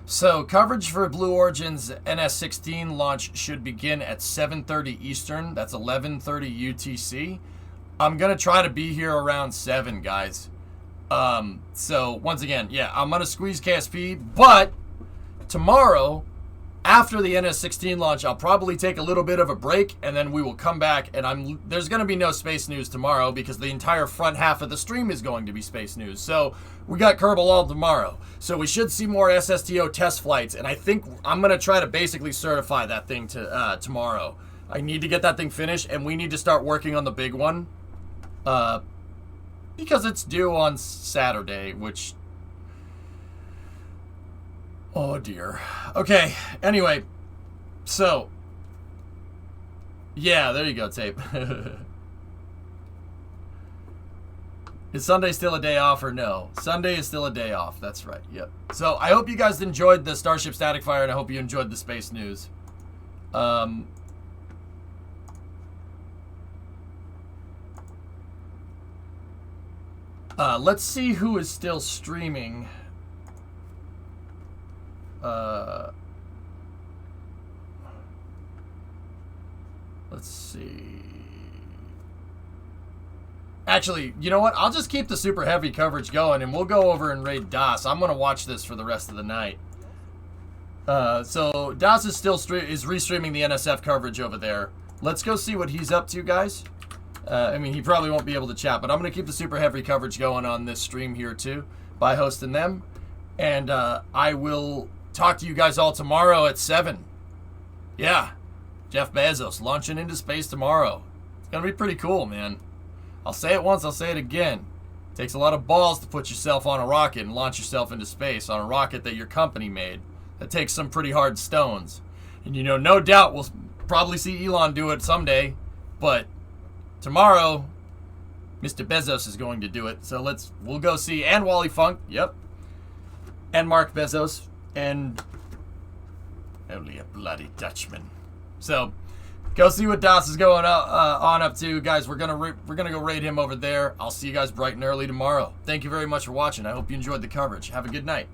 So, coverage for Blue Origin's NS-16 launch should begin at 7:30 Eastern. That's 11:30 UTC. I'm going to try to be here around 7, guys. So, once again, yeah, I'm going to squeeze KSP, but tomorrow, after the NS-16 launch, I'll probably take a little bit of a break, and then we will come back, and there's going to be no space news tomorrow because the entire front half of the stream is going to be space news. So we got Kerbal all tomorrow. So we should see more SSTO test flights, and I think I'm going to try to basically certify that thing to tomorrow. I need to get that thing finished, and we need to start working on the big one because it's due on Saturday, which... Oh dear. Okay, anyway, so, yeah, there you go, Tape. Is Sunday still a day off or no? Sunday is still a day off, that's right, yep. So, I hope you guys enjoyed the Starship Static Fire, and I hope you enjoyed the space news. Let's see who is still streaming. Let's see. Actually, you know what? I'll just keep the super heavy coverage going, and we'll go over and raid Das. I'm gonna watch this for the rest of the night. So Das is still restreaming the NSF coverage over there. Let's go see what he's up to, guys. I mean, he probably won't be able to chat, but I'm gonna keep the super heavy coverage going on this stream here too by hosting them, and I will talk to you guys all tomorrow at 7. Yeah, Jeff Bezos launching into space tomorrow. It's gonna be pretty cool, man. I'll say it once, I'll say it again. It takes a lot of balls to put yourself on a rocket and launch yourself into space on a rocket that your company made. That takes some pretty hard stones. And you know, no doubt we'll probably see Elon do it someday, but tomorrow, Mr. Bezos is going to do it. So we'll go see, and Wally Funk, yep. And Mark Bezos, and only a bloody Dutchman. So, go see what Das is going on up to, guys. We're gonna go raid him over there. I'll see you guys bright and early tomorrow. Thank you very much for watching. I hope you enjoyed the coverage. Have a good night.